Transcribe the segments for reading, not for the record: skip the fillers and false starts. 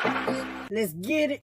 Let's get it.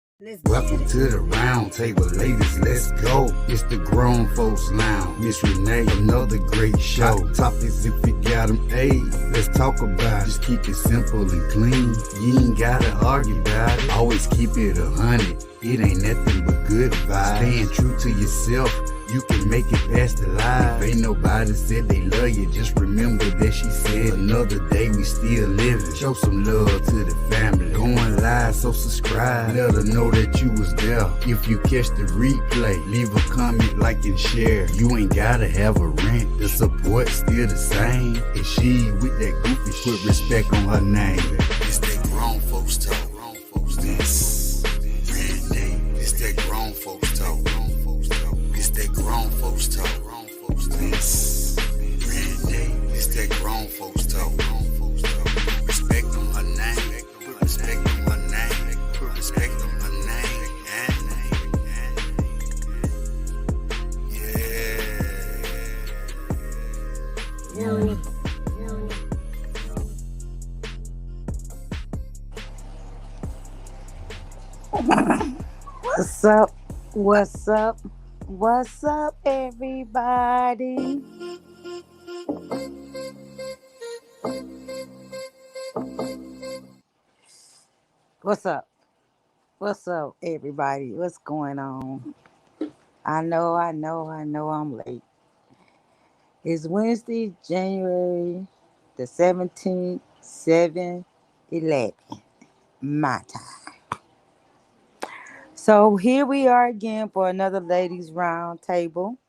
Welcome to the round table, ladies, let's go. It's the grown folks lounge. Miss Renee, another great show. Topics if you got them, hey, let's talk about it. Just keep it simple and clean. You ain't gotta argue about it. Always keep it 100. It ain't nothing but good vibes. Staying true to yourself, you can make it past the life. If ain't nobody said they love you, just remember that she said another day we still living. Show some love to the family. Going live, so subscribe. Let her know that you was there. If you catch the replay, leave a comment, like, and share. You ain't gotta have a rent. The support still the same. If she with that goofy shit, put respect on her name. It's that grown folks talk. This. It's that grown folks talk. It's that grown folks talk. This. It's that grown folks talk. Respect on her name. Put respect on her name. Put respect on her name. Yeah. What's up? What's up? What's up, everybody? What's up? What's up, everybody? What's going on? I know I'm late. It's Wednesday, January the 17th, 7/11, my time. So here we are again for another ladies round table.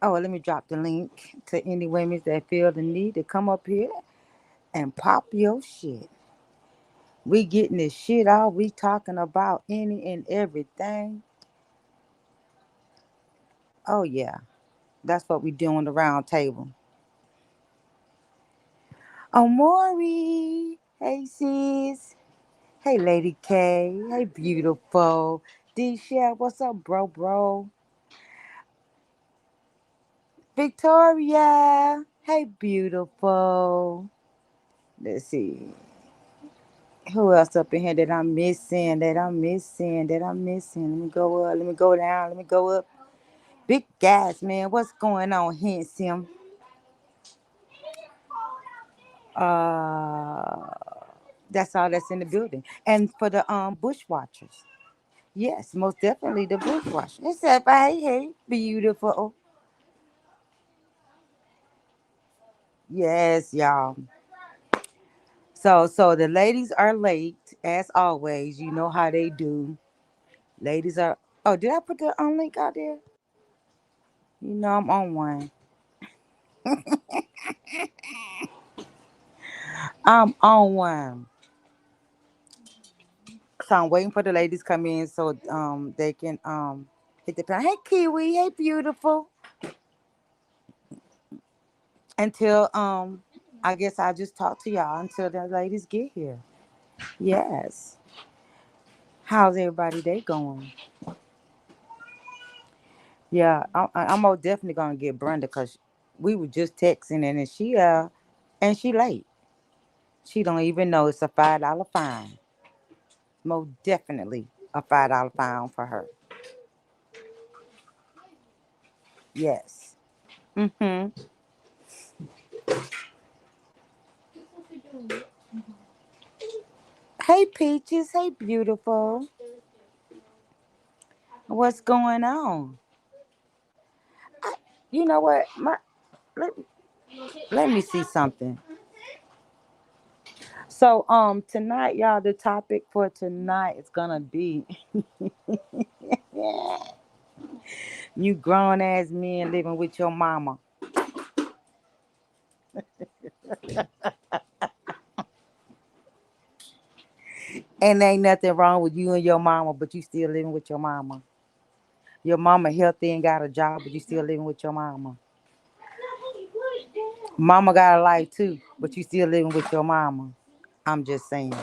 Oh, let me drop the link to any women that feel the need to come up here and pop your shit. We getting this shit out. We talking about any and everything. Oh yeah, that's what we do on the round table. Amori, hey sis, hey Lady K, hey beautiful. D Chef, what's up, bro? Victoria, hey beautiful. Let's see. Who else up in here that I'm missing? Let me go up. Let me go down. Let me go up. Big gas, man. What's going on here, Sim? Uh, that's all that's in the building. And for the bush watchers, yes, most definitely the bush watchers. Except, hey, beautiful. Yes, y'all. So the ladies are late as always. You know how they do. Ladies are. Oh, did I put the link out there? You know I'm on one. I'm on one. So I'm waiting for the ladies come in so they can hit the pan. Hey Kiwi, hey beautiful. Until I guess I'll just talk to y'all until the ladies get here. Yes. How's everybody day going? Yeah, I'm most definitely gonna get Brenda because we were just texting and she late. She don't even know it's a $5 fine. Most definitely a $5 fine for her. Yes. Mm-hmm. Hey Peaches, hey beautiful. What's going on? I, you know what? Let, let me see something. So tonight, y'all, the topic for tonight is gonna be you grown ass men living with your mama. And ain't nothing wrong with you and your mama, but you still living with your mama. Your mama healthy and got a job, but you still living with your mama. Mama got a life too, but you still living with your mama. I'm just saying.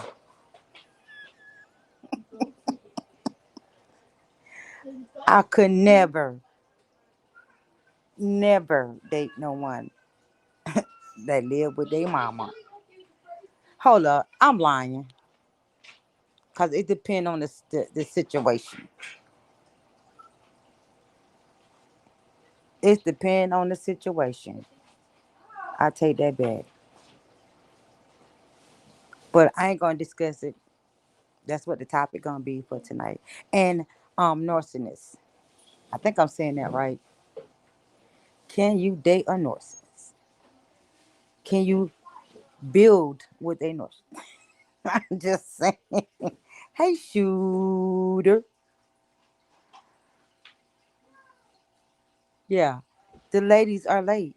I could never date no one that live with their mama. Hold up, I'm lying. Cause it depends on the situation. It depends on the situation. I take that back, but I ain't gonna discuss it. That's what the topic gonna be for tonight. And narcissist. I think I'm saying that right. Can you date a narcissist? Can you build with a narcissist? I'm just saying. Hey, shooter. Yeah, the ladies are late,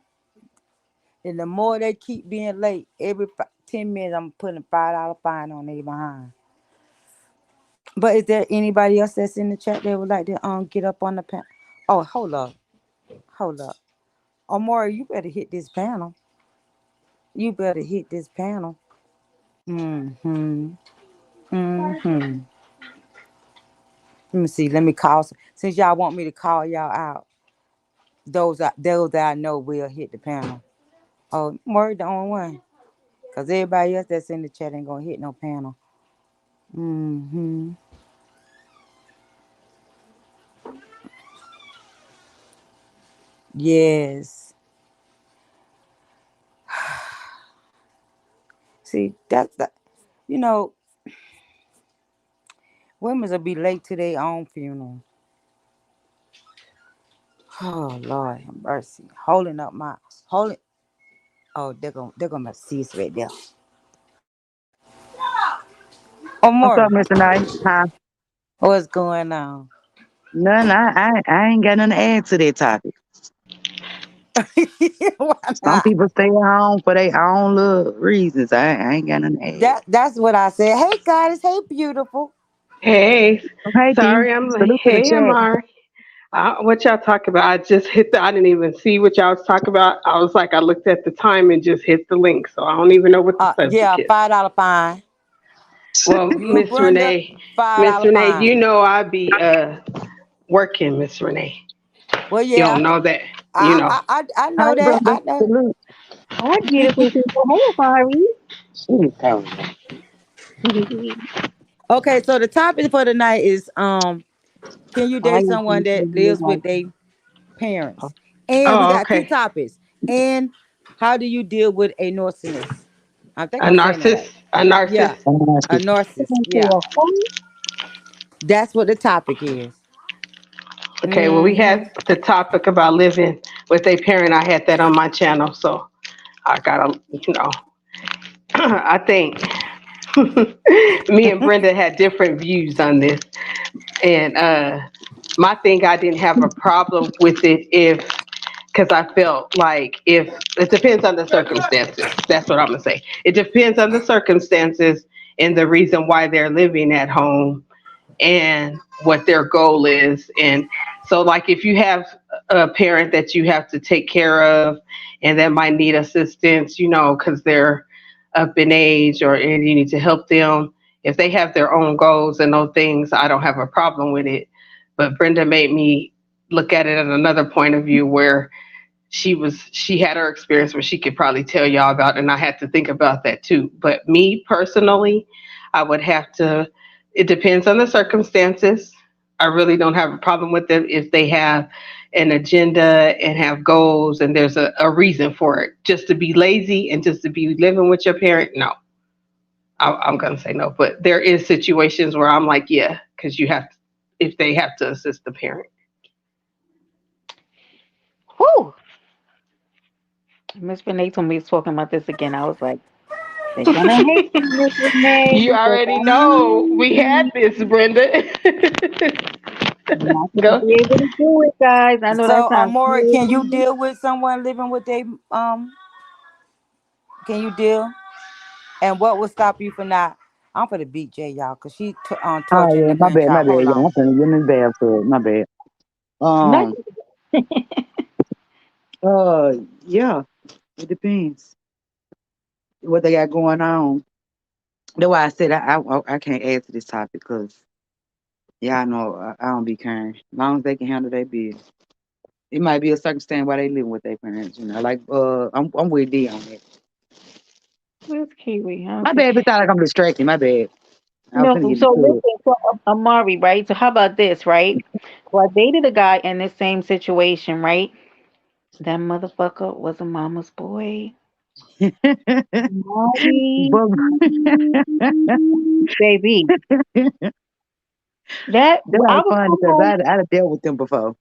and the more they keep being late, every 10 minutes I'm putting a $5 fine on they behind. But is there anybody else that's in the chat that would like to get up on the panel? Oh, hold up, Omari, you better hit this panel. You better hit this panel. Mm-hmm. Mm-hmm. Let me see. Let me call. Since y'all want me to call y'all out, those that I know will hit the panel. Oh, Omari the only one. Cause everybody else that's in the chat ain't gonna hit no panel. Mm-hmm. Yes. See, that's the you know, women's will be late to their own funeral. Oh Lord have mercy. Holding oh they're gonna see us right there. Oh What's more. up, Mr. Knight? Huh? What's going on? None. I ain't got nothing to add to that topic. Why Some not? people stay at home for their own little reasons. I ain't got nothing to add. That's what I said. Hey guys, hey beautiful. Hey, Hey, D. sorry, I'm like, Salute to the hey, chat. Amari. What y'all talking about? I just hit I didn't even see what y'all was talking about. I was like, I looked at the time and just hit the link, so I don't even know what the subject Yeah, is. $5 fine. Well, You and Miss Brenda, Renee, Miss $5 Renee, you fine. know I be working, Miss Renee. Well You yeah. don't know that, you I know. I I, I Hey, know that. brother. I know. Salute. I get it from people. Hey, Barry. Ooh, sorry. Okay, so the topic for tonight is can you I date am someone from that lives with like, their parents? And we Oh, got two okay. topics. And how do you deal with a narcissist? I think A I'm saying that narcissist, right. a Yeah, narcissist. a narcissist. Yeah, to a who? that's what the topic is. Okay, well, we Mm-hmm. had the topic about living with a parent. I had that on my channel, so I gotta, I think me and Brenda had different views on this. And my thing, I didn't have a problem with it if, because I felt like if it depends on the circumstances. That's what I'm gonna say. It depends on the circumstances and the reason why they're living at home and what their goal is. And so, like, if you have a parent that you have to take care of and that might need assistance, because they're up in age or and you need to help them, if they have their own goals and those things, I don't have a problem with it. But Brenda made me look at it at another point of view where she had her experience where she could probably tell y'all about, and I had to think about that too. But me personally, I would have to, it depends on the circumstances. I really don't have a problem with them if they have an agenda and have goals and there's a reason for it. Just to be lazy and just to be living with your parent, no. I'm gonna say no. But there is situations where I'm like, yeah, because you have to, if they have to assist the parent. Whew. Miss Renee told me was talking about this again. I was like, they're gonna hate me, Miss Renee. You They're already gonna know we hate had me. this, Brenda. I'm not gonna Go. be able to do it, guys. I know that So, sounds Amora, can you crazy. deal with someone living with a Can you deal? And what would stop you from not? I'm for the beat J y'all, cause she Oh, torturing yeah. the My bad. My grandchild. bad. Hold Yeah, on. I'm finna get in the bathroom. My bad. No, Um, yeah. It depends what they got going on. That's why I said I can't add to this topic because y'all know I don't be caring. As long as they can handle their business. It might be a circumstance why they living with their parents, Like I'm with D on that. where's Kiwi? I don't My see. bad, but sound like I'm distracted. My bad. I was No, gonna get so into it. listen, so Amari, right? So how about this, right? So I dated a guy in this same situation, right? That motherfucker was a mama's boy. Amari, But baby, that that I ain't would funny come because home. I'd done dealt with them before.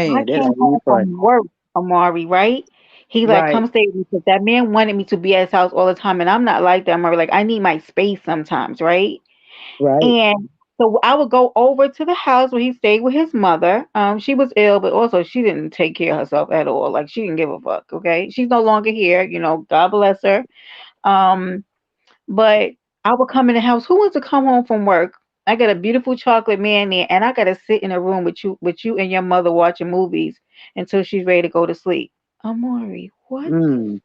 I Man, that came ain't even home funny. from work, Amari, right? He like, Right, come stay with me because that man wanted me to be at his house all the time, and I'm not like that, Amari. Like I need my space sometimes, right? right. And so I would go over to the house where he stayed with his mother. She was ill, but also she didn't take care of herself at all. Like she didn't give a fuck. Okay, she's no longer here. God bless her. Um, but I would come in the house. Who wants to come home from work? I got a beautiful chocolate man there, and I got to sit in a room with you and your mother watching movies until she's ready to go to sleep. Amori, what? Mm.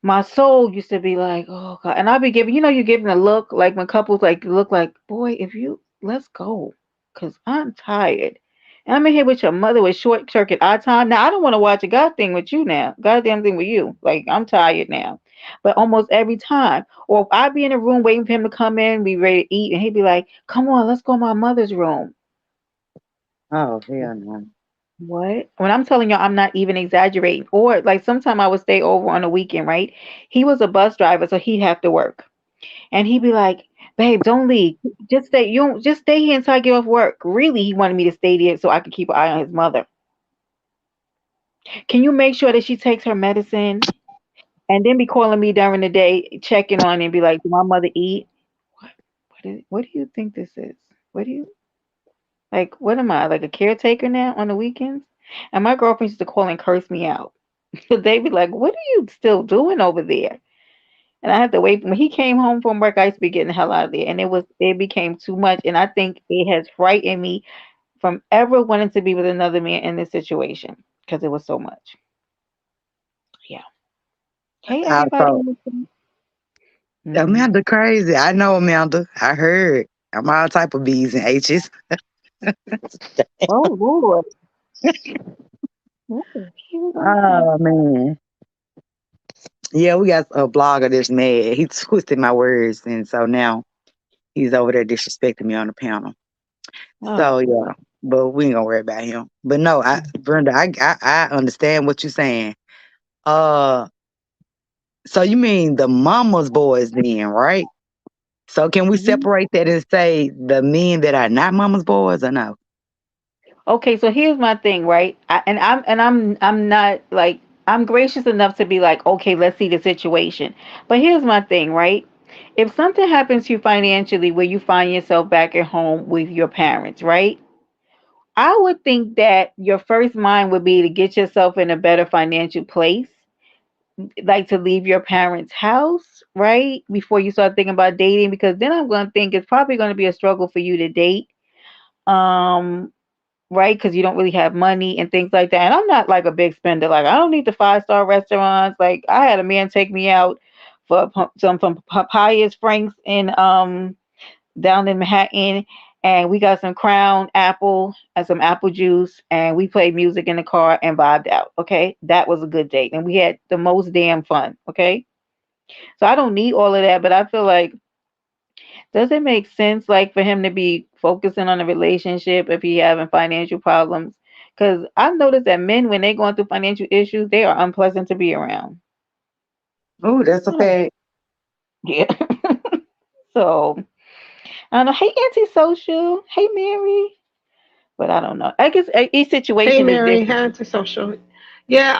My soul used to be like, oh God. And I'd be giving, you're giving a look like when couples like look like, boy, if you let's go. Cause I'm tired. And I'm in here with your mother with short circuit eye time. Now I don't want to watch a god thing with you now. Goddamn thing with you. Like I'm tired now. But almost every time. Or if I'd be in a room waiting for him to come in, be ready to eat, and he'd be like, come on, let's go in my mother's room. Oh hell no. What? When I'm telling you, I'm not even exaggerating. Or like sometime I would stay over on a weekend, right? He was a bus driver, so he'd have to work. And he'd be like, babe, don't leave. Just stay. You don't, just stay here until I get off work. Really, he wanted me to stay there so I could keep an eye on his mother. Can you make sure that she takes her medicine? And then be calling me during the day, checking on and be like, did my mother eat? What? What do you think this is? What do you like? What am I like a caretaker now on the weekends? And my girlfriend used to call and curse me out. They'd be like, what are you still doing over there? And I had to wait when he came home from work. I used to be getting the hell out of there, and it became too much. And I think it has frightened me from ever wanting to be with another man in this situation because it was so much. Yeah. Hey, everybody. Also, Mm-hmm. Amanda crazy. I know Amanda. I heard. I'm all type of B's and H's. Oh Lord. Ooh, here we go. Oh man. Yeah, we got a blogger that's mad. He twisted my words, and so now he's over there disrespecting me on the panel. So Oh. yeah, but we ain't gonna worry about him. But no, Brenda, I understand what you're saying. Uh, so you mean the mama's boys then, right? So can we Mhm. separate that and say the men that are not mama's boys or no? Okay, so here's my thing, right? I'm not like I'm gracious enough to be like, okay, let's see the situation. But here's my thing, right? If something happens to you financially where you find yourself back at home with your parents, right? I would think that your first mind would be to get yourself in a better financial place, like to leave your parents' house, right? Before you start thinking about dating, because then I'm going to think it's probably going to be a struggle for you to date. Um, right? Because you don't really have money and things like that. And I'm not like a big spender. Like I don't need the 5-star restaurants. Like I had a man take me out for some from Papaya Springs in down in Manhattan, and we got some Crown apple and some apple juice, and we played music in the car and vibed out. Okay, that was a good date, and we had the most damn fun. Okay, so I don't need all of that, but I feel like does it make sense like for him to be focusing on a relationship if he having financial problems? Because I've noticed that men, when they're going through financial issues, they are unpleasant to be around. Oh, that's a I don't- fact. Yeah. So I don't know. Hey, antisocial. Hey, Mary. But I don't know. I guess each Hey situation is Mary, different. hi to social. Yeah,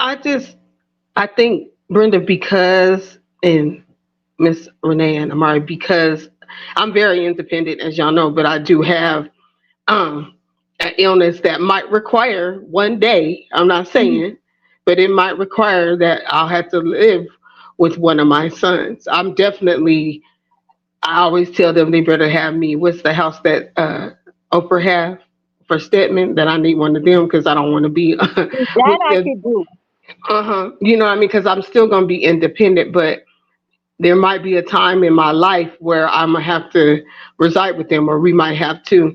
I think Brenda, because and Miss Renee and Amari, because I'm very independent, as y'all know, but I do have um an illness that might require one day, I'm not Mhm. saying, but it might require that I'll have to live with one of my sons. I'm definitely, I always tell them they better have me. What's the house that Oprah have for Stedman? That I need one of them because I don't want to be That with I them. could do. You know what I mean? Because I'm still going to be independent, but there might be a time in my life where I'm going to have to reside with them, or we might have to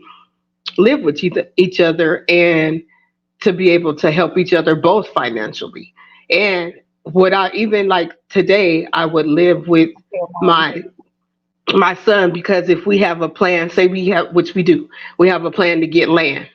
live with each other, and to be able to help each other both financially. And would I even like today, I would live with Okay, Mari. my my son, because if we have a plan, say we have, which we do, we have a plan to get land.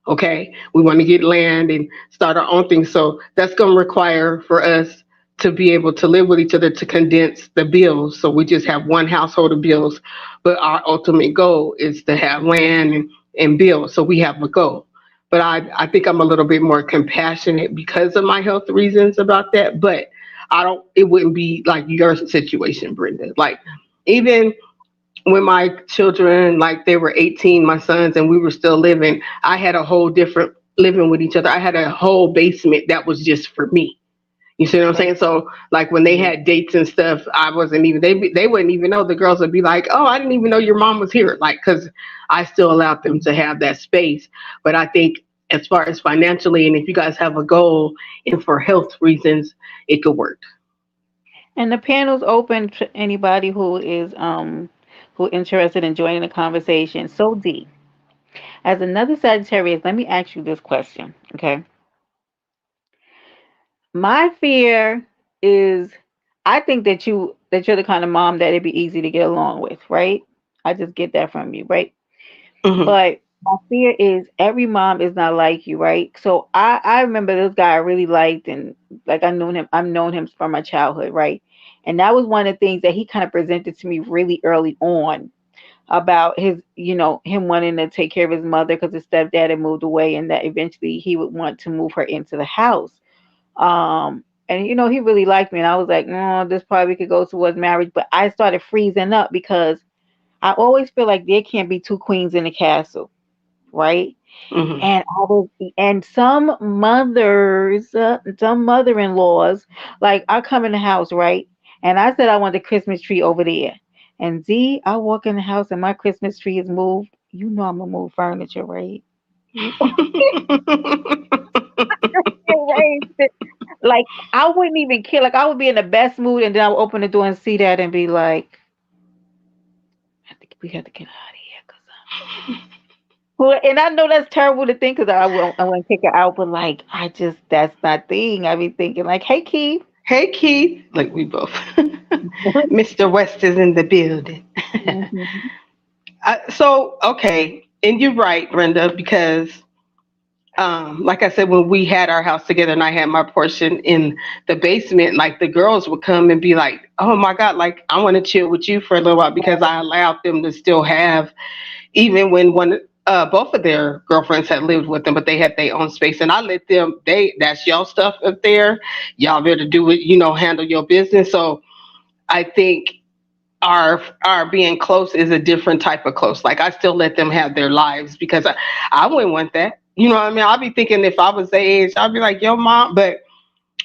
Okay, we want to get land and start our own thing. So that's going to require for us to be able to live with each other to condense the bills. So we just have one household of bills, but our ultimate goal is to have land and bills. So we have a goal. But I think I'm a little bit more compassionate because of my health reasons about that. But I don't, it wouldn't be like your situation, Brenda. Like, even when my children, like they were 18, my sons, and we were still living, I had a whole different living with each other. I had a whole basement that was just for me. You see what I'm saying? So like when they had dates and stuff, I wasn't even, they wouldn't even know. The girls would be like, "Oh, I didn't even know your mom was here." Like, cuz I still allowed them to have that space. But I think as far as financially, and if you guys have a goal and for health reasons, it could work. And the panel's open to anybody who interested in joining the conversation. So D, as another Sagittarius, let me ask you this question. Okay. My fear is I think that you're the kind of mom that it'd be easy to get along with, right? I just get that from you, right? Hmm. But my fear is every mom is not like you, right? So I remember this guy I really liked, and like I've known him from my childhood, right? And that was one of the things that he kind of presented to me really early on about his, him wanting to take care of his mother because his stepdad had moved away, and that eventually he would want to move her into the house. And he really liked me, and I was like, no, this probably could go towards marriage. But I started freezing up because I always feel like there can't be two queens in the castle, right? Hmm. And I was, and some mother-in-laws, like I come in the house, right? And I said I want the Christmas tree over there. And Z, I walk in the house and my Christmas tree is moved. You know I'm gonna move furniture, right? You right. Like I wouldn't even care. Like I would be in the best mood, and then I would open the door and see that and be like, I think we got to get out of here. Well, and I know that's terrible to think because I want to kick her out, but like I just that's my thing. I be thinking like, hey Keith. Hey Keith, like we both. Mr. West is in the building. Mhm. So okay, and you're right, Brenda, because like I said, when we had our house together and I had my portion in the basement, like the girls would come and be like, "Oh my God, like I want to chill with you for a little while," because I allowed them to still have, even when both of their girlfriends had lived with them, but they had their own space, and I let them. That's y'all stuff up there. Y'all better do it. Handle your business. So I think our being close is a different type of close. Like I still let them have their lives because I wouldn't want that. You know what I mean? I'd be thinking if I was their age, I'd be like, yo, mom. But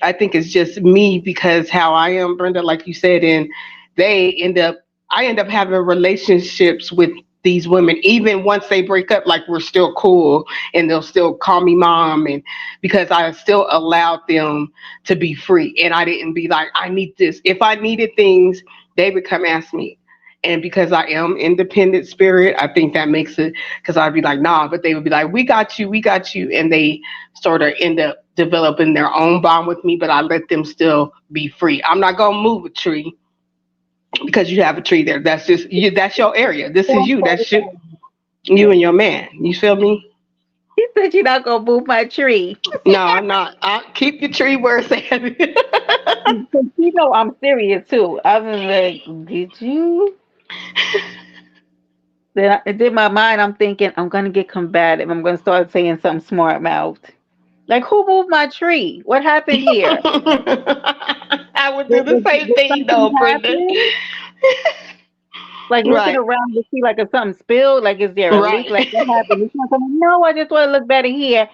I think it's just me because how I am, Brenda, like you said, and they end up, I end up having relationships with these women, even once they break up, like we're still cool and they'll still call me mom. And because I still allowed them to be free and I didn't be like, I need this. If I needed things, they would come ask me. And because I am independent spirit, I think that makes it, because I'd be like, nah, but they would be like, we got you. And they sort of end up developing their own bond with me, but I let them still be free. I'm not gonna move a tree because you have a tree there. That's just you. That's your area. This is you. That's you. You and your man. You feel me? He said you're not gonna move my tree. No, I'm not. I keep your tree where it's at. 'Cause I'm serious too. I was like, did you? Then in my mind, I'm thinking I'm gonna get combative. I'm gonna start saying something smart mouthed. Like, who moved my tree? What happened here? I would do Did, the did, same did thing something though, Brenda. happen? Like looking Right. around to see like if something spilled, like is there a leak? Right. Like what happened? He's not coming, no, I just want to look better here.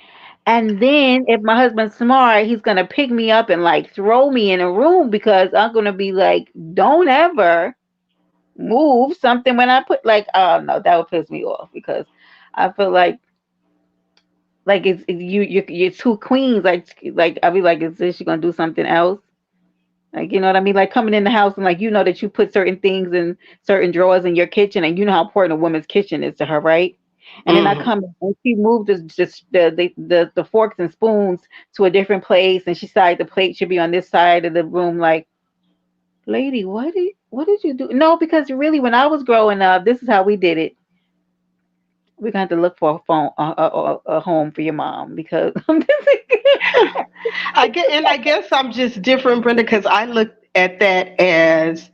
And then if my husband's smart, he's gonna pick me up and like throw me in a room because I'm gonna be like, don't ever move something when I put like, oh no, that would piss me off because I feel like you're two queens. Like I'll be like, is this she gonna do something else? Like, you know what I mean? Like coming in the house and like that you put certain things in certain drawers in your kitchen and you know how important a woman's kitchen is to her, right? And then I Hmm. come in and she moved the forks and spoons to a different place and she decided the plate should be on this side of the room. Like, lady, what did you do? No, because really, when I was growing up, this is how we did it. We're going to have to look for a phone, a home for your mom because I'm just I guess I'm just different, Brenda, because I look at that as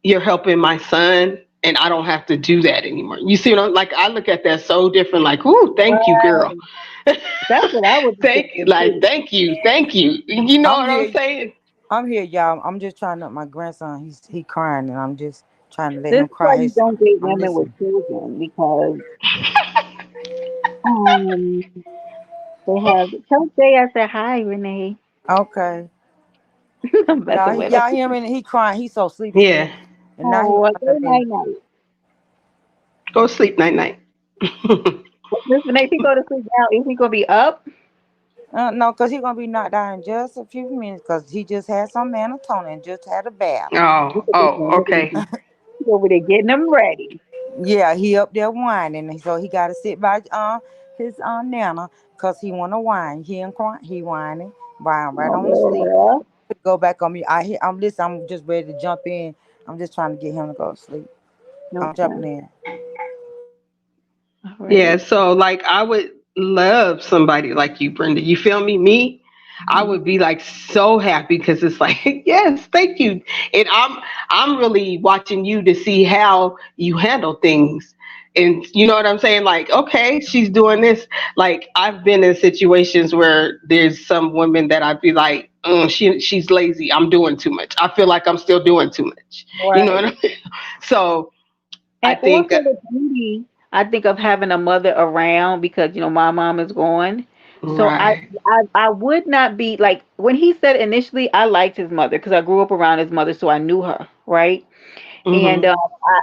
you're helping my son, and I don't have to do that anymore. You see what I'm like? I look at that so different. Like, ooh, thank you, girl. right. That's what I was thinking too. Thank you. You know I'm what I'm here. saying? I'm here, y'all. I'm just trying to. My grandson, he crying, and I'm just trying to let This him is why cry. you His, don't date I'm women with listening. children because um they have. Tell Jay I said hi, Renee. Okay, I'm messing with her. y'all hear him? And he crying. He's so sleepy. Yeah. And now he Oh, want to good be. night night. Go sleep night night. Miss Renee, if he go to sleep now, is he gonna be up? No, cause he gonna be knocked out in just a few minutes. Cause he just had some melatonin and just had a bath. Look Oh, at this oh, one. Look at this okay. one. He over there getting them ready. Yeah, he up there whining, and so he got to sit by his nana, cause he wanna whine. He ain't crying. He whining, right on to sleep. Oh, Go back on me. I'm listening. I'm just ready to jump in. I'm just trying to get him to go to sleep. yeah. I'm jumping Okay. in. All Yeah, right. so like I would love somebody like you, Brenda. You feel me? I Mhm. would be like so happy because it's like, yes, thank you. And I'm really watching you to see how you handle things. And you know what I'm saying? Like, okay, she's doing this. Like I've been in situations where there's some women that I'd be like, she's lazy. I'm doing too much. I feel like I'm still doing too much. You know what Right. I mean? So I And think, also the beauty, I think, of having a mother around because my mom is gone. So right. I would not be like when he said initially I liked his mother because I grew up around his mother, so I knew her, right? And Hmm.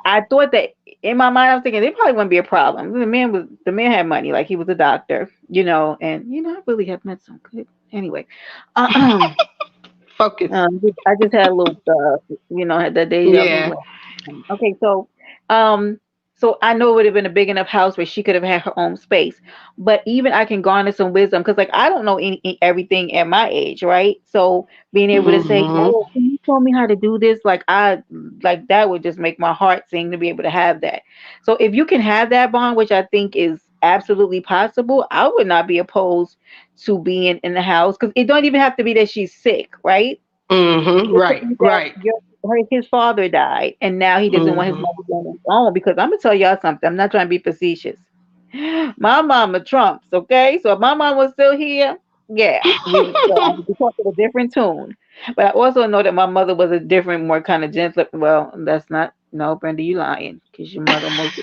I thought that in my mind I was thinking it probably wouldn't be a problem. The man had money, like he was a doctor, and I really have met some good anyway. Uh, Focus. I just had a little, had that deja vu. Yeah. Okay, um, so I know it would have been a big enough house where she could have had her own space. But even I can garner some wisdom because, like, I don't know everything at my age, right? So being able to say, Hmm. "Oh, can you show me how to do this?" Like that would just make my heart sing to be able to have that. So if you can have that bond, which I think is absolutely possible, I would not be opposed to being in the house because it don't even have to be that she's sick, right? Hmm. It could Right. be that Right. his father died, and now he doesn't want his Hmm. mother on his own. Because I'm gonna tell y'all something. I'm not trying to be facetious. My mama trumps, okay? So if my mom was still here, yeah, I would be talking a different tune. But I also know that my mother was a different, more kind of gentle. Well, that's not. No, Brenda, you lying because your mother most.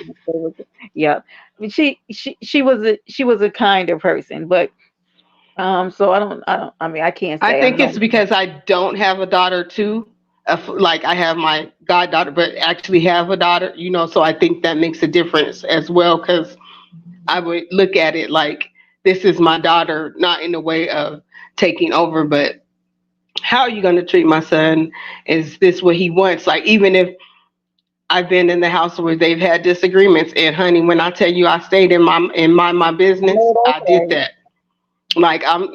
Yeah, I mean, she was a kinder person, but so I mean, I can't I say I don't think know. it's because I don't have a daughter too. Like I have my goddaughter, but actually have a daughter. So I think that makes a difference as well. Because I would look at it like this is my daughter, not in the way of taking over, but how are you going to treat my son? Is this what he wants? Like even if I've been in the house where they've had disagreements, and honey, when I tell you I stayed in my I business, know I that's did right. that. Like I'm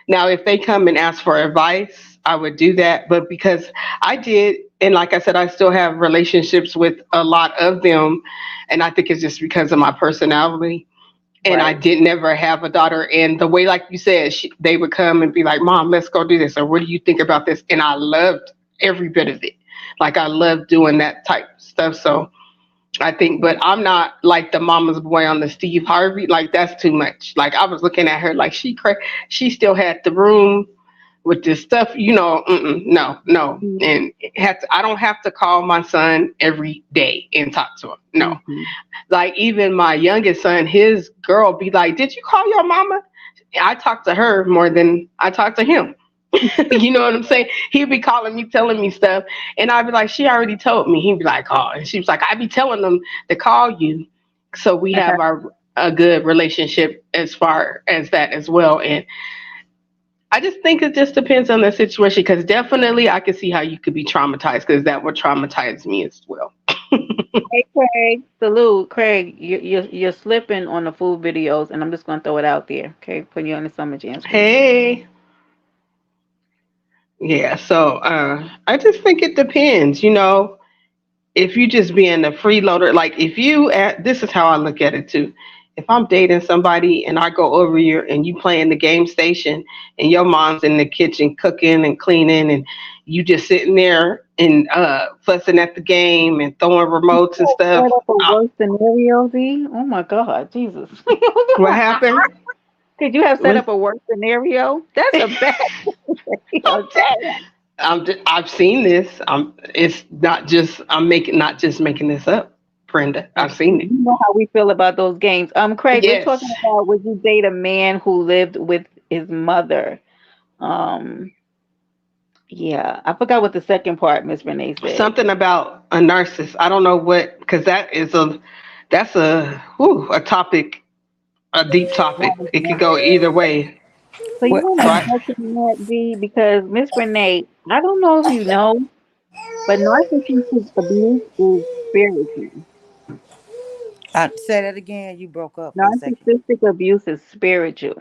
now if they come and ask for advice, I would do that. But because I did, and like I said, I still have relationships with a lot of them, and I think it's just because of my personality. And I Right. did never have a daughter. And the way, like you said, they would come and be like, "Mom, let's go do this," or "What do you think about this?" And I loved every bit of it. Like I loved doing that type of stuff. So I think, but I'm not like the mama's boy on the Steve Harvey. Like that's too much. Like I was looking at her like she still had the room with this stuff. No, no, and I don't have to call my son every day and talk to him. No, Mm-hmm. like even my youngest son, his girl be like, "Did you call your mama?" I talk to her more than I talk to him. You know what I'm saying? He'd be calling me, telling me stuff, and I'd be like, "She already told me." He'd be like, "Oh," and she was like, "I be telling them to call you," so we have our a good relationship as far as that as well. And I just think it just depends on the situation because definitely I can see how you could be traumatized because that would traumatize me as well. Hey, Craig. Salute, Craig. You're slipping on the food videos, and I'm just gonna throw it out there. Okay, putting you on the summer jam screen. Hey, Yeah, so I just think it depends, if you just being a freeloader, like if you at this is how I look at it too. If I'm dating somebody and I go over here and you playing the game station and your mom's in the kitchen cooking and cleaning and you just sitting there and fussing at the game and throwing remotes and stuff, Set up a worse scenario, Z? Oh my God, Jesus. what happened? Could you have set What? up a worse scenario? That's a bad scenario. Damn. I've seen this. It's not just I'm making not just making this up, Brenda. Uh, I've seen it. You know how we feel about those games. Craig, we're talking Yes. about would you date a man who lived with his mother? Um, yeah, I forgot what the second part Miss Renee said. Something about a narcissist. I don't know what, because that's a topic, a deep topic. It could go either way. So you What? want So to I, touch on that, D? Because Miss Renee, I don't know if you know, but narcissistic abuse is spiritual. Say that again. You broke up for a second. Narcissistic abuse is spiritual.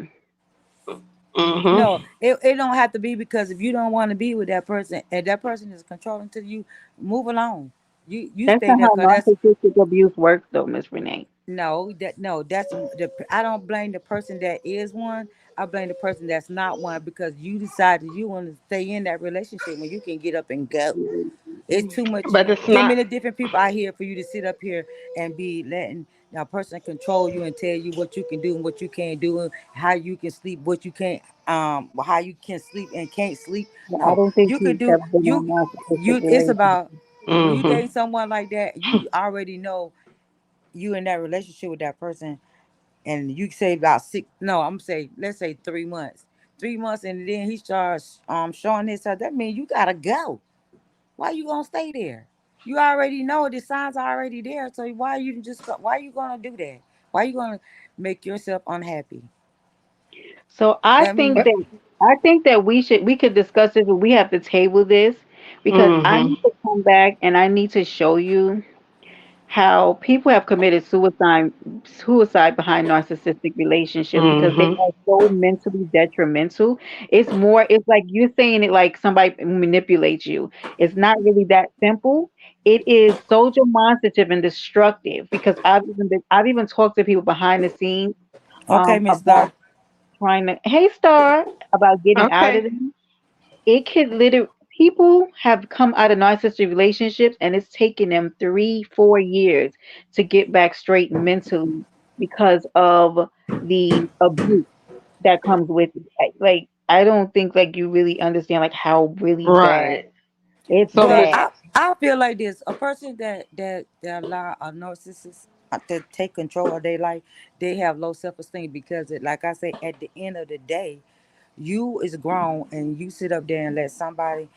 mm-hmm. No, it don't have to be because if you don't want to be with that person and that person is controlling to you, move along. You That's stay not there how because that's narcissistic abuse works, though, Miss Renee. no, that's the I don't blame the person that is one. I blame the person that's not one because you decided you want to stay in that relationship when you can get up and go. It's too much, But it's too not many different people out here for you to sit up here and be letting a person control you and tell you what you can do and what you can't do and how you can sleep, what you can't, how you can sleep and can't sleep. I No, don't think you could he's do ever been in you. a narcissistic You. It's relationship. about when you mm-hmm. date someone like that. You already know you in that relationship with that person, and you say about six. No, I'm say let's say 3 months. 3 months, and then he starts showing himself. That means you gotta go. Why you gonna stay there? You already know the signs are already there. So why you just why you gonna do that? Why you gonna make yourself unhappy? So That means I think that we could discuss this, but we have to table this because I Mm-hmm. need to come back and I need to show you how people have committed suicide behind narcissistic relationships because they Mm-hmm. are so mentally detrimental. It's like you're saying it like somebody manipulates you. It's not really that simple. It is so demonstrative and destructive because I've even talked to people behind the scenes okay, Miss about Star. trying to hey star about getting out of Okay. them. It could literally people have come out of narcissistic relationships and it's taken them 3 4 years to get back straight mentally because of the abuse that comes with it. Like I don't think like you really understand like how really bad Right. it's So Well, bad. I feel like this: a person that allow a narcissist to take control of their life, they have low self esteem because like I say, at the end of the day, you is grown and you sit up there and let somebody,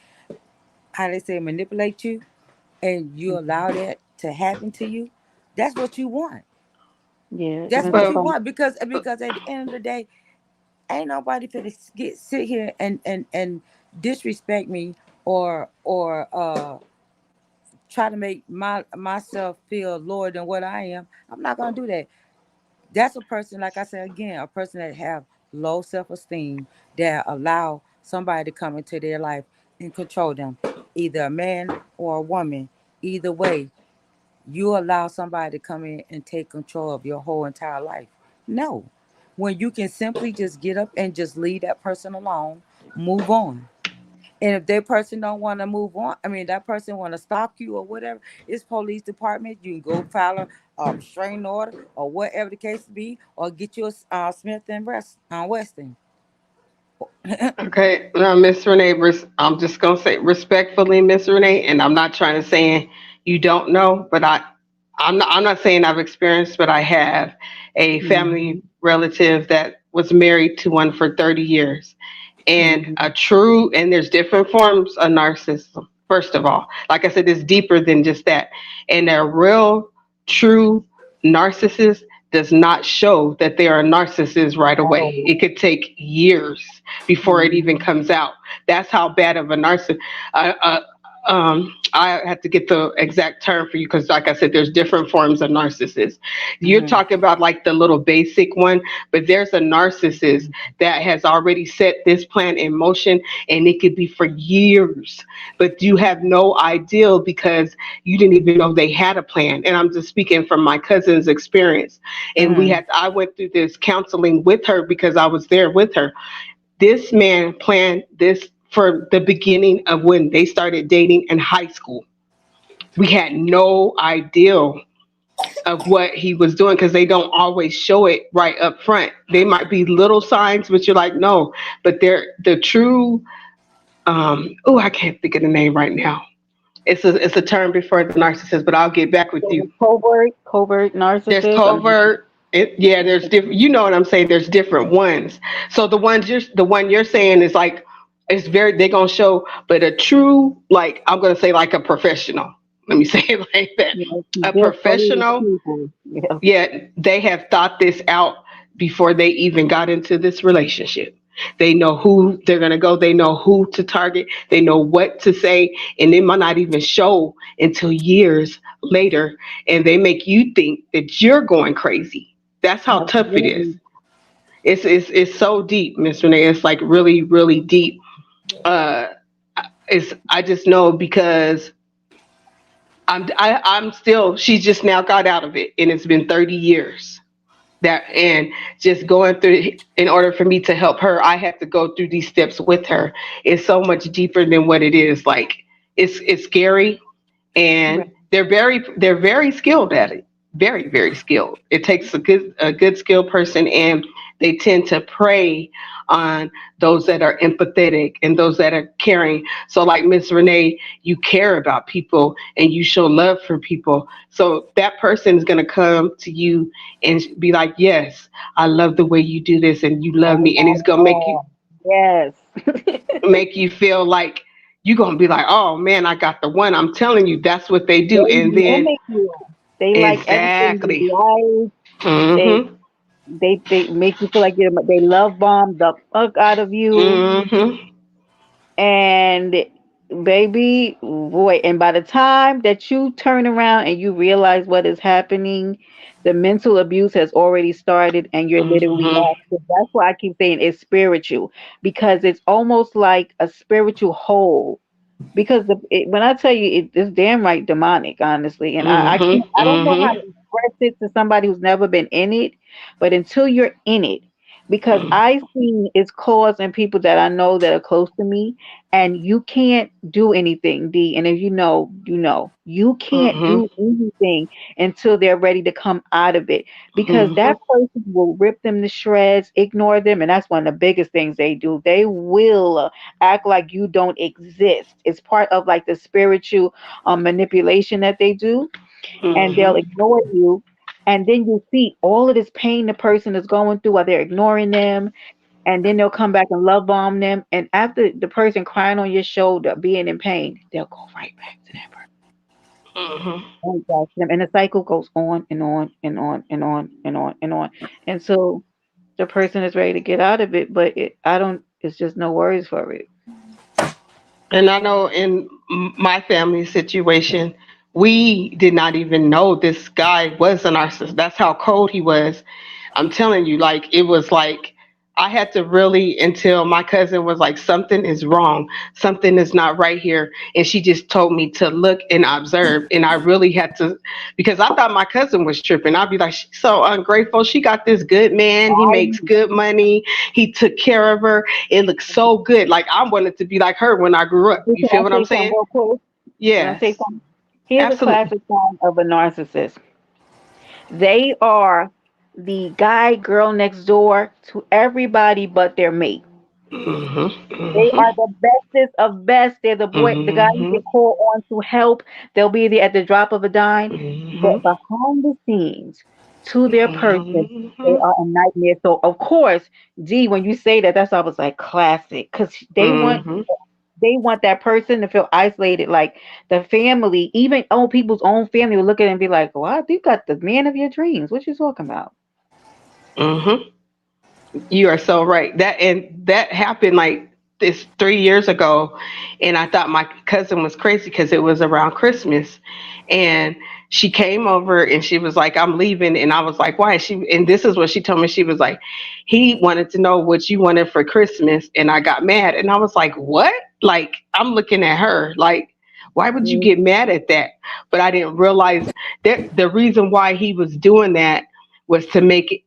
how they say, manipulate you, and you allow that to happen to you. That's what you want. Yeah, That's even what you well, sometimes want because at the end of the day, ain't nobody finna sit here and disrespect me or try to make myself feel lower than what I am. I'm not gonna do that. That's a person, like I said again, a person that have low self esteem that allow somebody to come into their life and control them, either a man or a woman. Either way, you allow somebody to come in and take control of your whole entire life. No. When you can simply just get up and just leave that person alone, move on. And if that person don't want to move on, I mean that person want to stalk you or whatever, it's police department. You can go file a restraining order or whatever the case be, or get you a Smith and Weston. okay, now Miss Renee, I'm just gonna say respectfully, Miss Renee, and I'm not trying to say you don't know, but I'm not saying I've experienced, but I have a family mhm, relative that was married to one for 30 years. And mhm. and there's different forms of narcissism. First of all, like I said, it's deeper than just that. And a real, true narcissist does not show that they are a narcissist right away. Oh, It could take years before it even mhm. comes out. That's how bad of a narcissist. I have to get the exact term for you because, like I said, there's different forms of narcissists. You're Mhm. talking about like the little basic one, but there's a narcissist that has already set this plan in motion, and it could be for years, but you have no idea because you didn't even know they had a plan. And I'm just speaking from my cousin's experience. And Mhm. I went through this counseling with her because I was there with her. This man planned this for the beginning of when they started dating in high school. We had no idea of what he was doing because they don't always show it right up front. They might be little signs, but you're like, no. But they're the true. Oh, I can't think of the name right now. It's a term before the narcissist, but I'll get back with So you. the covert There's narcissist. covert. Yeah, there's different. You know what I'm saying? There's different ones. So the one you're saying is like it's very they're gonna show, but a true like I'm gonna say like a professional. Let me say it like that. You know, A disbelieve professional, people. Yeah. yeah, they have thought this out before they even got into this relationship. They know who they're going to go. They know who to target. They know what to say. And it might not even show until years later. And they make you think that you're going crazy. That's how tough it is. Absolutely. It's so deep, Miss Renee. It's like really, really deep. Uh, I just know because I'm still, she just now got out of it. And it's been 30 years that and just going through in order for me to help her I have to go through these steps with her. It's so much deeper than what it is. Like it's scary, Right. and they're very skilled at it. Very, very skilled. It takes a good skilled person, and they tend to prey on those that are empathetic and those that are caring. So like Miss Renee, you care about people and you show love for people. So that person is going to come to you and be like, yes, I love the way you do this and you love Oh me. And he's going to my God. Yes. make you feel like you're going to be like, oh man, I got the one. I'm telling you, that's what they They do. And then mimic you. They like everything exactly. you like. They Mhm. they make you feel like they love bomb the fuck out of you. Mhm. And baby, boy, and by the time that you turn around and you realize what is happening, the mental abuse has already started and you're literally Mhm. lost. So that's why I keep saying it's spiritual because it's almost like a spiritual hole because when I tell you it's damn right demonic, honestly, and I Mhm. can't, I don't know how Mhm. to express it to somebody who's never been in it, but until you're in it, because I see it's causing people that I know that are close to me, and you can't do anything, D. And if you know, you know, you can't Mhm. do anything until they're ready to come out of it, because that Mhm. person will rip them to shreds, ignore them, and that's one of the biggest things they do. They will act like you don't exist. It's part of like the spiritual manipulation that they do, and they'll Mhm. ignore you. And then you see all of this pain the person is going through while they're ignoring them. And then they'll come back and love bomb them. And after the person crying on your shoulder, being in pain, they'll go right back to that person. Mhm. Right back to them. And the cycle goes on and on and on and on and on and on. And so the person is ready to get out of it, but I don't, it's just no words for it. And I know in my family situation, we did not even know this guy was a narcissist. That's how cold he was. I'm telling you, like, it was like I had to really, until my cousin was like, something is wrong. Something is not right here. And she just told me to look and observe. And I really had to, because I thought my cousin was tripping. I'd be like, she's so ungrateful. She got this good man. He makes good money. He took care of her. It looks so good. Like I wanted to be like her when I grew up. You Can feel I what I'm say something saying? real quick? Can I say Yes, something? Here's a absolutely. classic sign of a narcissist. They are the guy, girl next door to everybody but their mate. Mhm. They Mhm. are the bestest of best. They're the boy, the guy you can Mhm. call on to help. They'll be there at the drop of a dime. But Mhm. behind the scenes, to their person, they Mhm. are a nightmare. So of course, D, when you say that, that's always like classic because Mhm. they want that person to feel isolated. Like the family, even old people's own family will look at it and be like, "What? You got the man of your dreams. What you talking about?" Mhm. You are so right. That happened like this 3 years ago, and I thought my cousin was crazy because it was around Christmas, and she came over and she was like, "I'm leaving," and I was like, "Why?" And this is what she told me. She was like, "He wanted to know what you wanted for Christmas," and I got mad, and I was like, "What?" Like, I'm looking at her like, why would you get mad at that? But I didn't realize that the reason why he was doing that was to make it,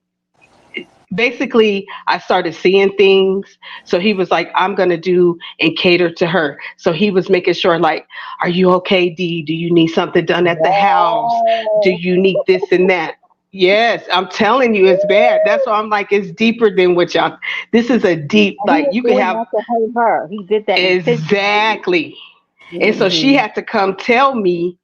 basically I started seeing things. So he was like, I'm gonna do and cater to her. So he was making sure, like, are you okay, Dee? Do you need something done at the house? Do Wow. you need this and that? Yes, I'm telling you, it's bad. That's why I'm like, it's deeper than what y'all. This is a deep, And he like, was you could doing have that to hurt her. He did that intentionally. exactly. And so she Hmm. had to come tell me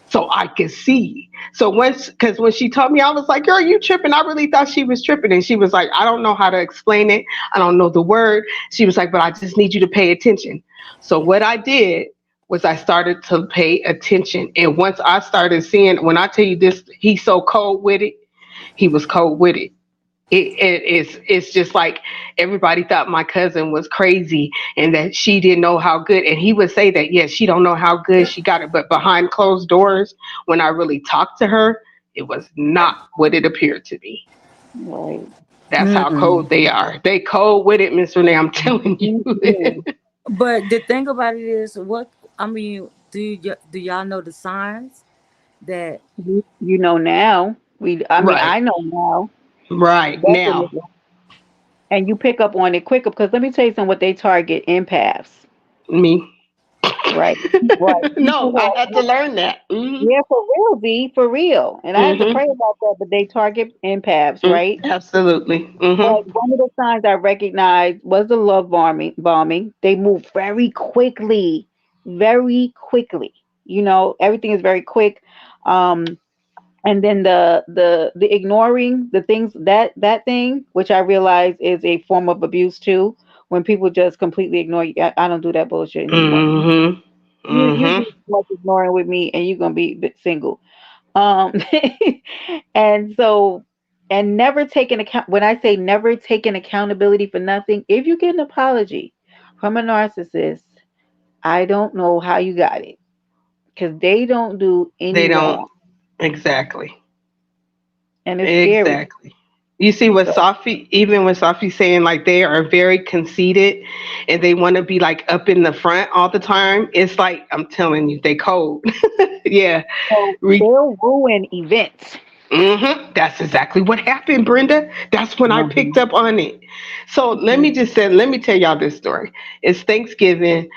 so I could see. So once, because when she told me, I was like, "Girl, you tripping?" I really thought she was tripping, and she was like, "I don't know how to explain it. I don't know the word." She was like, "But I just need you to pay attention." So what I did was I started to pay attention, and once I started seeing, when I tell you this, he's so cold with it. He was cold with it. It's just like everybody thought my cousin was crazy and that she didn't know how good, and he would say that, yes, she don't know how good she got it, but behind closed doors, when I really talked to her, it was not what it appeared to be. Right. That's how Mm-mm. cold they are. They cold with it, Miss Renee, I'm telling you. Mhm. But the thing about it is, what I mean, do y'all know the signs that? You know now. I mean, Right, I know now. right now. Definitely. And you pick up on it quicker because let me tell you something what they target empaths. Me. Right. Right. People No, I had to learn that. yeah, for real, B, for real. And I had to pray Mm-hmm. about that, but they target empaths, right? Absolutely. But Mm-hmm. one of the signs I recognized was the love bombing. They move very quickly, very quickly. Everything is very quick. Um, and then the ignoring the things that thing, which I realize is a form of abuse too. When people just completely ignore you, I don't do that bullshit anymore. Mm-hmm. You do Mm-hmm. too much ignoring with me, and you're gonna be a bit single. Um, and so, and never taking account, when I say never taking accountability for nothing, if you get an apology from a narcissist, I don't know how you got it because they don't do any They don't. wrong. Exactly. And it's scary. Exactly. You see what So, Safi, even when Safi's saying like they are very conceited and they want to be like up in the front all the time, it's like, I'm telling you, they cold. Yeah. so Re- they'll ruin events. That's exactly what happened, Brenda. That's when I Mhm. picked up on it. So let me tell y'all this story. It's Thanksgiving.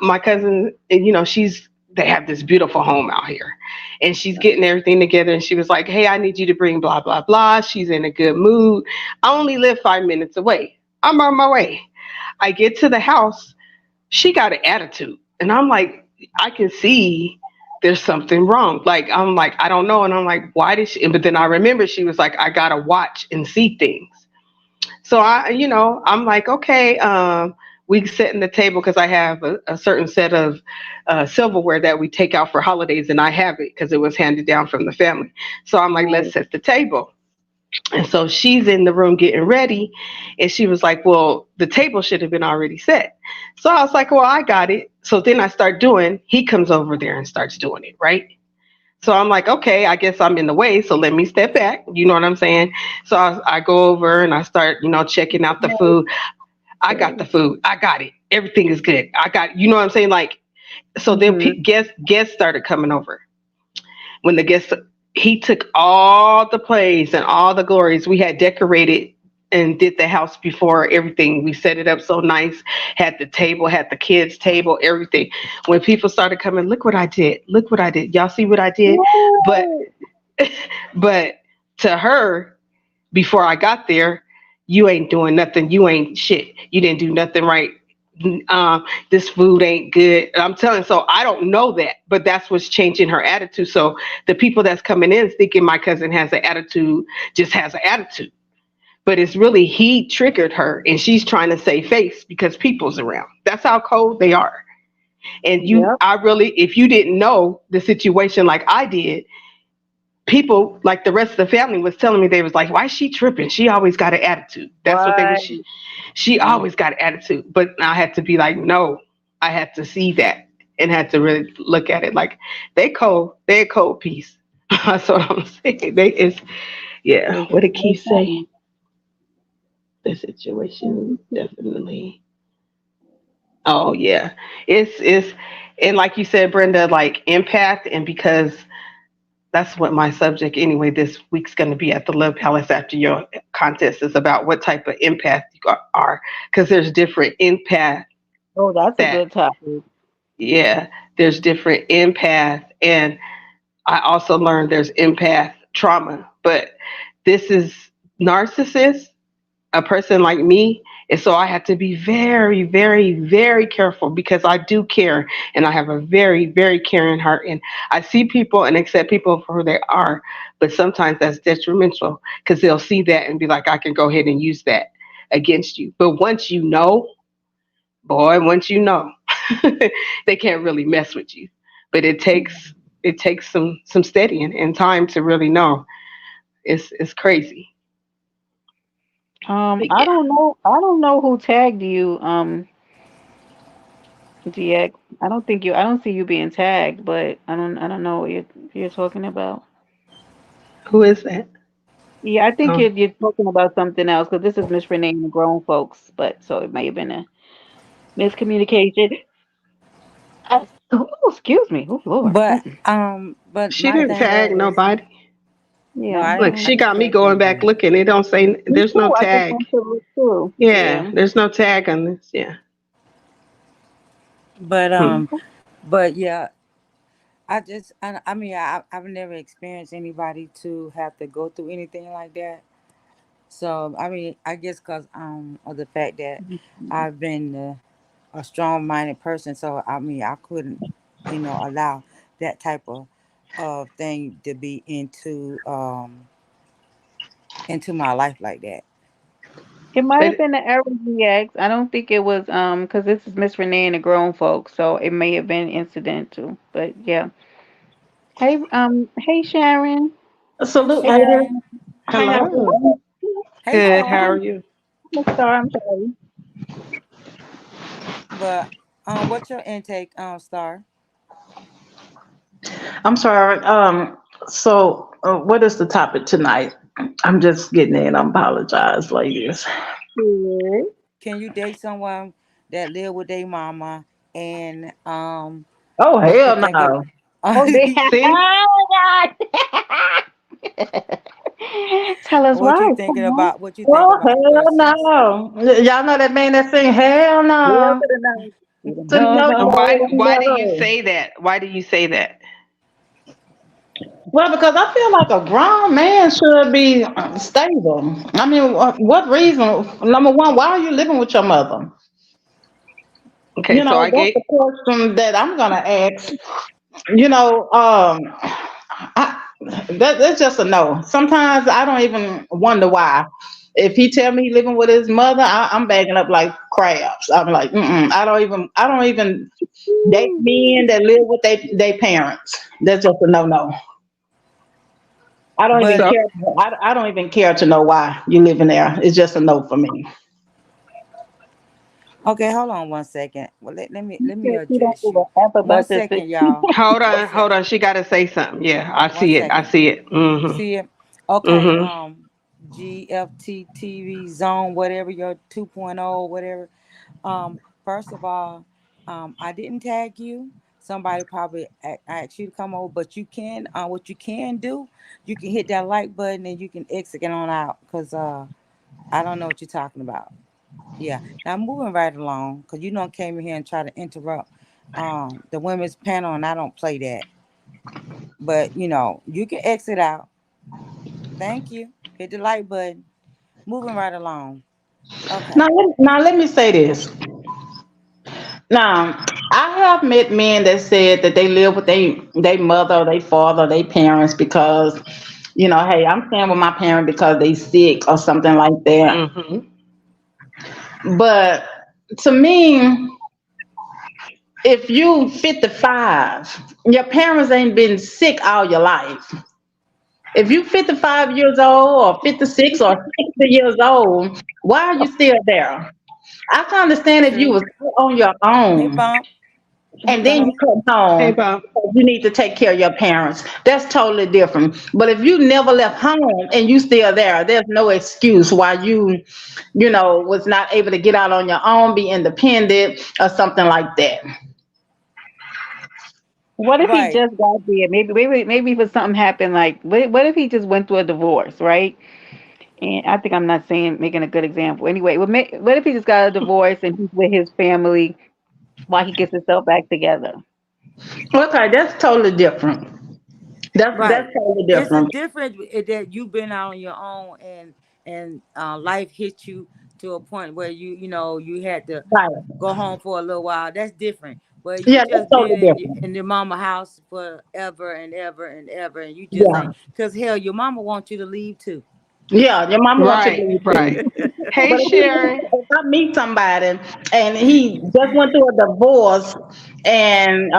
My cousin, they have this beautiful home out here, and she's getting everything together. And she was like, "Hey, I need you to bring blah blah blah." She's in a good mood. I only live 5 minutes away. I'm on my way. I get to the house. She got an attitude, and I'm like, I can see there's something wrong. Like, I'm like, I don't know. And I'm like, why did she? But then I remember she was like, I gotta watch and see things. So I'm like, okay, we sit in the table because I have a certain set of silverware that we take out for holidays, and I have it because it was handed down from the family. So I'm like, let's Right. set the table. And so she's in the room getting ready, and she was like, "Well, the table should have been already set." So I was like, "Well, I got it." So then I start doing. He comes over there and starts doing it, right? So I'm like, okay, I guess I'm in the way, so let me step back. You know what I'm saying? So I go over and I start, checking out the food. I got the food. I got it. Everything is good. I got, you know what I'm saying? Like, so then Mm-hmm. guests started coming over. When the guests, he took all the praise and all the glories. We had decorated and did the house before everything. We set it up so nice, had the table, had the kids' table, everything. When people started coming, look what I did. Look what I did. Y'all see what I did? But No. but to her, before I got there, you ain't doing nothing. You ain't shit. You didn't do nothing right. This food ain't good. I'm telling. So I don't know that, but that's what's changing her attitude. So the people that's coming in thinking my cousin has an attitude, just has an attitude. But it's really he triggered her, and she's trying to save face because people's around. That's how cold they are. And Yep. I really, if you didn't know the situation like I did, people, like the rest of the family, was telling me, they was like, why is she tripping? She always got an attitude. That's what they was. What? She always got an attitude. But I had to be like, no, I had to see that and had to really look at it like they a cold piece. That's what I'm saying. They is, yeah. It's What did Keith say? something. The situation definitely. Oh yeah, it's and like you said, Brenda, like empath, and because that's what my subject anyway this week's going to be at the Love Palace after your contest is about what type of empath you are, because there's different empath Oh, that's a that good topic. yeah, there's different empath, and I also learned there's empath trauma, but this is narcissist, a person like me. And so I have to be very, very, very careful because I do care and I have a very, very caring heart. And I see people and accept people for who they are. But sometimes that's detrimental because they'll see that and be like, I can go ahead and use that against you. But once you know, boy, once you know, they can't really mess with you. But it takes some steadying and time to really know. It's crazy. But I yeah. don't know. I don't know who tagged you, GX. I don't think you. I don't see you being tagged, but I don't know what you're talking about. Who is that? Yeah, I think Oh. you're talking about something else because this is Miss Renee and the grown folks, but so it may have been a miscommunication. Oh, excuse me. Oh Lord. Mm-mm. But She my didn't thing tag is, nobody. no, Yeah. I Look, she didn't got me tag going back anybody. looking. It don't say Me there's no too. I just tag. want to look too. Yeah, Yeah. there's no tag on this. Yeah. But Hmm. but yeah, I mean I've never experienced anybody to have to go through anything like that. So I mean I guess because of the fact that I've been a strong minded person, so I mean I couldn't allow that type of thing to be into my life like that. It might have But been the error GX. I don't think it was because this is Miss Renee and the grown folks, so it may have been incidental. But yeah. Hey Sharon. Hey Salute, ladies. Sharon. How y'all hello. doing? Hey Good. How Star. are you? Miss Star, I'm sorry. But what's your intake, Star? I'm sorry. What is the topic tonight? I'm just getting in. I apologize, ladies. Good. Can you date someone that live with their mama and Oh, what you hell think of no. Oh, they See, oh my God. Tell us what you why. thinking Come on. about what you think Oh, about the hell person? no. Y'all know that man that sing, hell Hell no. to the no. To the So, no, no, no. why? no, Why do you no. say that? Why do you say that? Well, because I feel like a grown man should be stable. I mean, what reason? Number one, why are you living with your mother? Okay, so I That's get. the question that I'm gonna ask. You know, I, that's just a no. Sometimes I don't even wonder why. If he tell me he living with his mother, I'm bagging up like crabs. I'm like, mm-mm, I don't even date men that live with they parents. That's just a no no. I don't even But So care. I don't even care to know why you living there. It's just a no for me. okay, hold on one second. Well, let me She don't address give you. a F One about this. second, y'all. hold One on, hold second. on. She got to say something. Yeah, I One see it. I second. see it. You Mhm. see it? Okay. Mhm. GFT TV zone, whatever your 2.0, whatever. First of all, I didn't tag you. Somebody probably asked you to come over, but you can. What you can do, you can hit that like button and you can exit on out because I don't know what you're talking about. Yeah. Now moving right along because you don't came in here and try to interrupt the women's panel, and I don't play that. But you can exit out. Thank you. Hit the like button. Moving right along. Okay. Now let me say this. Now, I have met men that said that they live with they mother, their father, their parents because, hey, I'm staying with my parent because they sick or something like that. Mhm. But to me, if you 55, your parents ain't been sick all your life. If you 55 years old or 56 or 60 years old, why are you still there? I can understand if you True. was on your Hey, own Bump. Hey, and then you Bump. come Hey, home Bob. because you need to take care of your parents. That's totally different. But if you never left home and you still there, there's no excuse why you was not able to get out on your own, be independent or something like that. What if he Right. just got there? Maybe if something happened, like what if he just went through a divorce, right? And I think I'm not saying making a good example. Anyway, what if he just got a divorce and he's with his family while he gets himself back together? Okay, that's totally different. That's Right. totally It's a different. difference that you've been out on your own, and life hit you to a point where you had to Right. go home for a little while. That's different. But you Yeah, that's just been totally in different. your mama house forever and ever and ever, and you just Yeah. ain't. Cause hell, your mama wants you to leave too. Yeah, your mama wants you to Right, leave too. right. Hey, But Sharon. if I meet somebody and he just went through a divorce and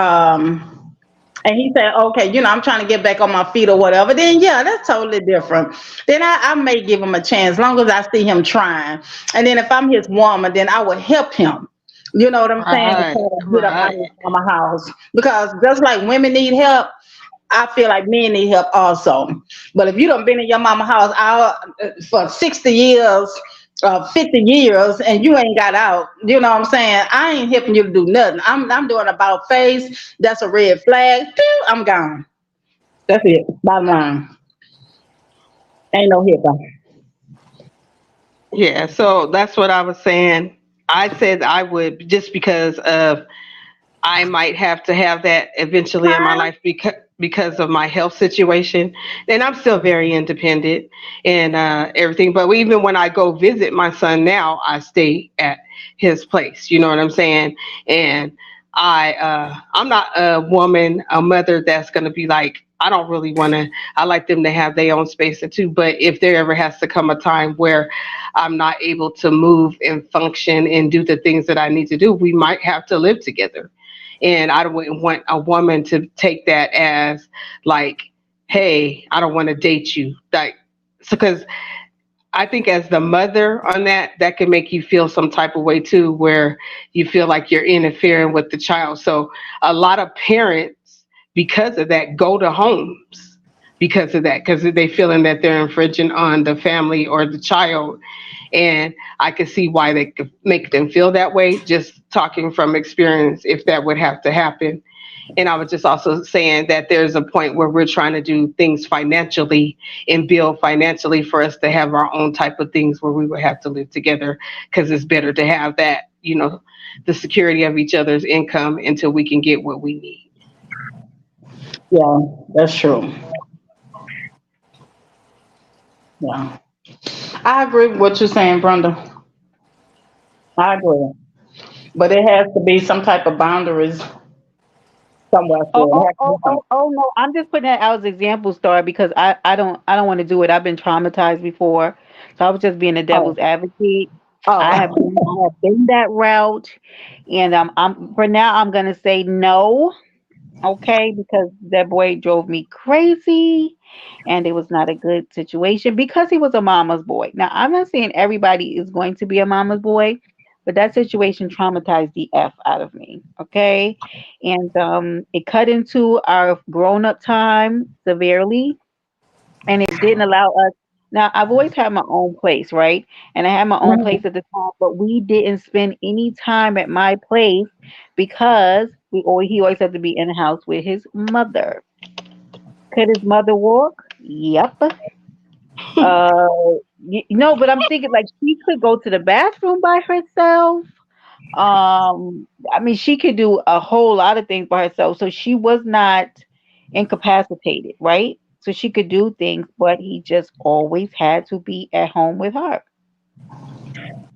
he said, okay, I'm trying to get back on my feet or whatever, then yeah, that's totally different. Then I may give him a chance, as long as I see him trying. And then if I'm his woman, then I would help him. You know what I'm saying? To Right, try to get up out of his right. mama house. Because just like women need help, I feel like men need help also. But if you don't been in your mama house out for 60 years, 50 years, and you ain't got out, you know what I'm saying? I ain't helping you to do nothing. I'm doing about face. That's a red flag. Phew, I'm gone. That's it. Bottom line. Ain't no helping. Yeah, so that's what I was saying. I said I would just because of I might have to have that eventually in my life because of my health situation. And I'm still very independent and everything. But even when I go visit my son now, I stay at his place. You know what I'm saying? And I'm not a woman, a mother that's going to be like, I don't really want to. I like them to have their own space too. But if there ever has to come a time where I'm not able to move and function and do the things that I need to do, we might have to live together. And I wouldn't want a woman to take that as like, hey, I don't want to date you. Like, so because I think as the mother on that, that can make you feel some type of way too, where you feel like you're interfering with the child. So a lot of parents, because of that, go to homes because of that, because they feeling that they're infringing on the family or the child. And I could see why they could make them feel that way, just talking from experience, if that would have to happen. And I was just also saying that there's a point where we're trying to do things financially and build financially for us to have our own type of things where we would have to live together, because it's better to have that, the security of each other's income until we can get what we need. Yeah, that's true. Yeah. I agree with what you're saying, Brenda. I agree. But it has to be some type of boundaries somewhere Oh, for it. It oh, has to oh, be some. oh, oh no! I'm just putting that out as example, Star, because I don't want to do it. I've been traumatized before, so I was just being a Oh, devil's advocate. oh. I have been that route, and I'm for now I'm gonna say no, okay, because that boy drove me crazy, and it was not a good situation because he was a mama's boy. Now I'm not saying everybody is going to be a mama's boy, but that situation traumatized the f out of me, okay, and it cut into our grown up time severely, and it didn't allow us. Now I've always had my own place, right? And I had my own place at the time, but we didn't spend any time at my place because he always had to be in the house with his mother. Could his mother walk? Yep. Uh, no, but I'm thinking like she could go to the bathroom by herself. I mean, she could do a whole lot of things by herself, so she was not incapacitated, right? So she could do things, but he just always had to be at home with her.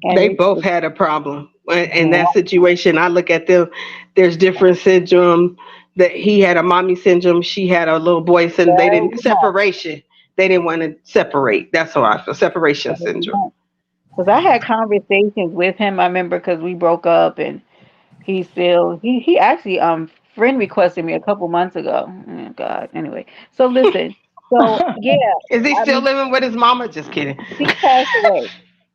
And They both it had a problem in that situation. I look at them. There's different syndrome. That he had a mommy syndrome. She had a little boy syndrome. They very didn't much, separation. They didn't want to separate. That's how I feel. Separation very syndrome. much. Because I had conversations with him. I remember because we broke up, and he actually friend requested me a couple months ago. Oh God. Anyway, so listen. So yeah, Is he I still mean, living with his mama? Just kidding. she passed away.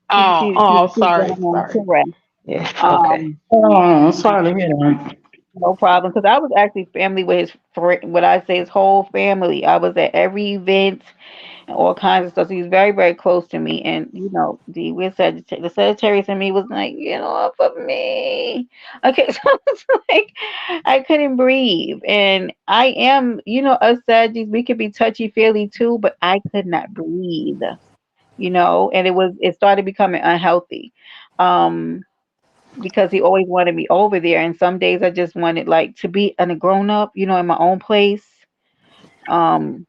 Oh, oh, She's sorry, gone on to sorry. rest. Yeah, okay. Um, Oh, sorry to hear that. no problem, because I was actually family with his friend. What I say, his whole family. I was at every event and all kinds of stuff. So he's very, very close to me. And we're the Sagittarius in me was like, get off of me. Okay, so it's like I couldn't breathe, and I am, us Sagittarius, we could be touchy feely too, but I could not breathe. And it started becoming unhealthy. Um, because he always wanted me over there, and some days I just wanted like to be a grown up, in my own place, um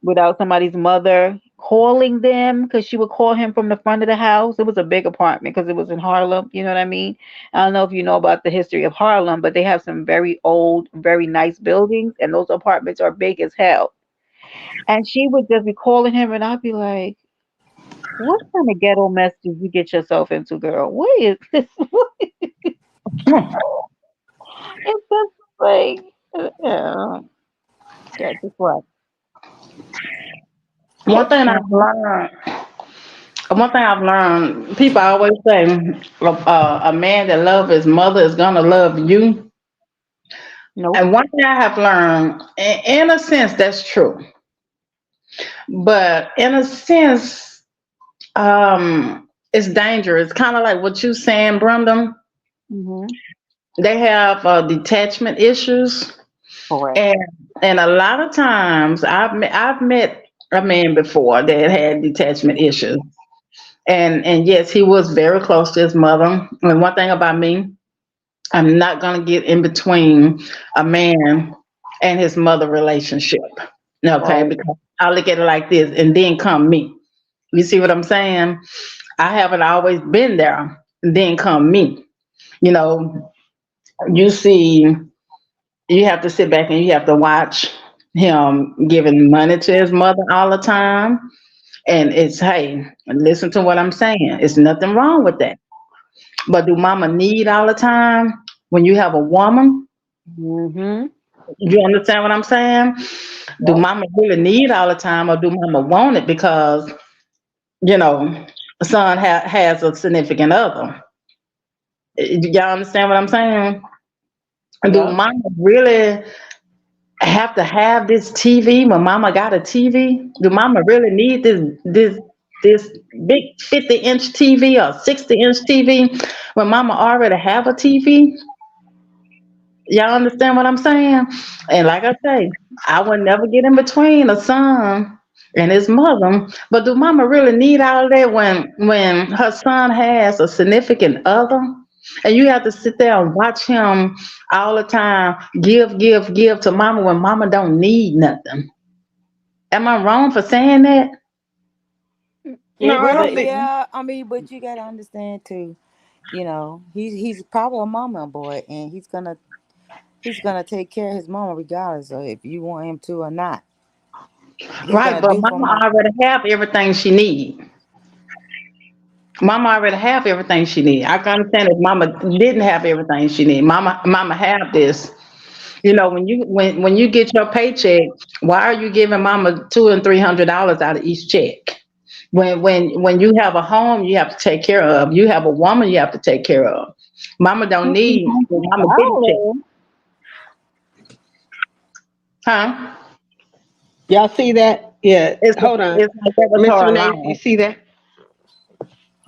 without somebody's mother calling them, because she would call him from the front of the house. It was a big apartment because it was in Harlem, you know what I mean. I don't know if you know about the history of Harlem, but they have some very old, very nice buildings, and those apartments are big as hell. And she would just be calling him, and I'd be like, what kind of ghetto mess did you get yourself into, girl? What is this? It's just like, yeah, just what. One thing I've learned, one thing I've learned, people always say, a man that loves his mother is gonna love you. Nope. And one thing I have learned, in a sense, that's true. But in a sense, it's dangerous. Kind of like what you saying, Brandon. Hmm. They have detachment issues, Correct. and a lot of times I've met a man before that had detachment issues, and yes, he was very close to his mother. And one thing about me, I'm not gonna get in between a man and his mother relationship. Okay, Right. because I look at it like this, and then come me. You see what I'm saying? I haven't always been there. Then come me. You know, you see, you have to sit back and you have to watch him giving money to his mother all the time. And it's, hey, listen to what I'm saying. It's nothing wrong with that. But do mama need all the time when you have a woman? Mm-hmm. You understand what I'm saying? Do Yep. mama really need all the time, or do mama want it because, you know, son has a significant other? Y'all understand what I'm saying? Do Yep. mama really have to have this TV when mama got a TV? Do mama really need this big 50-inch TV or 60-inch TV when mama already have a TV? Y'all understand what I'm saying? And like I say, I would never get in between a son and his mother. But do mama really need all of that when her son has a significant other? And you have to sit there and watch him all the time, give to mama when mama don't need nothing. Am I wrong for saying that? No, I Well, don't think. Mm-mm. yeah, I mean, but you gotta understand too. He's probably a mama boy, and he's gonna take care of his mama regardless of if you want him to or not. He's Right, gonna but do for mama mom. already have everything she need. Mama already have everything she need. I can understand if mama didn't have everything she need. Mama have this. You know, when you get your paycheck, why are you giving mama $200 and $300 out of each check? When you have a home, you have to take care of. You have a woman, you have to take care of. Mama don't need. Mama didn't check, $200. huh? Y'all see that? Yeah. It's Hold on, it's like that was Miss her Renee. You allowance. see that?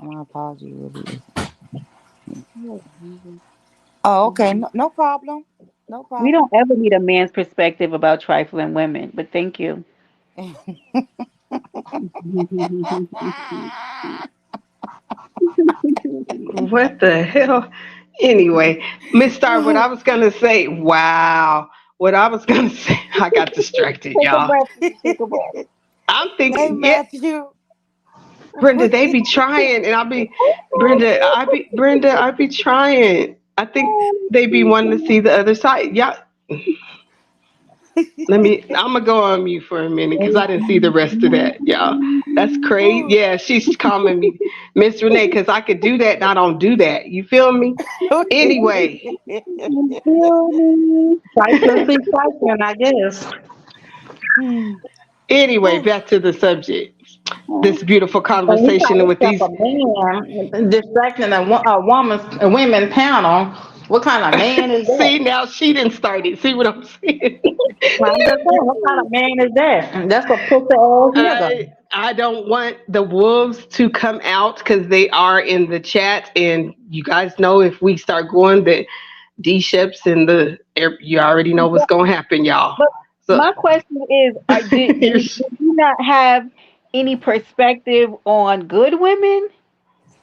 My apology, really. Oh, okay, no problem, no We problem. don't ever need a man's perspective about trifling women, but thank you. What the hell? Anyway, Miss Star, what I was gonna say. Wow. What I was gonna say. I got distracted, Take a y'all. breath. Take a breath. I'm Hey, thinking, yeah, Matthew. Brenda, they be trying, and Brenda, I be trying. I think they be wanting to see the other side. Yeah, I'm gonna go on mute for a minute because I didn't see the rest of that, y'all. That's crazy. Yeah, she's calling me Miss Renee because I could do that and I don't do that. You feel me? Anyway, Trifling be trifling, I guess. Anyway, back to the subject. This beautiful And he conversation called with himself these. a man, distracting a women's panel. What kind of man is that? See, now she didn't start it. See what I'm saying? I'm just saying, what kind of man is that? That's a pussy ass nigga. I don't want the wolves to come out because they are in the chat, and you guys know if we start going the D ships and you already know what's gonna happen, y'all. But So my question is, did you not have any perspective on good women?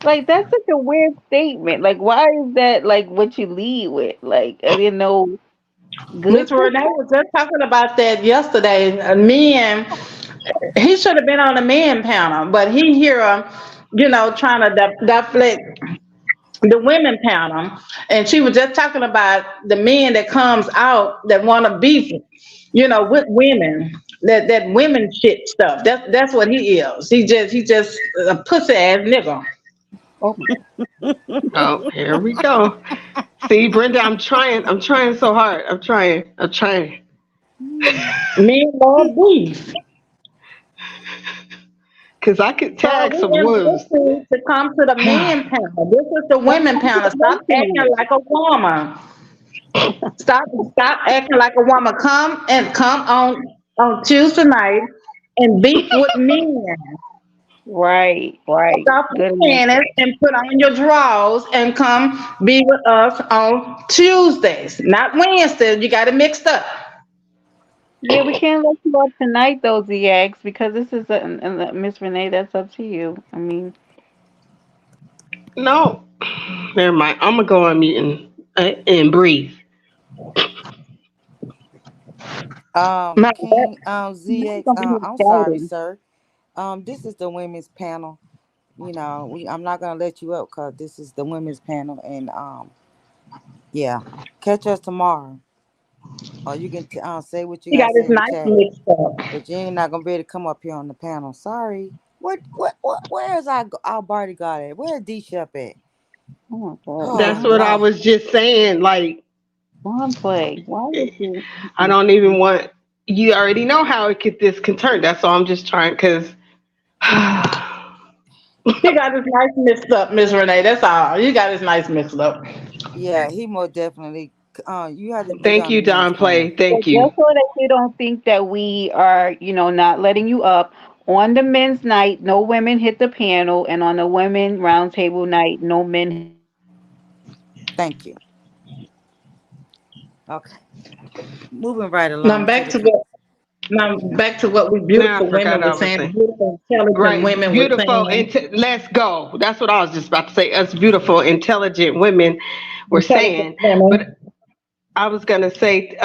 Like that's such a weird statement. Like why is that like what you lead with? Like I didn't know Miss good Renee pussy. was just talking about that yesterday. Men, he should have been on the men panel, but he here, trying to deflect the women panel, and she was just talking about the men that comes out that want to beef, with women. That women shit stuff. That's what he is. He just a pussy ass nigga. Oh my oh, here we go. See, Brenda, I'm trying so hard. I'm trying. Men love beef. Cause I could So tag we some invite wolves. you to come to the men panel. This is the God. women panel. Stop acting like a woman. Stop acting like a woman. Come on Tuesday night and beef with men. Right, right. Stop Good your answer. panties and put on your drawers and come be with us on Tuesdays, not Wednesdays. You got it mixed up. Yeah, we can't let you up tonight though, ZX, because this is Miss Renee, that's up to you. I mean, No, never mind. I'm gonna go on mute and breathe. Matter of fact, King, ZX, gonna be I'm sorry, exciting. sir. This is the women's panel. I'm not gonna let you up because this is the women's panel, and yeah, catch us tomorrow, or you can say what you he got gotta his say in the night chat, mixed up. but you ain't not gonna be able to come up here on the panel. Sorry. Where's our bodyguard at? Where's D Shep at? Oh my god, Oh That's John, what I Lord. was just saying. Like, John play. Why would you? I don't even want. You already know how this can turn. That's all I'm just trying. Cause He got his nice mixed up, Miss Renee. That's all. You got his nice mixed up. Yeah, he more definitely. You have to get thank on the you, men's Don panel. Play. But Thank you. just so that you don't think that we are, not letting you up, on the men's night, no women hit the panel, and on the women roundtable night, no men hit the panel. Thank you. Okay, moving right Now along to back the. to what now back to what we Now I beautiful women forgot were I was saying, saying. beautiful intelligent Right, women were beautiful. saying, Let's go. That's what I was just about to say. Us beautiful, intelligent women were intelligent saying. But women. I was gonna say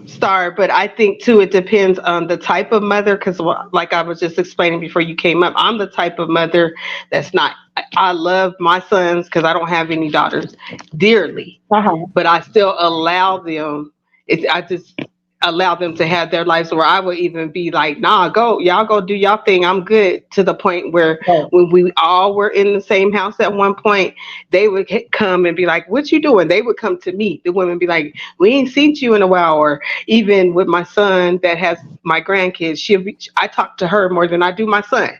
star, but I think too it depends on the type of mother. Because like I was just explaining before you came up, I'm the type of mother that's not. I love my sons because I don't have any daughters dearly, Uh-huh. but I still allow them. I just allow them to have their lives where I would even be like, nah, go, y'all go do y'all thing. I'm good to the point where Right. when we all were in the same house at one point, they would come and be like, what you doing? They would come to me. The women be like, we ain't seen you in a while. Or even with my son that has my grandkids, I talk to her more than I do my son.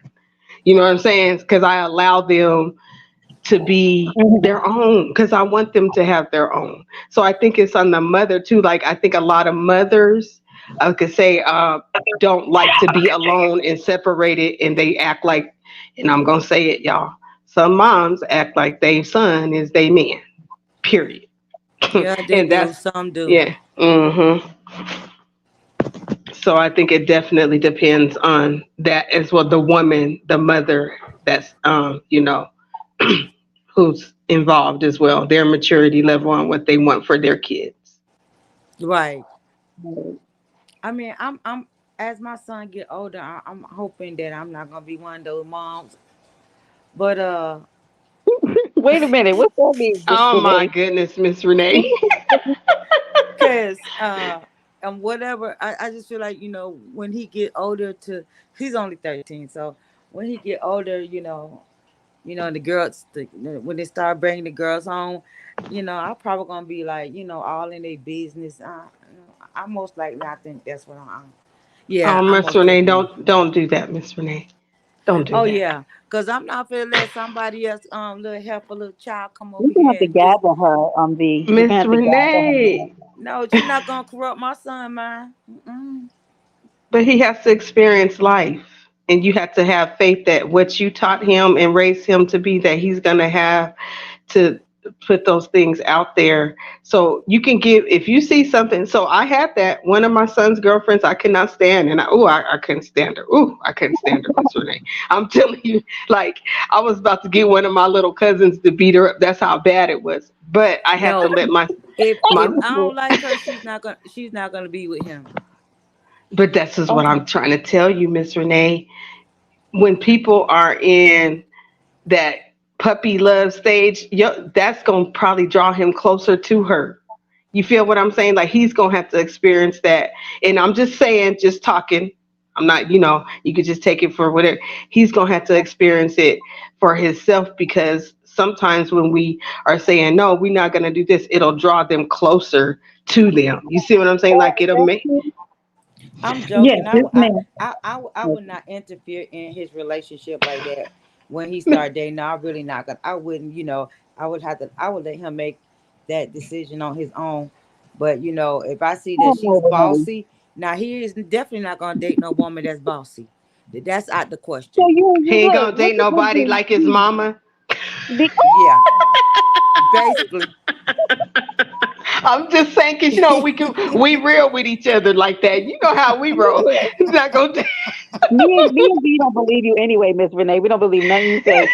You know what I'm saying? Because I allow them to be Mhm. their own because I want them to have their own. So I think it's on the mother too. Like I think a lot of mothers, I could say, don't like to be alone and separated, and they act like, and I'm gonna say it, y'all. Some moms act like their son is their man. Period. Yeah, they And do. that's Some do. yeah. So I think it definitely depends on that as well. The woman, the mother, that's who's involved as well, their maturity level on what they want for their kids. Right. I mean, I'm as my son get older, I'm hoping that I'm not gonna be one of those moms. But Wait a minute, what's that mean, Miss Oh my Renee? goodness, Miss Renee. cause and whatever, I just feel like when he get older, to he's only 13, so when he get older, the girls, when they start bringing the girls home, I'm probably gonna be like, all in their business. I most likely, I think that's what I'm. Yeah, Oh, I'm Miss most Renee, definitely. don't do that, Miss Renee. Don't do Oh that. yeah, cause I'm not gonna let somebody else, little help a little child come You're over gonna have here to and just gather her, V. You're gonna Miss have to gather her. Renee. no. She's not gonna corrupt my son, man. Mm-mm. But he has to experience life. And you have to have faith that what you taught him and raised him to be, that he's going to have to put those things out there. So you can give, if you see something. So I had that. One of my son's girlfriends I could not stand. And I couldn't stand her. I couldn't stand her, Miss Renee. I'm telling you, like, I was about to get one of my little cousins to beat her up. That's how bad it was. But I had to No, let if my, I don't like her, she's not gonna be with him. but this is what Okay. I'm trying to tell you, Miss Renee. When people are in that puppy love stage, that's going to probably draw him closer to her. You feel what I'm saying? Like he's going to have to experience that. And I'm just saying, just talking. I'm not, you could just take it for whatever. He's going to have to experience it for himself, because sometimes when we are saying, no, we're not going to do this, it'll draw them closer to them. You see what I'm saying? Like it'll make, I'm Yes, joking. yes, ma'am. I would not interfere in his relationship like that when he started dating. No, I really not gonna. I wouldn't. I would let him make that decision on his own. But if I see that Oh, she's no, honey. bossy, now he is definitely not gonna date no woman that's bossy. That's out the So question. he you ain't look, going to date nobody like his mama. the, Yeah, basically. I'm just saying, cause we real with each other like that. You know how we roll. He's not gonna. me and V don't believe you anyway, Miss Renee. We don't believe nothing you say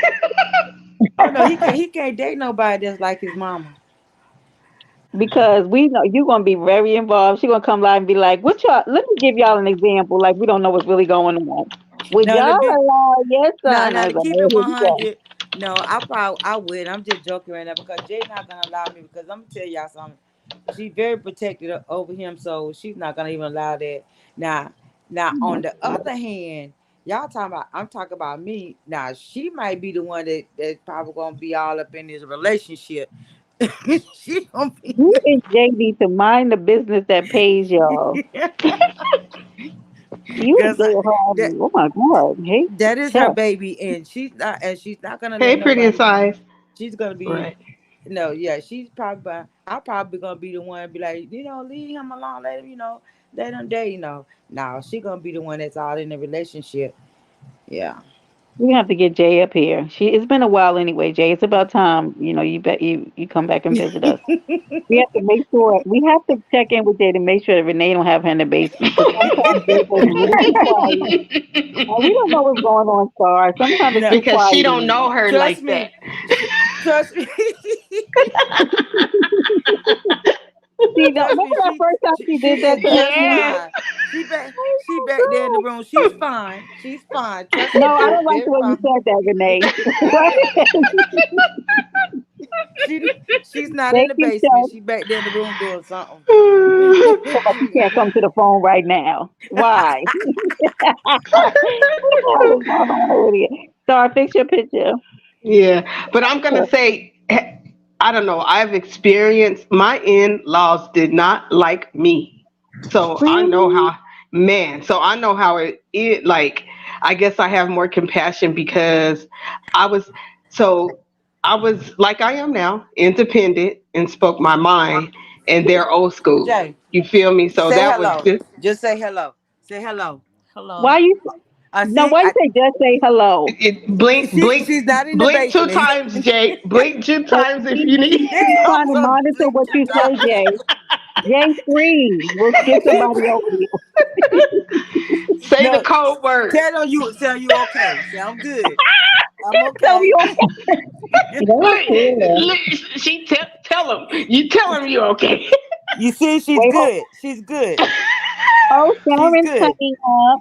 Oh no, he can't date nobody that's like his mama. because we know you're gonna be very involved. She's gonna come live and be like, "What y'all? Let me give y'all an example. Like we don't know what's really going on. Would Now y'all the big allow your Now, son?" I now was to like, keep "Oh, it here we go." 100, no, I would. I'm just joking right now because Jay not gonna allow me because I'm gonna tell y'all something. She's very protected over him, so she's not gonna even allow that. Now, on the other hand, y'all talking about I'm talking about me. Now she might be the one that's probably gonna be all up in this relationship. She gonna be You and JD to mind the business that pays y'all. You and because Jay Harvey. that Oh my God. Hey, that is her tough. baby, and she's not gonna Hey, let pretty nobody. size. She's gonna be Right. No, yeah, she's probably. I'm probably gonna be the one be like, leave him alone, let him, let him date, No, she gonna be the one that's all in the relationship. Yeah. We have to get Jay up here. It's been a while anyway, Jay. It's about time, you bet you come back and visit us. We have to make sure we have to check in with Jay to make sure that Renee don't have her in the basement. Because sometimes Jay goes a little too quiet. And we don't know what's going on, Star. Sometimes it's No, too Because quiet she don't in know her trust like that. me. Trust me. there. See, Trust remember me. that first time She she she did that is to us, just me? Yes. fine. She back there in the Oh room. She's fine. She's fine. Trust no, me. I She's don't like very the way you fine. said that, Renee. She she's not in Thank the you, basement. Chuck. She back there in the room doing something. So like you can't come to the phone right now. Why? What is going on over here? Star, fix your picture. Yeah, but I'm gonna say, I don't know. I've experienced my in-laws did not like me, so I know Really? how. Man, so I know how it like. I guess I have more compassion because I was so I was like I am now, independent and spoke my mind, and they're old school. Jay, You feel me? So say that was hello. just Just say hello. Say hello. Hello. Why you I no, see. why you say just say hello? blink, blink, She's not in the blink two basement. times, Jake. Blink two But times if we you need. keep trying to Also, monitor blink what two you say, times. Jay. Jay, free. We'll get She, somebody over here. Say the no, code word. tell you okay. Say I'm good. I'm So okay. you okay? That's Look, cool. look, she tell him. You tell him you okay. You see, she's Wait, hold good. She's good. Oh, She's Sharon's good. coming up.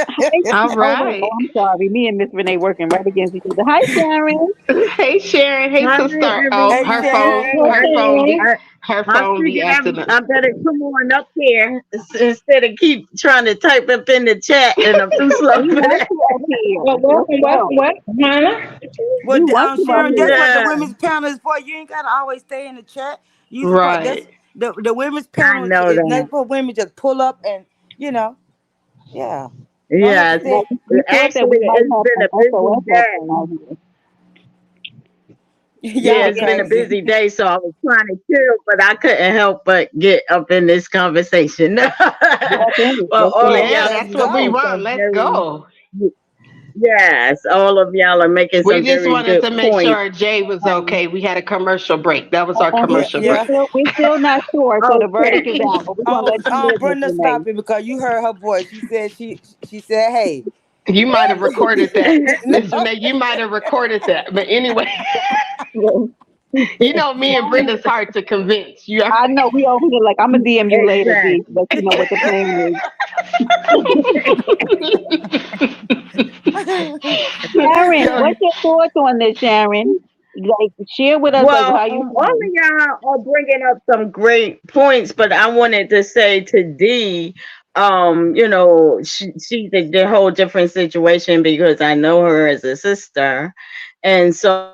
Hi. All Oh wait. Oh, right. I'm sorry. Me and Miss Renee working right against each other. Hi, Sharon. Hey Sharon. Hey Hi sister. Oh, Hey everyone. Sharon. Okay. Her I phone be figured acting up. I better come on up here instead of keep trying to type up in the chat, and I'm too slow We for want that. you up here. Well, Let's welcome, welcome, go. welcome, Hannah. Well, We want you up Sharon, that's here. what the Yeah, women's panel is for. You ain't gotta always stay in the chat. You supposed that's Right. the women's I panel know is that. not for women. Just pull up and you know. Yeah. Don't have to Yes. Now, say. we thought that we Actually, might it's have been some a busy SOS helping day. out here. Yeah, Y'all it's been a crazy. busy day, so I was trying to chill, but I couldn't help but get up in this conversation. Let's end it. Well, Let's all do of it. Yeah, y'all Let's that's are what we making go. want. some Let's very, go. yes, all of y'all are making We some just very wanted good to make points. sure Jay was Um, okay. We had a commercial break. That was our And Yeah, commercial we're yeah. break. still we're still not sure, so the verdict is okay. out. But we're gonna let you live, Miss Brenda, Renee. stop it because you heard her voice. She said, "Hey." You might have recorded that, No. Miss Renee. You might have recorded that. But anyway, Well, you know me and Brenda's hard to convince. You. I know we over here like I'm gonna DM you later, D, Exactly. to let you know what the plan is. Sharon, Yo, what's your thoughts on this, Sharon? Like, share with us like Well, how you all of feel. y'all are bringing up some great points, but I wanted to say to D, she's a whole different situation because I know her as a sister, and so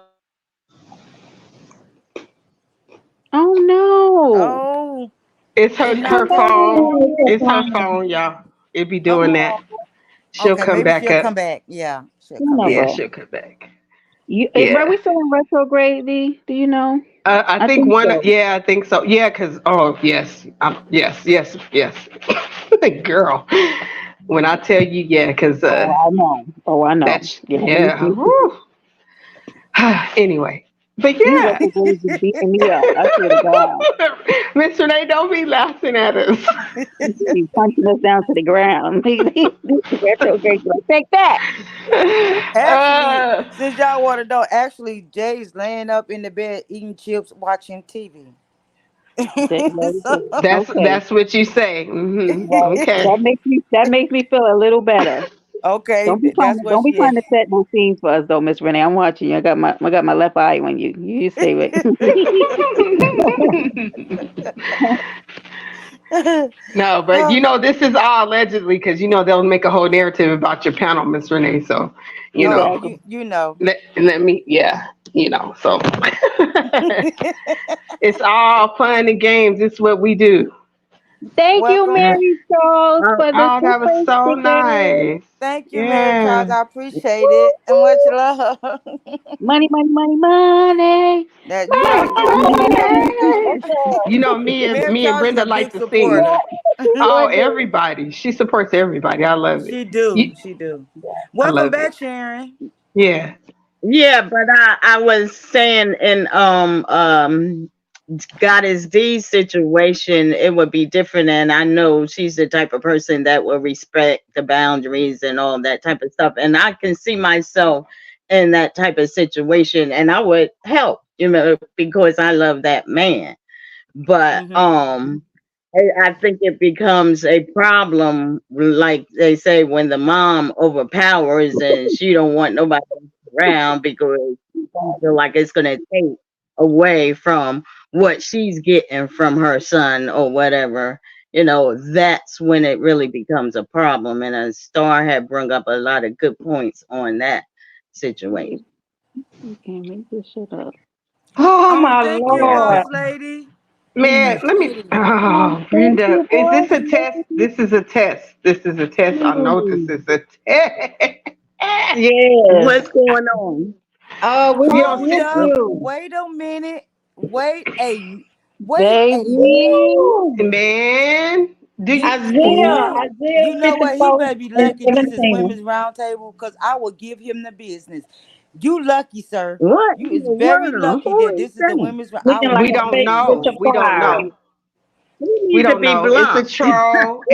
Oh no. Oh, it's it her knocked out. phone. Oh, It's her phone, y'all. It be Oh, doing that. She'll okay. come Maybe back she'll up. come back. Yeah, she'll come Son of back. Yeah, a. she'll come back. Are Yeah. we still in retrograde, D? Do you know? I I think think one. so. Yeah, I think so. Yeah, because yes, yes, yes, yes. Girl, when I tell you, yeah, because Oh, I know. Oh, I know. that's Yeah, yeah. Whew. Anyway, but these yeah, retrogrades is beating me up. I swear to God. Miss Renee, don't be laughing at us. He's punching us down to the ground. These retrogrades like, take that. Actually, uh, since y'all want to know, actually, Jay's laying up in the bed eating chips, watching TV. So, Okay. that's what you say. Well, Okay. that makes me feel a little better. okay, that's what Don't be she trying is. to set no scenes for us though, Miss Renee. I'm watching you. I got my left eye on you. You stay with. No, but Oh, this is all allegedly because they'll make a whole narrative about your panel, Miss Renee. So, you oh, know, Exactly. you know. let me, yeah, so it's all fun and games. It's what we do. Thank you, Welcome. Mary Charles, uh, for the Oh, that was super so sticker. nice. Thank you, Mary Charles. Yeah. I appreciate Woo, it and much woo. love. Money, money, money, money. That you Money, already get. There you go. Yes, sir. Mary Me and Charles is Brenda a like big to sing. supporter. Oh, Sure do. everybody. She supports everybody. I love it. She do. You, She do. I Welcome love back, it. Sharon. Yeah. yeah, but I was saying in Goddess D's situation, it would be different. And I know she's the type of person that will respect the boundaries and all that type of stuff. And I can see myself in that type of situation and I would help, because I love that man. But Mm-hmm. I think it becomes a problem, like they say, when the mom overpowers and she don't want nobody around because she feel like it's gonna take away from what she's getting from her son or whatever. That's when it really becomes a problem. And a Star had brought up a lot of good points on that situation. You can't make this shit up. Oh my Thank you, Lord. boss lady. Man, let me. Appreciate it. Oh, Thank Brenda, you, is boss this a test? lady. This is a test. This is a test. I know this is a test. yes. What's going on? You don't Hold see, up. We Wait a minute. Wait a minute. Baby. man. Do you? You Isaiah you know what? He 54 better be and lucky this is 17. women's roundtable because I will give him the business. You lucky, sir. What You in is the very world? lucky Who that is this is the that? women's round. I Looking will like We give a him the don't fake business. know. Richard We don't Pryor. know. Who We need to don't be know. It's a blocked? troll,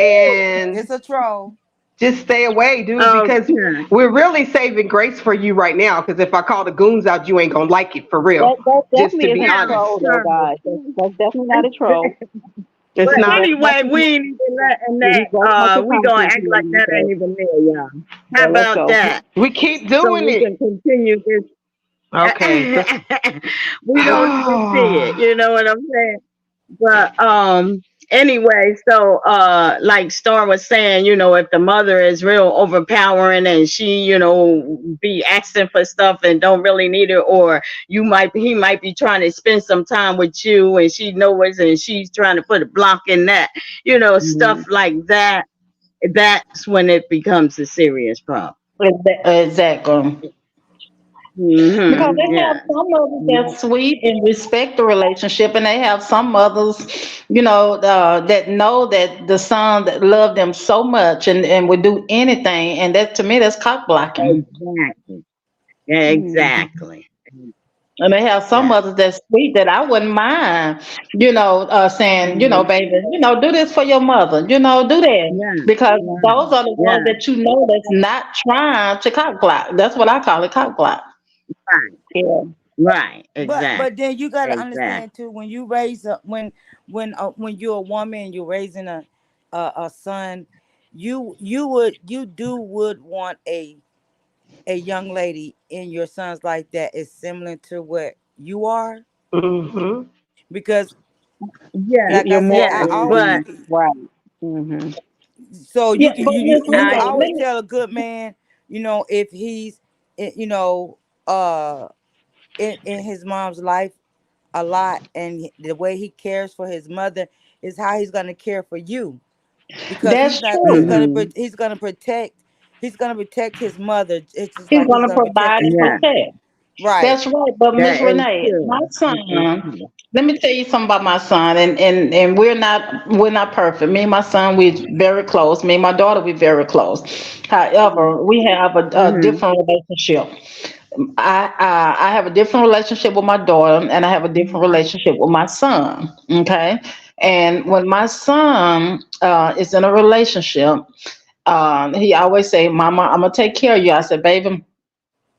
It's and a troll. just stay away, dude, because Okay. we're really saving grace for you right now. Because if I call the goons out, you ain't gonna like it for real. That Just to definitely be isn't a honest, troll though, guys. That's definitely not a troll. it's But not. That's anyway, we definitely ain't even letting he's that. very much a We gonna content act like creator, that so ain't even there, y'all. so How let's about go. that? We keep So doing we it. can continue this. Okay. We don't even see it. Oh, You know what I'm saying? But anyway, so like Star was saying, if the mother is real overpowering and she, be asking for stuff and don't really need it, or he might be trying to spend some time with you and she knows and she's trying to put a block in that, stuff Mhm. like that. that's when it becomes a serious problem. Exactly. Because Hmm. they have Yeah. some mothers that's sweet and respect the relationship, and they have some mothers, that know that the son that love them so much and would do anything, and that to me that's cock blocking. Exactly. Mhm. Exactly. And they have some Yeah. mothers that's sweet that I wouldn't mind, saying, Hmm. baby, do this for your mother, do that. Yeah. Because those Yeah. are the ones Yeah. that that's not trying to cock block. That's what I call it, cock block. Right. Yeah. Right. But Exactly. then you gotta Exactly. understand too, when you raise a when you're a woman and you're raising a son, you would want a young lady in your sons like that is similar to what you are, Hmm. because Yes. like I You're said, more I Yes. always But oriented, right? Mhm. so Yeah, you can but you Miss you can I Renee, always tell a good man, if he's you know uh in his mom's life a lot, and the way he cares for his mother is how he's gonna care for you, because that's he's true. gonna hmm protect his mother. It's just He's like he's going to gonna protect provide his and yeah, mom. protect. Right. That's right. But Miss that is Renee, my true. That is son, true. let me tell you something about my son, and we're not perfect. Me and my son, we're very close. Me and my daughter, we're very close. However, we have a Hmm. different relationship. I have a different relationship with my daughter, and I have a different relationship with my son. Okay, and when my son is in a relationship, he always say, "Mama, I'm gonna take care of you." I said, "Baby."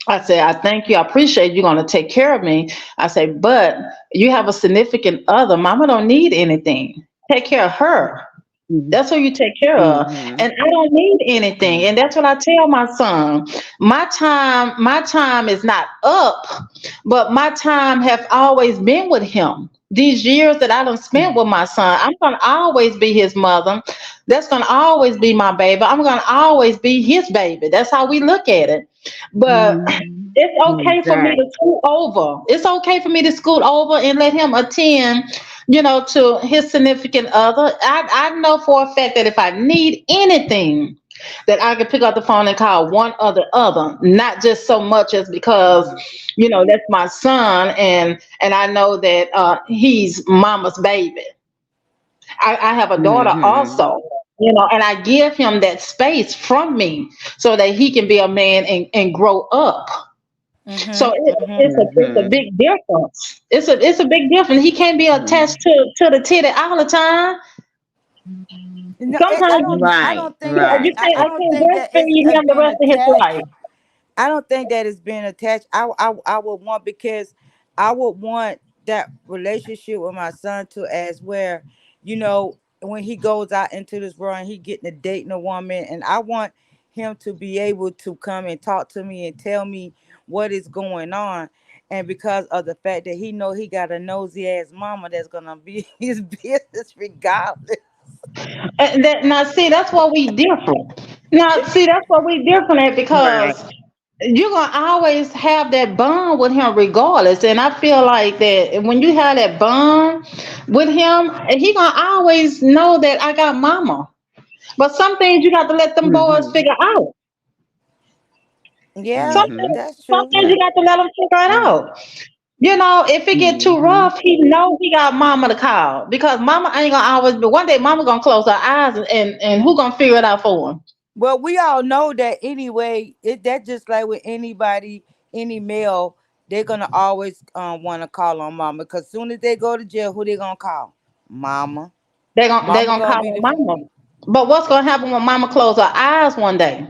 I said, I thank you. I appreciate you going to take care of me. I say, but you have a significant other. Mama don't need anything. Take care of her. That's who you take care of. Hmm. And I don't need anything. And that's what I tell my son. My time is not up, but my time have always been with him. These years that I done spent with my son, I'm gonna always be his mother. That's gonna always be my baby. I'm gonna always be his baby. That's how we look at it. But it's okay for me Exactly. to scoot over. It's okay for me to scoot over and let him attend, to his significant other. I know for a fact that if I need anything, that I can pick up the phone and call one or the other, not just so much as because, that's my son, and I know that he's mama's baby. I have a daughter Hmm. also, and I give him that space from me so that he can be a man and grow up. So Mhm. Mhm. it's a Hmm. big difference. It's a big difference. He can't be attached to the titty all the time. No, Sometimes I Right. don't think that you Right. can't I I don't can't think that it's breastfeed him the being rest of his attached. life. I don't think that it's being attached. I would want, because I would want that relationship with my son to, as where, when he goes out into this world and he getting to dating a woman, and I want him to be able to come and talk to me and tell me what is going on. And because of the fact that he know he got a nosy ass mama that's gonna be his business regardless. And that now see that's why we different. Now see that's why we different at, Right. because you're gonna always have that bond with him regardless. And I feel like that when you have that bond with him, he gonna always know that I got mama. But some things you got to let them boys Hmm. figure out. Yeah, Hmm. that's Some true. things Yeah. you got to let them figure it Yeah. out. If it get too Hmm. rough, he know he got mama to call, because mama ain't gonna always be. One day, mama gonna close her eyes, and who gonna figure it out for him? Well, we all know that anyway. That just like with anybody, any male, they're gonna always want to call on mama. Cause soon as they go to jail, who they gonna call? Mama. They Mama gonna gonna call be on the. mama. But what's gonna happen when mama close her eyes one day?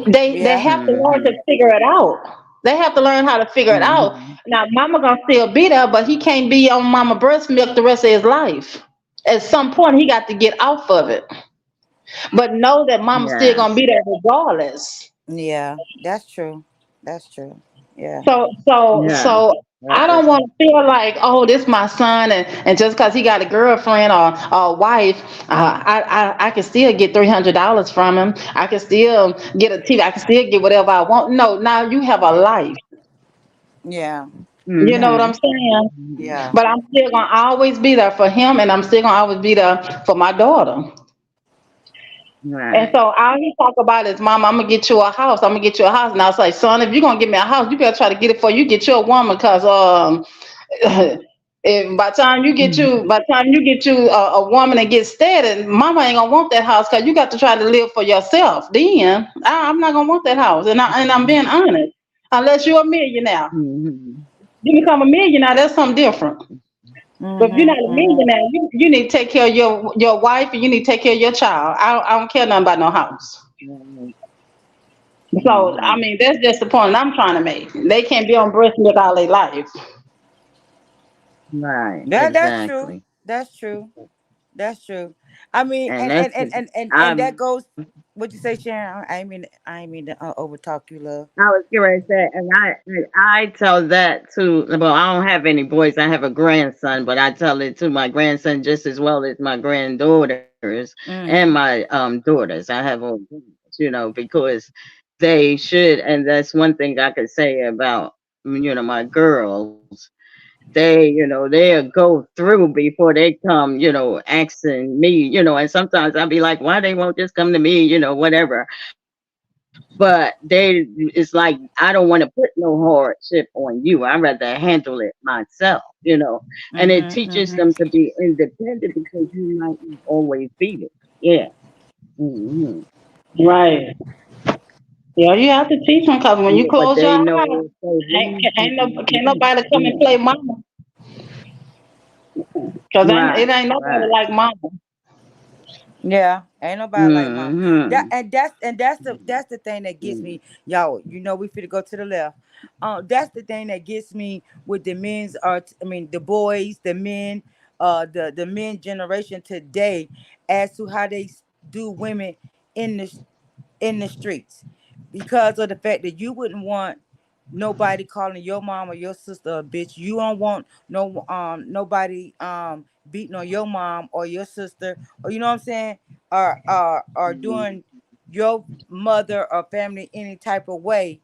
They Yeah. have to learn to Hmm. figure it out. They have to learn how to figure it out. Hmm. Now, mama gonna still be there, but he can't be on mama breast milk the rest of his life. At some point, he got to get off of it. But know that mama's still gonna Yes. be there regardless. Yeah. That's true. That's true. Yeah. So, so, Yeah. so That I is. don't want to feel like, oh, this my son, and just because he got a girlfriend or a wife, I can still get $300 from him. I can still get a TV. I can still get whatever I want. No, now you have a life. Yeah. You know what I'm Hmm. saying? Yeah. But I'm still gonna always be there for him, and I'm still gonna always be there for my daughter. And Right. so all he talk about is, Mama, I'm gonna get you a house. I'm gonna get you a house. And I was like, son, if you're gonna get me a house, you better try to get it before you get you a woman, cause if by the time you get you a woman and get steady, Mama ain't gonna want that house, cause you got to try to live for yourself. Then I'm not gonna want that house, and I'm being honest. Unless you're a millionaire, Mhm. you become a millionaire. That's something different. But if you're not Mhm. a Mhm. millionaire, you need to take care of your wife and you need to take care of your child. I don't care nothing about no house. Right. So I Mhm. mean, that's just the point I'm trying to make. They can't be on breast milk all their life. Right. That's true. Exactly. That's true. That's true. I mean, And and that's and and and and, and I'm that goes. What you say, Sharon? I ain't mean to overtalk you, love. I was going to say, and I tell that to, well, I don't have any boys. I have a grandson, but I tell it to my grandson just as well as my granddaughters and my Mhm. daughters. I have all, because they should, and that's one thing I could say about my girls. They'll go through before they come, asking me, and sometimes I'll be like, why they won't just come to me, whatever. But it's like, I don't want to put no hardship on you. I'd rather handle it myself. And it Mhm. teaches them Mhm. to be independent because you might not always be there. Yeah. Hmm. Right. Yeah, you have to teach them because when you Yeah, but close your they eyes, know it's so ain't no easy. can't nobody come and play mama because it Right, ain't nobody right. like mama. Yeah, ain't nobody like mom. That Hmm. and that's the thing that gets me, y'all. We finna go to the left. That's the thing that gets me with the men's art. I mean, the boys, the men, the men generation today, as to how they do women in the streets, because of the fact that you wouldn't want nobody calling your mom or your sister a bitch. You don't want nobody beating on your mom or your sister, or you know what I'm saying, or doing your mother or family any type of way.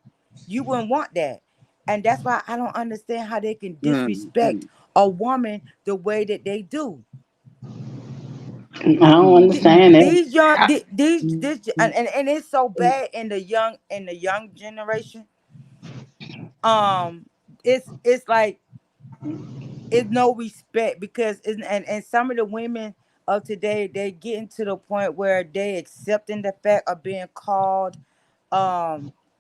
You wouldn't want that. And that's why I don't understand how they can disrespect Hmm. a woman the way that they do. I don't Th- understand it. these young I, these this and it's so bad in the young generation. um it's like it's no respect, because and some of the women of today, they getting to the point where they accepting the fact of being called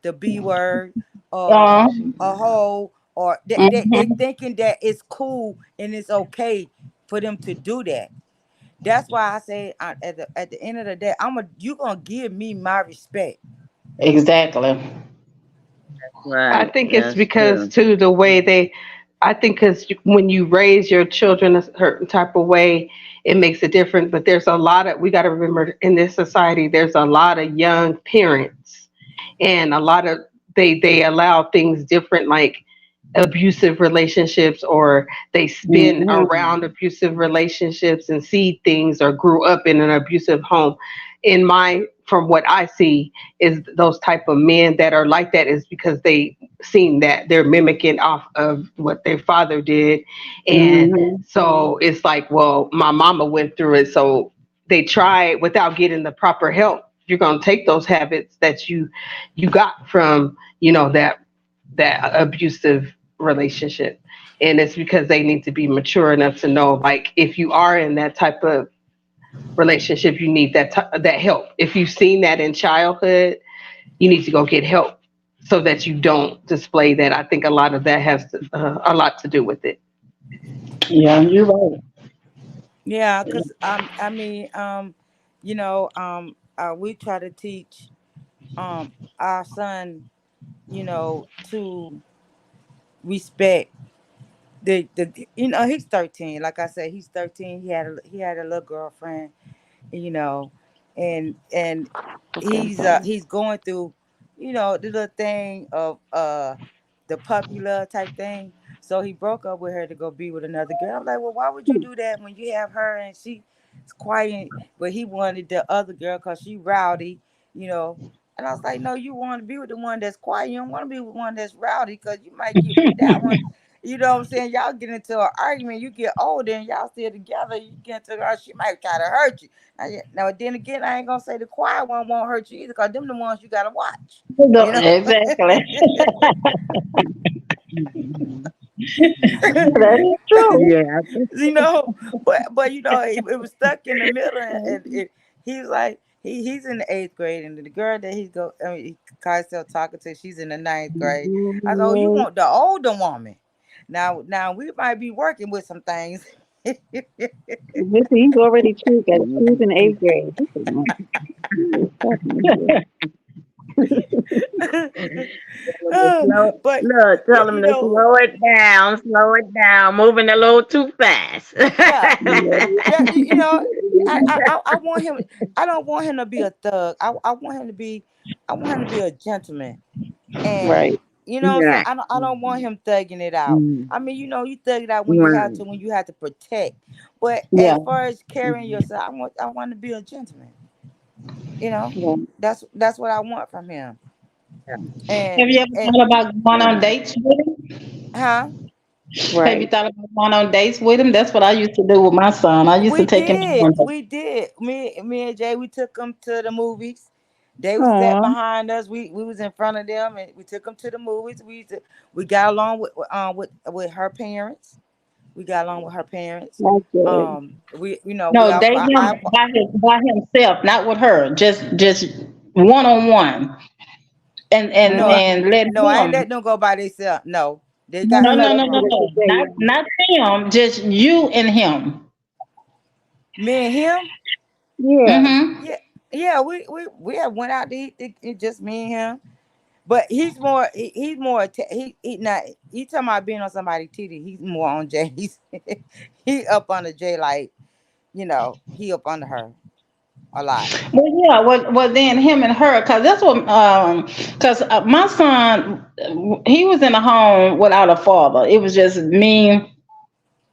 the B word, Uh, a hoe, or they mhm. thinking that it's cool and it's okay for them to do that. That's why I say, at the end of the day, you gonna give me my respect. Exactly. I Right. think it's That's because true. too the way they, I think because when you raise your children a certain type of way, it makes a difference. But there's a lot of, we got to remember in this society, there's a lot of young parents, and a lot of, they allow things different, like abusive relationships, or they've been Mhm. around abusive relationships and see things, or grew up in an abusive home. In my, from what I see, is those type of men that are like that is because they seen that they're mimicking off of what their father did. And Mhm. so it's like, well, my mama went through it, so they try without getting the proper help. You're going to take those habits that you got from, that abusive relationship. And it's because they need to be mature enough to know, like, if you are in that type of relationship, you need that help. If you've seen that in childhood, you need to go get help so that you don't display that. I think a lot of that has a lot to do with it. Yeah, you're right. Yeah, because I mean, we try to teach our son, to respect he's 13. Like I said, he's 13. He had a little girlfriend, you know, and he's going through, the little thing of the puppy love type thing. So he broke up with her to go be with another girl. I'm like, well, why would you do that when you have her and she's quiet? But he wanted the other girl because she rowdy, you know. And I was like, no, you want to be with the one that's quiet. You don't want to be with one that's rowdy, because you might get with that one. You know what I'm saying? Y'all get into an argument, you get older and y'all still together, you get into her, she might try to hurt you. Now then again, I ain't gonna say the quiet one won't hurt you either, because them the ones you gotta watch. You know? Exactly. Mhm. That's true. Yeah. You know, but you know, it was stuck in the middle, and he's like he's in the eighth grade, and the girl that he calls himself talking to, she's in the ninth grade. I said, oh, you want the older woman? Now we might be working with some things. Listen, he's already two, got twos in the eighth grade. He said, "No, he is talking to Slow, but look, tell him you to know, slow it down, moving a little too fast. yeah, you." yeah, you know, I want him. I don't want him to be a thug. I want him to be. I want him to be a gentleman. And Right. you know what I'm saying? Yeah. I don't want him thugging it out. Mhm. I mean, you know, you thug it out when you have Right. to, when you have to protect. But Yeah. as far as carrying Mhm. yourself, I want to be a gentleman. You know, Right. that's what I want from him. And Have you ever and thought about going on Right. dates with him? huh? Have you Right. thought about going on dates with him? That's what I used to do with my son. I used to We take him did, on dates. we did. Me and Jay, we took them to the movies. They was sat Aw. behind us. We was in front of them, and we took them to the movies. We got along with her parents. We got along with her parents. That's good. We you know we No, all date him by himself, not with her. Just one on one, and no and let no, I ain't him. let them go by themselves. No, they No, got no, No, no. no, somebody no, That's no, not what grown. you no. say. Not him. Just you and him. Me and him. Yeah. Mm-hmm. Yeah, yeah. We have went out to eat. Just me and him. But he's more he not he talking about being on somebody's titty. He's more on Jay's. He up under Jay, like, he up under her a lot. Well, yeah. Well, then him and her, cause that's what. Cause my son, he was in a home without a father. It was just me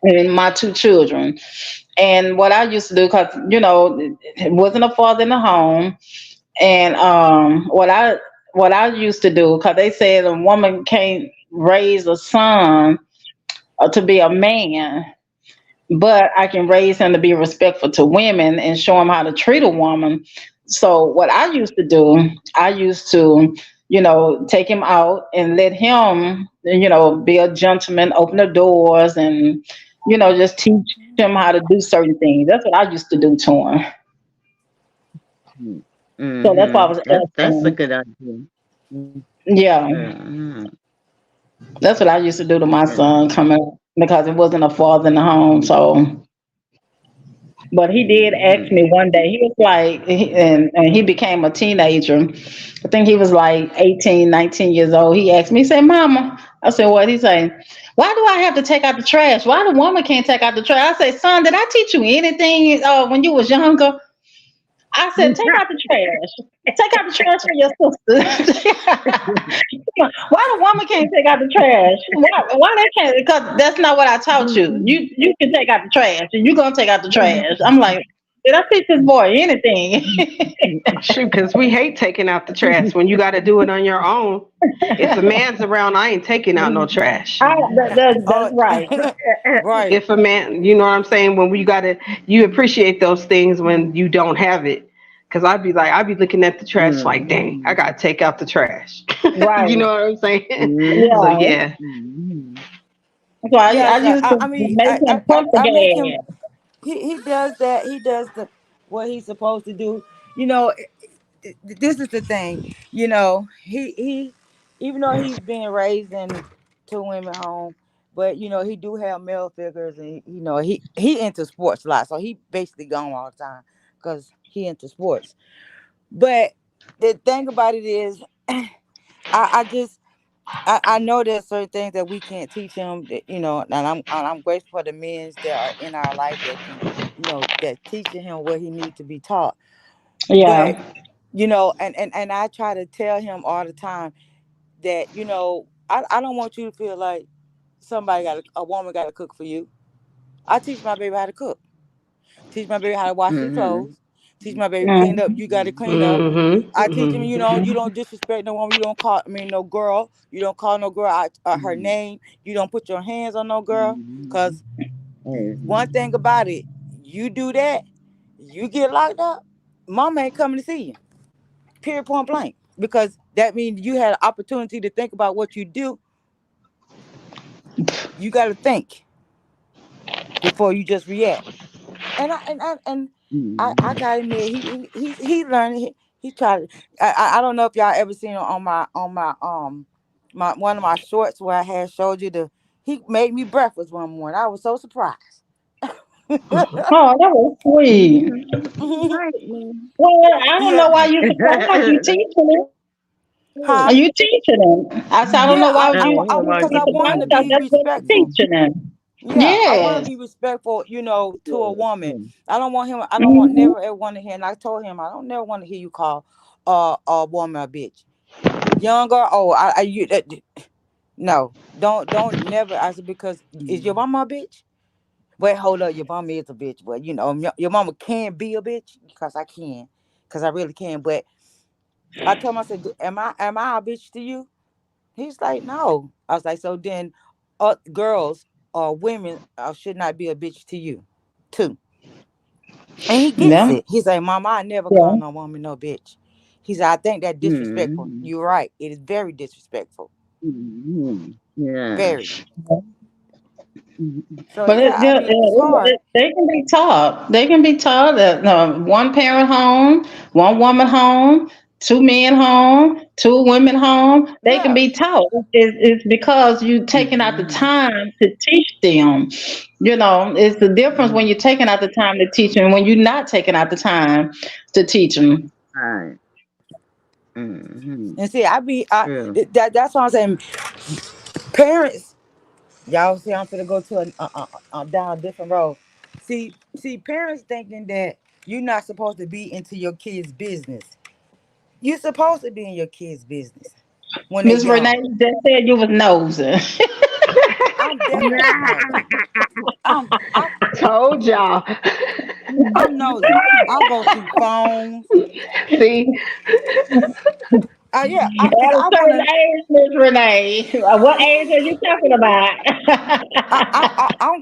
and my two children. And what I used to do, cause it wasn't a father in the home. And what I used to do, cause they said a woman can't raise a son to be a man, but I can raise him to be respectful to women and show him how to treat a woman. So what I used to do, I used to, take him out and let him, be a gentleman, open the doors, and just teach him how to do certain things. That's what I used to do to him. So that's why I Mm-hmm. was That's a asking. good idea. Yeah, Mm-hmm. that's what I used to do to my Good son idea. coming up because it wasn't a father in the home. So but he did ask Mhm. me one day. He was like, and he became a teenager. I think he was like 18, 19 years old. He asked me, he said, Mama, I said, what? He said, why do I have to take out the trash? Why the woman can't take out the trash? I said, son, did I teach you anything when you was younger? I said, take out the trash. Take out the trash for your sister. Why the woman can't take out the trash? Why they can't? Because that's not what I taught you. You can take out the trash, and you gonna take out the trash. I'm like, did I teach this boy anything? Shoot, because we hate taking out the trash when you got to do it on your own. If a man's around, I ain't taking out no trash. That's Oh, right. right. If a man, you know what I'm saying, when we got to, you appreciate those things when you don't have it. Because I'd be looking at the trash like, dang, I Mhm. got to take out the trash. You Right. know what I'm saying? So, Yeah. Mhm. yeah. Mhm. So Yeah, I so used I, to I mean, make him push the I make him. gas. He does that. He does what he's supposed to do. You know, this is the thing. He even though he's being raised in two women home, but he do have male figures, and he into sports a lot. So he basically gone all the time because he into sports. But the thing about it is, I just I know there's certain things that we can't teach him. That, and I'm grateful for the men that are in our life that can, that teaching him what he needs to be taught. But Yeah. and I try to tell him all the time that I don't want you to feel like a woman got to cook for you. I teach my baby how to cook. Teach my baby how to wash his Mhm. clothes. Teach my baby clean up. Mm. You got to clean up. I teach him, Mm-hmm. you don't disrespect no woman. You don't call, I mean, no girl. You don't call no girl out, her name. You don't put your hands on no girl. Cause one thing about it, you do that, you get locked up. Mama ain't coming to see you. Period. Point blank. Because that means you had an opportunity to think about what you do. You got to think before you just react. And I gotta admit he learned he tried. I don't know if y'all ever seen it on my one of my shorts where I had showed you the he made me breakfast one morning. I was so surprised. Oh, that was sweet. Right, man. Well, I don't Yeah, know why you surprised. You teaching it. huh? Are you teaching him? I said, I don't Yeah, know why I you mean, would like because be I want to surprised. 'Cause be that's what you're respectful. teaching him. Yeah, I want to Yes. be respectful, to a woman. I don't want him. I don't want Hmm. never ever want to hear. And I told him I don't never want to hear you call a woman a bitch. Younger, oh, you no, don't never. I said because is your mama a bitch? Wait, hold up, your mama is a bitch, but your mama can be a bitch because I can, because I really can. But I told him I said, am I a bitch to you? He's like, no. I was like, so then, girls or women should not be a bitch to you, too. And he gets Yeah. it. He's like, Mama, I never call Yeah. no woman no bitch. He said, I think that disrespectful. You're right. It is very disrespectful. yeah. Very. So But yeah, I mean, it's hard. they can be taught. They can be taught that one parent home, one woman home, two men home, two women home. They can Yeah. be taught. It's because you taking out the time to teach them. It's the difference when you're taking out the time to teach them and when you're not taking out the time to teach them. Right. Mm-hmm. And see, True. that's what I'm saying. Parents, y'all see, I'm gonna go to down a different road. See, parents thinking that you're not supposed to be into your kids' business. You're supposed to be in your kids' business when they Miss Renee young. just said you was nosing. I'm definitely nosy. I'm I, Told y'all. I'm nosy. I go through phones. See, Yeah, At cause a I certain wanna. age, Miss Renee. What age are you talking about?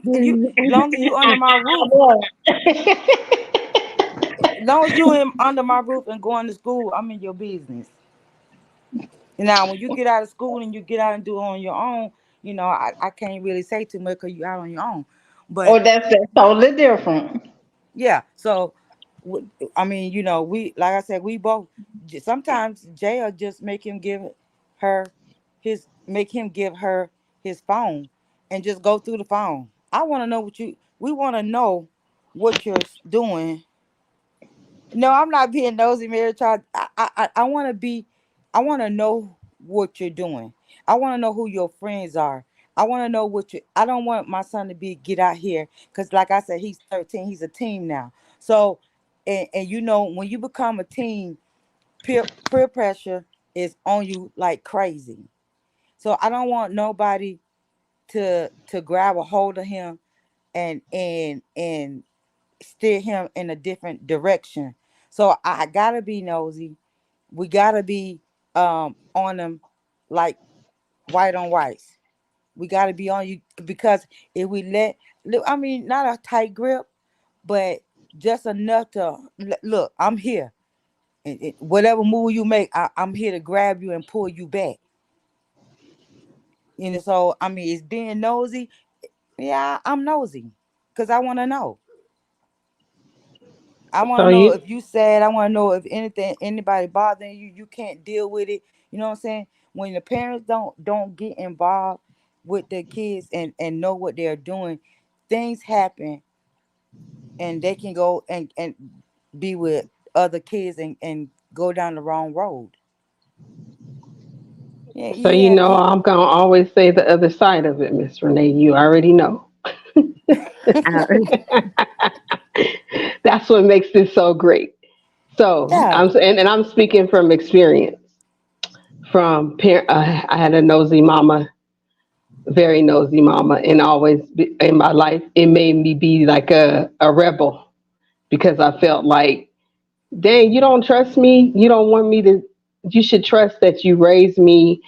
You long as you under my roof, What? long as you under my roof and going to school, I'm in your business. Now, when you get out of school and you get out and do it on your own, I can't really say too much because you out on your own. Oh, But that's totally different. yeah, so I mean, we like I said, we both sometimes Jay'll just her make him give her his phone and just go through the phone. I want to know we want to know what you're doing. No, I'm not being nosy, Mary Child. I want to be. I want to know what you're doing. I want to know who your friends are. I want to know what you. I don't want my son to be get out here because, like I said, he's 13. He's a teen now. So, and when you become a teen, peer pressure is on you like crazy. So I don't want nobody to grab a hold of him and steer him in a different direction. So I gotta be nosy. We gotta be on them like white on rice. We gotta be on you because if we I mean, not a tight grip, but just enough to look. I'm here. Whatever move you make, I'm here to grab you and pull you back. So I mean, it's being nosy. Yeah, I'm nosy because I want to know. I want so to know you, if you sad. I want to know if anybody bothering you. You can't deal with it. You know what I'm saying? When the parents don't get involved with their kids and know what they're doing, things happen and they can go and be with other kids and go down the wrong road. Yeah, so you yeah. know, I'm gonna always say the other side of it, Miss Renee. You already know. That's what makes this so great. So Yeah. and I'm speaking from experience. I had a nosy mama, very nosy mama, and in my life, it made me be like a rebel because I felt like dang, you don't trust me. You don't want me to. You should trust that you raised me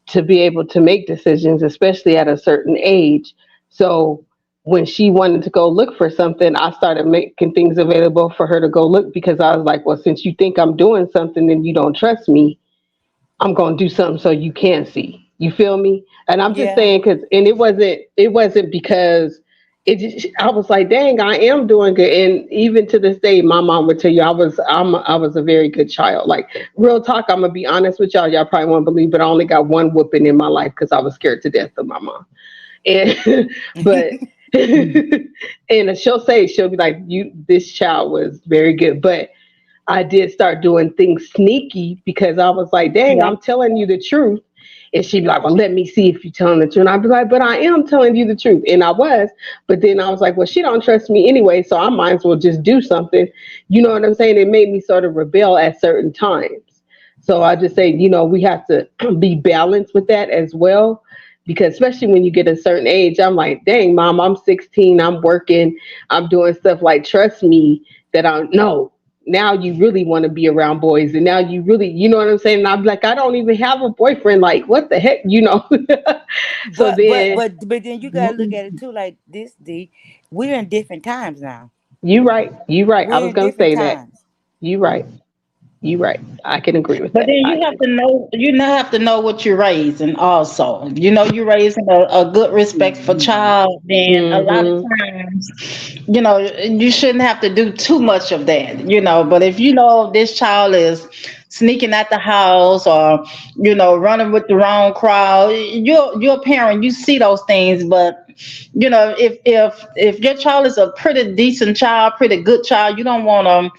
to be able to make decisions, especially at a certain age. So when she wanted to go look for something, I started making things available for her to go look because I was like, well, since you think I'm doing something and you don't trust me, I'm gonna do something so you can see. You feel me? And I'm just Yeah. saying because, and it wasn't because it. Just, I was like, dang, I am doing good. And even to this day, my mom would tell you I was a very good child. Like real talk, I'm gonna be honest with y'all. Y'all probably won't believe, but I only got one whooping in my life because I was scared to death of my mom. And but. And she'll be like, you, this child was very good, but I did start doing things sneaky because I was like, dang, Yeah. I'm telling you the truth. And she'd be like, well, let me see if you're telling the truth. And I'd be like, but I am telling you the truth. And I was. But then I was like, well, she don't trust me anyway, so I might as well just do something. You know what I'm saying? It made me sort of rebel at certain times. So I just say, we have to be balanced with that as well. Because especially when you get a certain age, I'm like, dang, mom, I'm 16, I'm working, I'm doing stuff like, trust me that I know now you really want to be around boys and now you really, you know what I'm saying, and I'm like, I don't even have a boyfriend, like what the heck. So But but then but but then you gotta look at it too like this, D. We're in different times now. you right, I We're was in gonna different say that. times. You right you right, I can agree with But that. then I you have can. to know, have to know what you're raising also. If you know you're raising a good, respectful child, then a lot of Mm-hmm. times, you shouldn't have to do too much of that. But if you know this child is sneaking at the house or, running with the wrong crowd, you're a parent, you see those things. But, if your child is a pretty decent child, pretty good child, you don't want to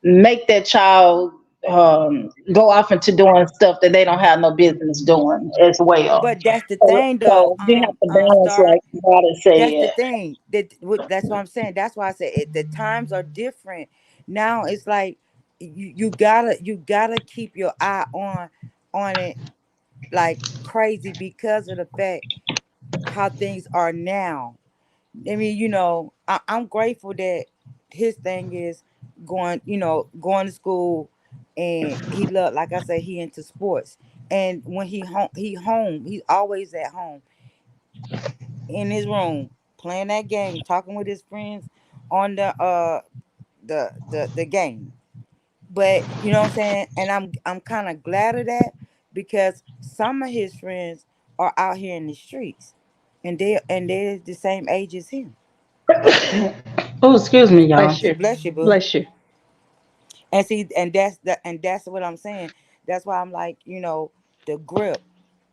make that child go off into doing stuff that they don't have no business doing as well. But that's the So, thing, though. so you have to balance, Star. like God has That's the said. thing. That's what I'm saying. That's why I said the times are different now. It's like you gotta keep your eye on it like crazy because of the fact how things are now. I mean, I'm grateful that his thing is going to school, and he love, like I said, he into sports. And when he's always at home in his room playing that game, talking with his friends on the game. But you know what I'm saying? And I'm kind of glad of that because some of his friends are out here in the streets, and they're the same age as him. Oh, excuse me, y'all. Bless you. Bless you, boo. Bless you. And see, and that's what I'm saying. That's why I'm like, the grip.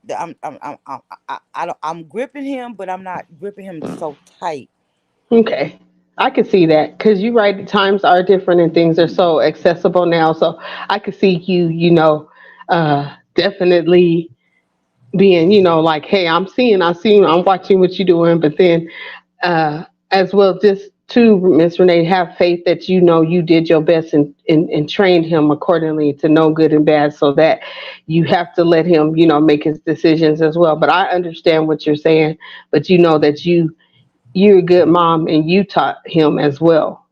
I'm gripping him, but I'm not gripping him so tight. Okay. I can see that because you're right. Times are different and things are so accessible now. So I could see you, definitely being, like, hey, I see you, I'm watching what you're doing, but then as well, just to Miss Renee, have faith that you did your best and trained him accordingly to know good and bad, so that you have to let him, make his decisions as well. But I understand what you're saying, but you know that you're a good mom and you taught him as well.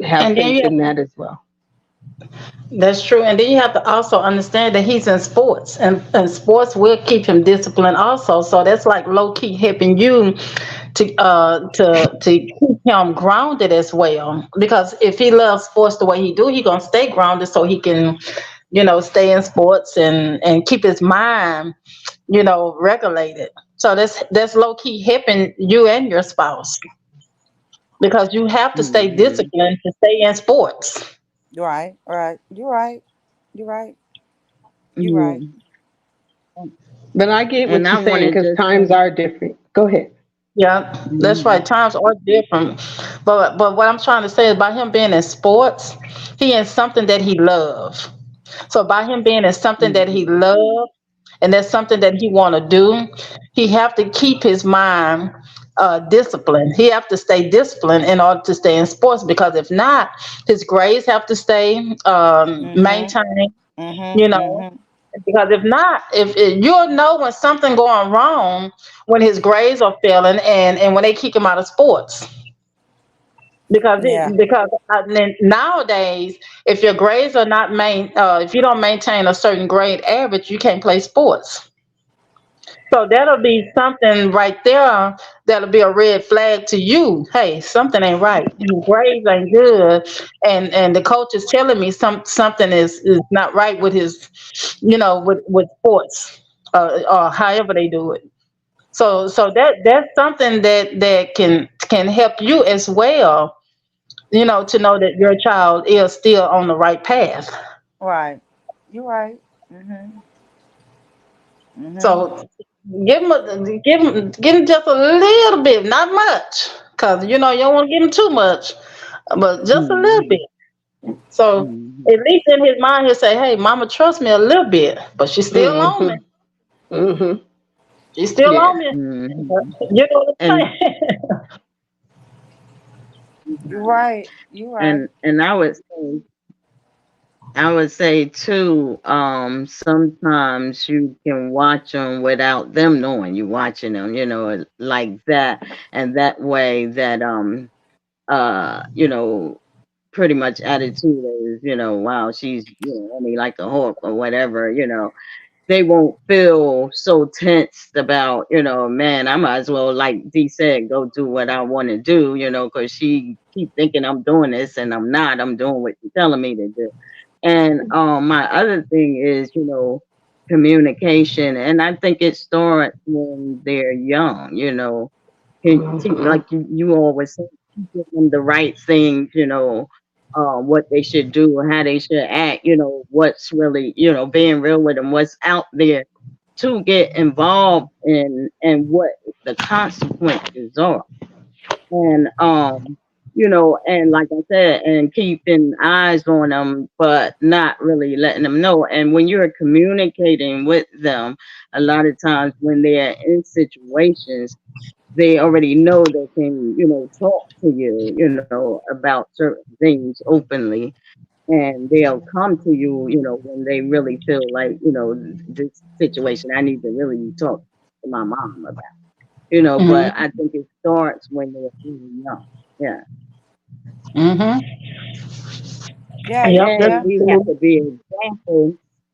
Have And then faith you in that as well. That's true. And then you have to also understand that he's in sports, and sports will keep him disciplined also. So that's like low key helping you to keep him grounded as well. Because if he loves sports the way he do, he gonna stay grounded so he can, stay in sports and keep his mind, regulated. So that's low key helping you and your spouse because you have to stay Mm-hmm. disciplined to stay in sports. Right, right. You're right. You're right. You're right. Yeah. But I get And what I you're saying wanted because to times say, are different. Go ahead. Yeah, that's Mm-hmm. right. Times are different, but what I'm trying to say is by him being in sports, he in something that he loves. So by him being in something that he Mm-hmm. loves, and that's something that he want to do, he have to keep his mind disciplined. He have to stay disciplined in order to stay in sports because if not, his grades have to stay Mm-hmm. maintained. You Mm-hmm. know, Mm-hmm. because if not, if you'll know when something going wrong when his grades are failing and when they kick him out of sports. because Yeah. nowadays, if your grades are not if you don't maintain a certain grade average, you can't play sports. So that'll be something right there. That'll be a red flag to you. Hey, something ain't right. Your grades ain't good, and the coach is telling me something is not right with his, with sports, or however they do it. So that's something that can help you as well. To know that your child is still on the right path. Right. You're right. Mhm. Mhm. So give him just a little bit, not much, cause you don't want to give him too much, but just a little Mm-hmm. bit. So Mm-hmm. at least in his mind, he'll say, "Hey, Mama, trust me a little bit, but she's still on me. Mm-hmm. Mm-hmm. She's still Yeah. on me." Mm-hmm. You know what I'm And saying? You're right. You're right. and I would say too, sometimes you can watch them without them knowing you watching them, like that, and that way that you know, pretty much attitude is, wow, she's, only like a hawk or whatever, they won't feel so tensed about, man, I might as well, like D said, go do what I want to do, because she keep thinking I'm doing this and I'm not. I'm doing what she's telling me to do. And my other thing is, communication, and I think it starts when they're young. Mm-hmm. Like you always say, teaching them the right things. What they should do, how they should act. What's really, being real with them, what's out there to get involved in, and what the consequences are. And and like I said, and keeping eyes on them, but not really letting them know. And when you're communicating with them, a lot of times when they're in situations, they already know they can, talk to you, about certain things openly, and they'll come to you, when they really feel like, this situation I need to really talk to my mom about, but I think it starts when they're really young. Yeah. Mm-hmm. Yeah. Yep. That's And Yeah. we have to be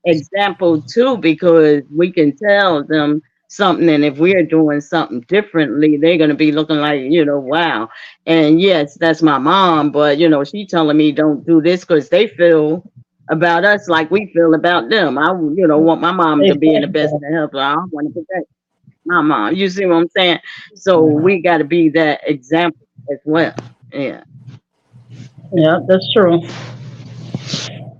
example too, because we can tell them something, and if we're doing something differently, they're going to be looking like, wow. And yes, that's my mom, but she telling me don't do this because they feel about us like we feel about them. I want my mom to be in the best exactly. of health. I don't want to protect my mom. You see what I'm saying? So we got to be that example as well. Yeah. Yep. That's true.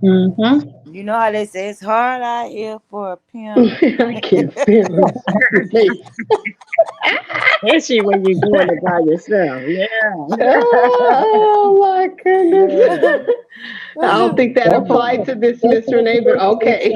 Mm-hmm. You know how they say it's hard out here for a pimp. I can't stand this face. Especially when you're doing it by yourself. Yeah. Oh my goodness. Yeah. I don't think that applied to this Miss Renee, but okay.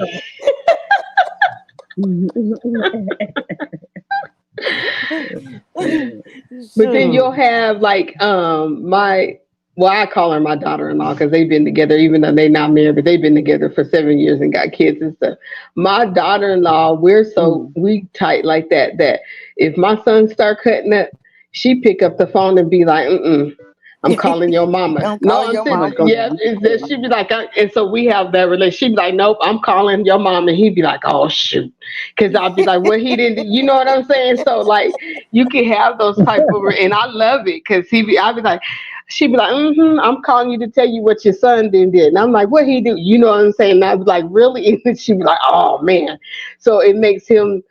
But then Shoot. you'll have like my well, I call her my daughter-in-law because they've been together, even though they're not married, but they've been together for 7 years and got kids and stuff. My daughter-in-law, Mm. we tight like that. That if my son start cutting up, she pick up the phone and be like, "Mm, I'm calling your mama." I'm No, calling I'm your saying, Oh mama. God. yeah. And then she'd be like, and so we have that relationship. She'd be like, "Nope, I'm calling your mom," and he'd be like, "Oh shoot," because I'll be like, "Well, he didn't," you know what I'm saying? So like, you can have those type of, and I love it because I'd be like, she'd be like, I'm calling you to tell you what your son did, and I'm like, what he do? You know what I'm saying? And I'd be like, really? And she'd be like, oh man. So it makes him,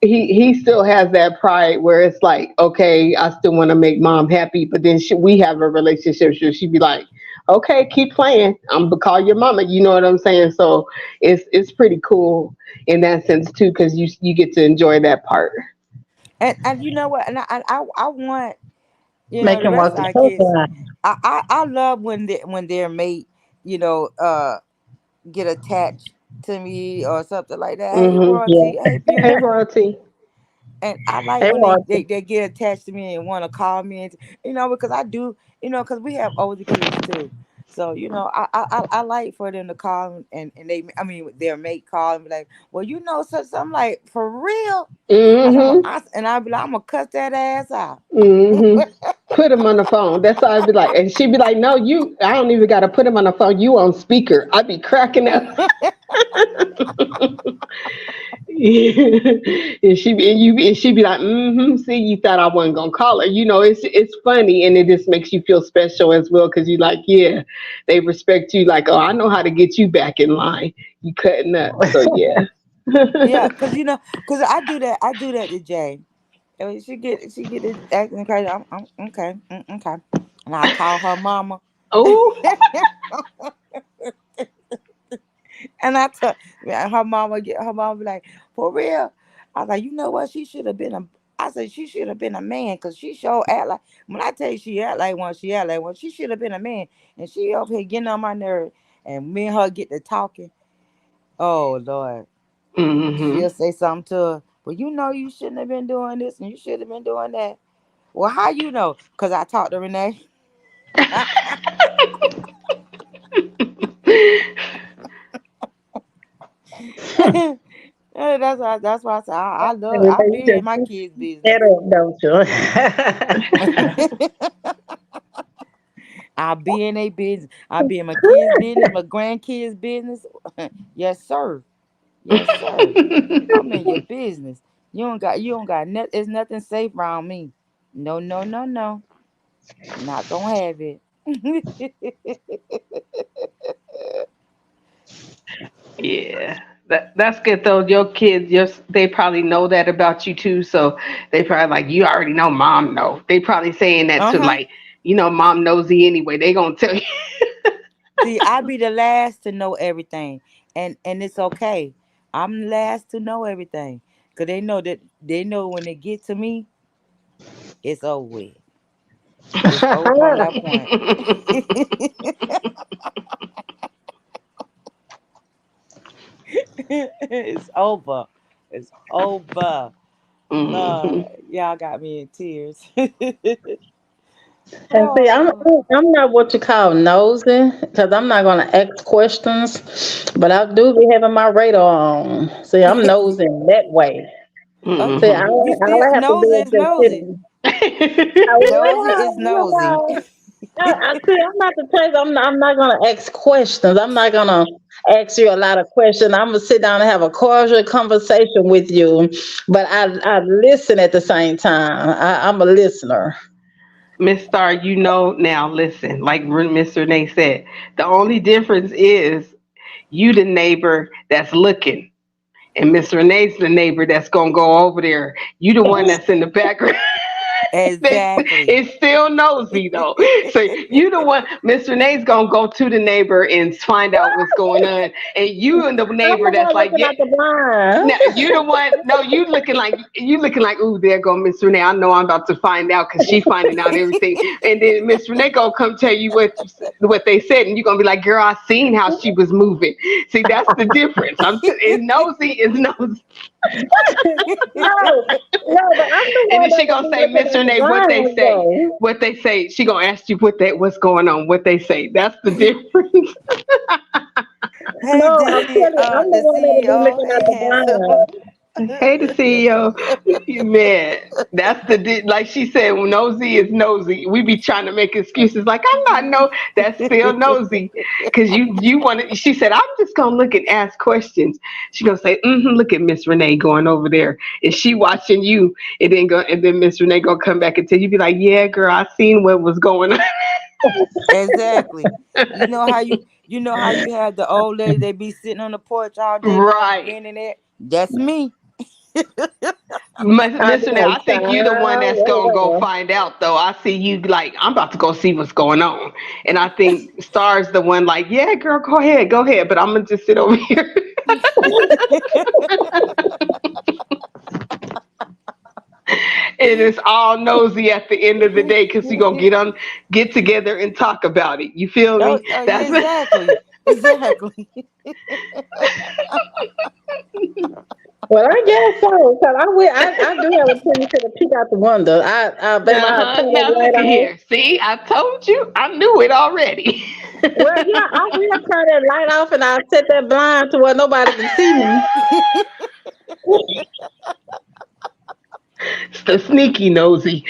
he still has that pride where it's like, okay, I still want to make mom happy, but then we have a relationship. So she'd be like, okay, keep playing. I'm gonna call your mama. You know what I'm saying? So it's pretty cool in that sense too, because you get to enjoy that part. And you know what? And I want Make the him rest work of the our truth kids. line. I love when their mate you know uh get attached to me or something like that. Hey Hmm. Yeah. royalty. Hey Hey, beautiful. royalty. And I like Hey, when Roger. they get attached to me and want to call me, and because I do, because we have older kids too. So I like for them to call and they, I mean, their mate call and be like, well, such. I'm like, for real. I said, Hmm. and I'll be like, I'm gonna cut that ass out. Hmm. Put him on the phone. That's all I'd be like. And she'd be like, no, I don't even got to put him on the phone. You on speaker. I'd be cracking up. And she'd be like, see, you thought I wasn't gonna call her. It's funny, and it just makes you feel special as well, because you like, yeah, they respect you. Like, oh, I know how to get you back in line. You cutting up, so yeah. Yeah, cause cause I do that to Jay. And she get it acting crazy. I'm okay, okay, and I call her mama, Oh. and her mama be like, for real. I was like, you know what? She should have been a. I said she should have been a man, cause she sure act like. When I tell you she act like one, she act like one. She should have been a man, and she over here getting on my nerve. And me and her get to talking. Oh Lord, she'll Hmm. say something to her. Well, you shouldn't have been doing this, and you should have been doing that. Well, how you know? Cause I talked to Renee. That's why I say I be in my kids' business. That up, don't you? I be in a business. I be in my kids' business, my grandkids' business. Yes, sir. Yes, sir. I'm in your business. You don't got nothing. There's nothing safe around me. No, no, no, no. Not gonna have it. Yeah, that's good though. Your kids, they probably know that about you too. So they probably like, you already know, mom know. They probably saying that Uh to huh. like, mom nosy anyway. They gonna tell you. See, I be the last to know everything, and it's okay. I'm the last to know everything, cause they know when they get to me, it's over with. It's over from that point. It's over. It's over. Lord, Hmm. y'all got me in tears. And see, I'm Oh, I'm not what you call nosy, because I'm not gonna ask questions, but I do be having my radar on. See, I'm nosy in that way. oh, See, Hmm. you all still I have to do nosy is is just sit. nosy. Nosy Well, is nosy. I see. I'm not the type. I'm not gonna ask questions. I'm not gonna ask you a lot of questions. I'm gonna sit down and have a cordial conversation with you, but I listen at the same time. I'm a listener. Miss Star, now. Listen, like Miss Renee said, the only difference is you the neighbor that's looking, and Miss Renee's the neighbor that's gonna go over there. You the one that's in the background. Exactly. It's still nosy though. So you the one, Miss Renee's gonna go to the neighbor and find out what's going on, and you and the I'm neighbor the that's one like, looking yeah. at the blind. Now you the one. No, you looking like, ooh, there go Miss Renee. I know I'm about to find out because she finding out everything, and then Miss Renee gonna come tell you what they said, and you gonna be like, girl, I seen how she was moving. See, that's the difference. It's nosy, is nosy. No, no, but I'm the And one then that she will gonna be say, looking Miss at the Renee, what they blind say. though. What they say. She gonna ask you what's going on. What they say. That's the difference. Hey, No, I'm telling you, I'm the the one that will be CEO. looking at Hey, the handsome. blind. Hey, the CEO, man. That's like she said. Nosy is nosy. We be trying to make excuses like, I'm not no. That's still nosy, because you want to. She said, I'm just gonna look and ask questions. She gonna say, look at Miss Renee going over there, and she watching you, and then Miss Renee gonna come back and tell you, be like, yeah, girl, I seen what was going on. Exactly. You know how you have the old lady, they be sitting on the porch all day long Right. venting it. That's me. I Miss be Renee, like, I think you the one child, that's gonna go whatever. find out though. I see you like, I'm about to go see what's going on. And I think Star's the one like, yeah, girl, go ahead, but I'm gonna just sit over here. And it's all nosy at the end of the day, because we gonna get together and talk about it. You feel Oh, me? oh, yeah, That's exactly. Exactly. Well, I guess so. Cause I do have a tendency to peek out the window. Baby, I turn that Now light look at on. here. See, I told you. I knew it already. Well, yeah, I will turn that light off and I'll set that blind to where nobody can see me. It's the sneaky nosy.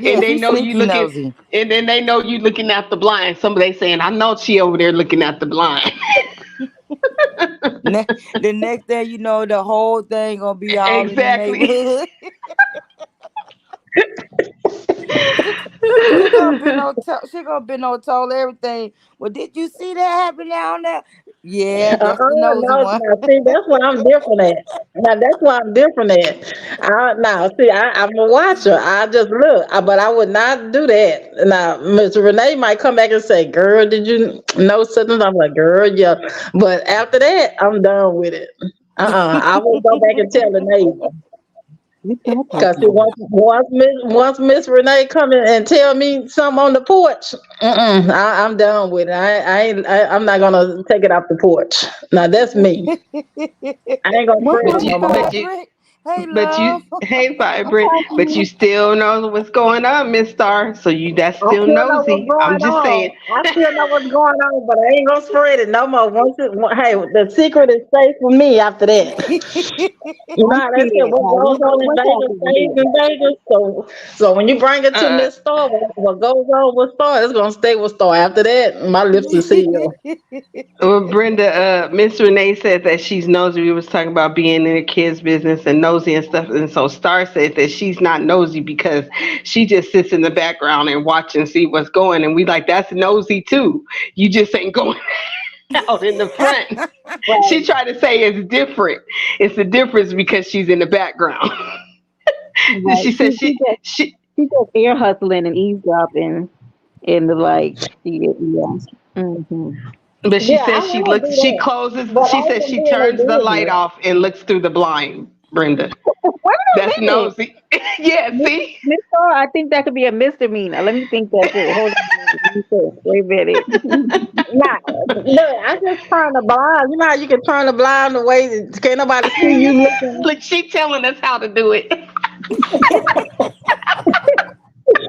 Yeah, and they she's know you sneaky looking, nosy. and then they know you looking at the blind. Somebody saying, "I know she over there looking at the blind." The next thing you know, the whole thing gonna be all in the Exactly. neighborhood. She gonna be no. She gonna be no. Told everything. Well, did you see that happen down there? Yeah, that's the nosy No, one. now see, that's why I'm different at. Now that's why I'm different at. Now see, I'm a watcher. I just look, but I would not do that. Now, Mr. Renee might come back and say, "Girl, did you know something?" I'm like, "Girl, yeah," but after that, I'm done with it. I will go back and tell the neighbor. You talking Cause see, about? once Miss Renee come in and tell me something on the porch, I'm done with it. I'm not gonna take it off the porch. Now that's me. I ain't gonna What's spread wrong it But with no you, more. but you, Vibrant. Hey, but love. you, hey, I'm vibrant. But you talking. still know what's going on, Miss Star. So you, that's I still still know what's nosy. I'm going just saying. on. I still know what's going on, but I ain't gonna spread it no more. Hey, the secret is safe for me after that. You know I'm how they say scared. what Now, goes on in what Vegas happened stays there? in Vegas. So when you bring it to Uh, Miss Star, what goes on with Star, it's gonna stay with Star. After that, my lips are sealed. well, Brenda, Miss Renee said that she's nosy. We was talking about being in a kid's business and nosy and stuff. And so Star said that she's not nosy because she just sits in the background and watch and see what's going. And we like, that's nosy too. You just ain't going out in the front. She Right, tried to say it's different. It's the difference because she's in the background. right. She said She just ear hustling and eavesdropping in the like. Yeah, yeah. Hmm. but she Yeah, I says she want to looks, do she that, but closes, I she ain't says gonna she be in turns the their light business. off and looks through the blind, Brenda. Wait That's a minute, nosy. Yeah, Miss see? Miss Star. I think that could be a misdemeanor. Let me think that through. Hold on a minute. Let me think. Wait a minute. Nah, look, I just turn the blind. You know how you can turn the blind away that can't nobody see you looking. Look, she telling us how to do it.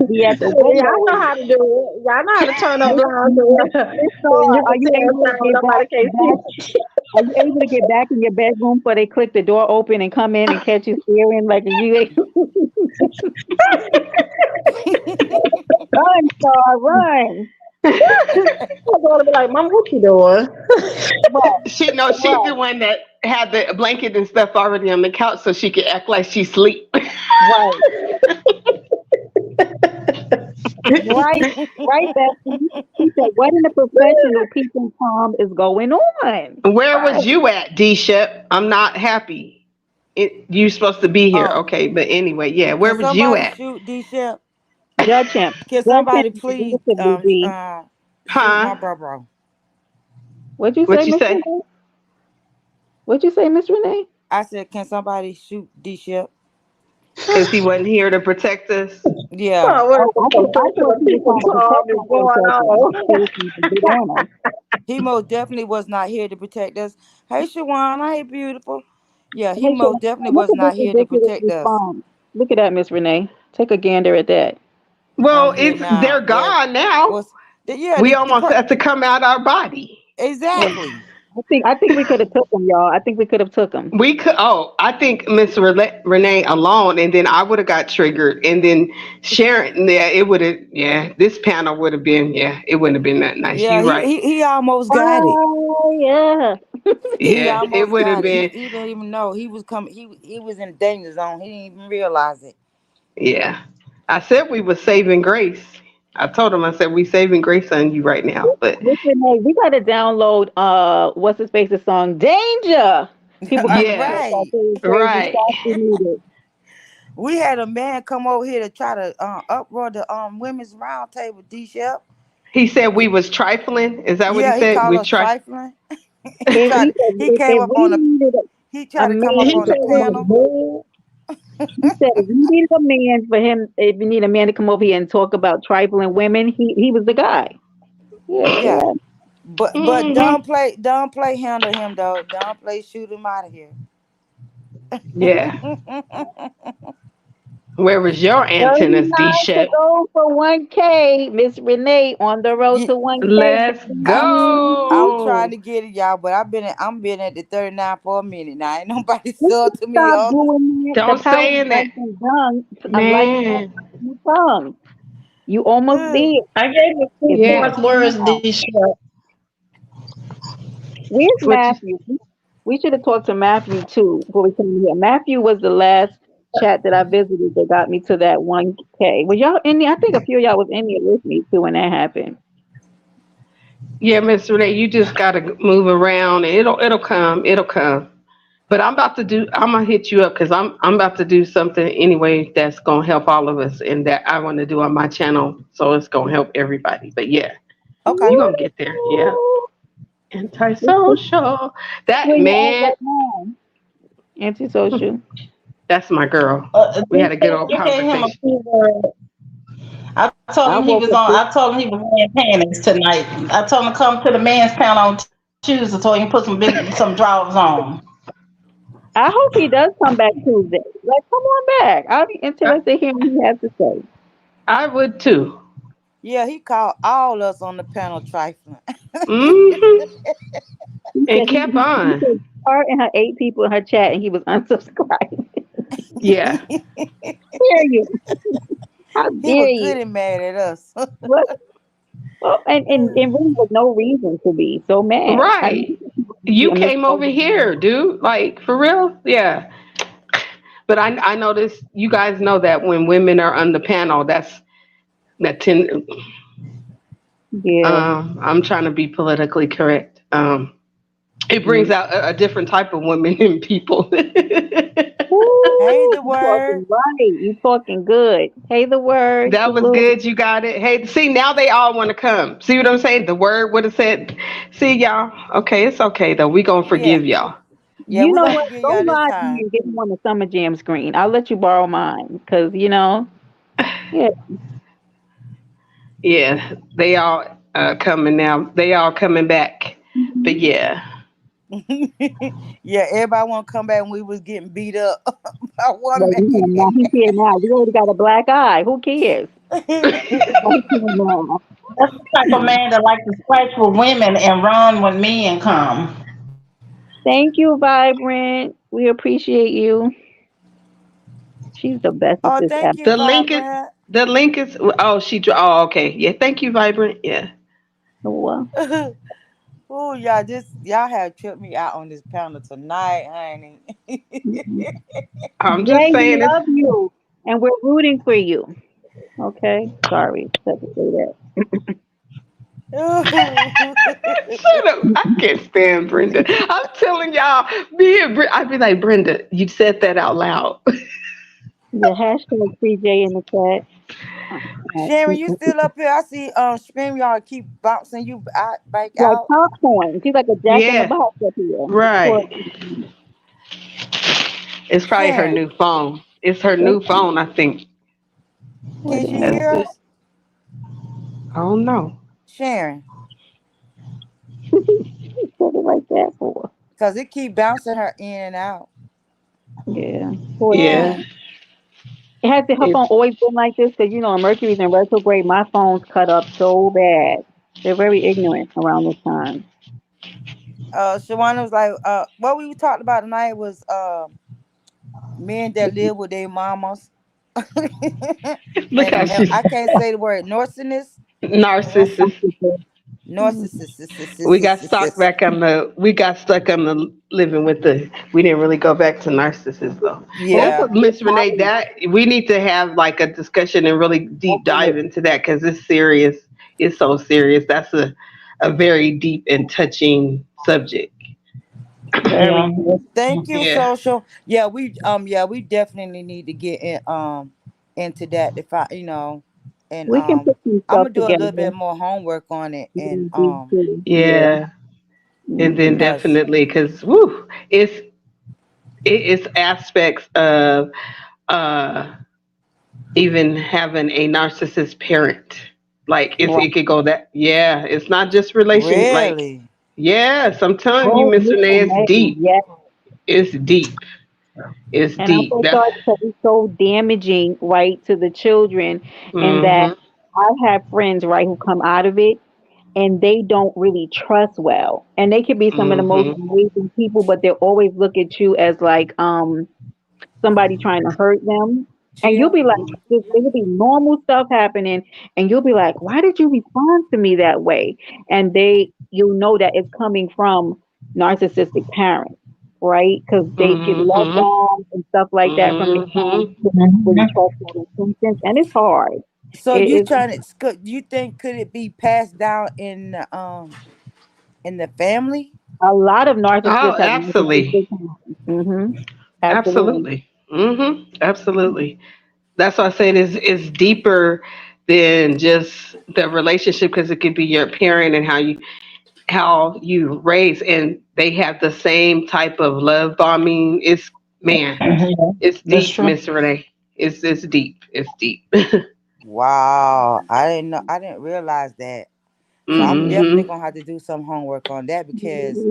Be at the Y'all know window. how to do it. Y'all know how to turn them Miss blinds away. Miss So Star, you are can you tell able to time get nobody can back? see. Are you able to get back in your bedroom before they click the door open and come in and catch you staring like you run, Star, run. I'm gonna be like, Mom, what you doing? Right, She knows she's the right, one that had the blanket and stuff already on the couch so she could act like she's asleep. right, right, right, Bessie. He said, what in the professional peace and calm is going on? Where was Right. you at, D Shep? I'm not happy. You supposed to be here, Oh, okay? But anyway, yeah, where can was you somebody at? shoot D Shep? Judge him. Can Judge somebody him please aggressively, B. shoot my Huh? bro? What'd you say, What you Miss say? Renee? What'd you say, Miss Renee? I said, can somebody shoot D Shep? Because he wasn't here to protect us. Yeah. Oh, what Oh, is the I thought professional she was people trying to talk protect is us for a going second. on? She was trying to get on us. He most definitely was not here to protect us. Hey, Shawana. Hey, beautiful. Yeah, he Hey, most Siobhan, definitely look was at this not here to ridiculous protect us. response. Look at that, Miss Renee. Take a gander at that. Well, Here it's now. they're gone now. Was yeah, We almost had to come out our body. Well, exactly. I think we could have took them, y'all. I think we could have took them. We could. Oh, I think Miss Renee alone, and then I would have got triggered, and then Sharon. Yeah, it would have. Yeah, this panel would have been. Yeah, it wouldn't have been that nice. Yeah, You he, right. he he almost got it. Oh yeah. He Yeah, it almost would have got it. He been. he didn't even know he was coming. He was in the danger zone. He didn't even realize it. Yeah, I said we were saving grace. I told him. I said we saving grace on you right now. But Miss Renee, we gotta download what's his face's song Danger. People coming to yeah, us Right. out there crazy right. stuff we needed. We had a man come over here to try to uproar the women's round table. D Shep. He said we was trifling. Is that what he Yeah, he said? called We us try. trifling. He tried He to. said He came if up we on the. needed He a tried to come up man He on to the told me come, to panel. move. he said if we needed a man for him, if we need a man to come over here and talk about trifling women, he was the guy. Yeah, Yeah, yeah. but Hmm. don't play handle him though. Don't play shoot him out of here. Yeah. Where was your antennas, D 39 to Shep? go for 1K. Miss Renee on the road Ye- to 1K. Let's I'm trying go. to get it, y'all, but I'm been at the 39 for a minute now. Ain't nobody We sold should to me stop on. doing that. The Don't power say of that, life is done. Like man. You come. You almost there. I gave you two It's Yeah. choice words, now. Deisha. Where's What you, Matthew? We should have talked to Matthew too before we came here. Matthew was the last chat that I visited that got me to that 1K. Was y'all in there? I think a few of y'all was in there with me too when that happened. yeah, Miss Renee, you just gotta move around and it'll come. It'll come. But I'm gonna hit you up because I'm about to do something anyway that's gonna help all of us and that I want to do on my channel. So it's gonna help everybody. But yeah, Okay. you're gonna get there. Yeah. Antisocial. That Where you at man, right now? Antisocial. that's my girl. We had a good old You gave him a conversation. two word. I told I him he woke was up on. this. I told him he was wearing panties tonight. I told him to come to the men's town on Tuesday so he can put some drawers on. I hope he does come back Tuesday. Like, come on back. I'll be I, interested to hear what he has to say. I would too. Yeah, he called all us on the panel trifling. Hmm. He And said kept he on. said her and her 8 people in her chat, and he was unsubscribed. Yeah. Dare you? How He dare was you? good and mad at us. What? Well, and really was no reason to be so mad. I mean, Right. be You a came over misnomer. here, dude. Like for real? Yeah. But I noticed you guys know that when women are on the panel, that tend. Yeah. I'm trying to be politically correct. It brings Mm. out a different type of women in people. Hey, Woo, the you word. talking right. You talking good. Hey, the word. That was Salute. good. You got it. Hey, see, now they all want to come. See what I'm saying? The word would have said, see, y'all. Okay, it's okay, though. We going to Yeah. forgive y'all. Yeah, You we're know gonna what? forgive Go y'all this live me time. and get me on the Summer Jam screen. I'll let you borrow mine because yeah. Yeah, they all coming now. They all coming back. But Mhm. yeah. Yeah, everybody wanna come back when we was getting beat up by one Like, now he's here now. We already got a black eye. Who cares? man. Right here now. That's the type of man that likes to scratch with women and run when men come. Thank you, Vibrant. We appreciate you. She's the Oh, bestest thank ever. you, The link is Vibrant. the link is oh oh okay. Yeah, thank you, Vibrant. Yeah. Well, Oh, y'all have tripped me out on this panel tonight, honey. mhm. I'm just Jay, we saying it's love you, and we're rooting for you. Okay, sorry, had to say that. shut up. I can't stand Brenda. I'm telling y'all, I'd be like, Brenda, you said that out loud. The hashtag free Jay in the chat. Sharon, you still up here? I see stream y'all keep bouncing you out, back Like out. popcorn. She's like a Jack in the Yeah, Box up here. right. It's probably her Sharon, new phone. It's her new phone, I think. What can she in That's hear it. us? I don't know. Sharon, said it like that for? because it keep bouncing her in and out. Yeah, poor Yeah. thing. It has her phone It's always been like this? Because Mercury's in retrograde. My phone's cut up so bad. They're very ignorant around this time. Shawana was like, what we talked about tonight was men that live with their mamas. look and, how and she's I can't say the word narcissist. narcissist. We got stuck Narcissist. back on the. We got stuck on the living with the. We didn't really go back to narcissists though. Well, it's Yeah. a That good Miss Renee, topic. that we need to have like a discussion and really deep Open dive it. into that because it's serious. It's so serious. That's a very deep and touching subject. Yeah. Very. Thank you, Yeah. social. Yeah, we definitely need to get into that if I and We can put some I'm stuff gonna do a together. little bit more homework on it and Yeah. Yeah. And then Mhm. cause definitely because woo, it's aspects of uh even having a narcissist parent. Like Right. it could go that yeah, it's not just relation like really. yes, I'm telling you, Oh, Miss Mr. Renee, it's May, deep. yes. It's deep. It's And I'm deep. so That's sorry because it's so damaging, right, to the children. And that mm-hmm. I have friends, right, who come out of it and they don't really trust well. And they could be some of the most Mm-hmm. amazing people, but they always look at you as like somebody trying to hurt them. And you'll chill. be like, there'll be normal stuff happening, and you'll be like, why did you respond to me that way? And you'll know that it's coming from narcissistic parents, right? Because they get love Mm-hmm. bombs and stuff like that from their parents Mm-hmm. who really trust their intentions, and it's hard. So you It's trying to? You think could it be passed down in the family? a lot of narcissists Oh, have absolutely. narcissistic parents. Absolutely. Absolutely. Absolutely. That's why I say it's deeper than just the relationship because it could be your parent and how you raise and they have the same type of love bombing. It's man, Yeah, it's that's deep, true. Miss Renee. It's deep. It's deep. Wow, I didn't know. I didn't realize that. So I'm definitely Hmm. gonna have to do some homework on that because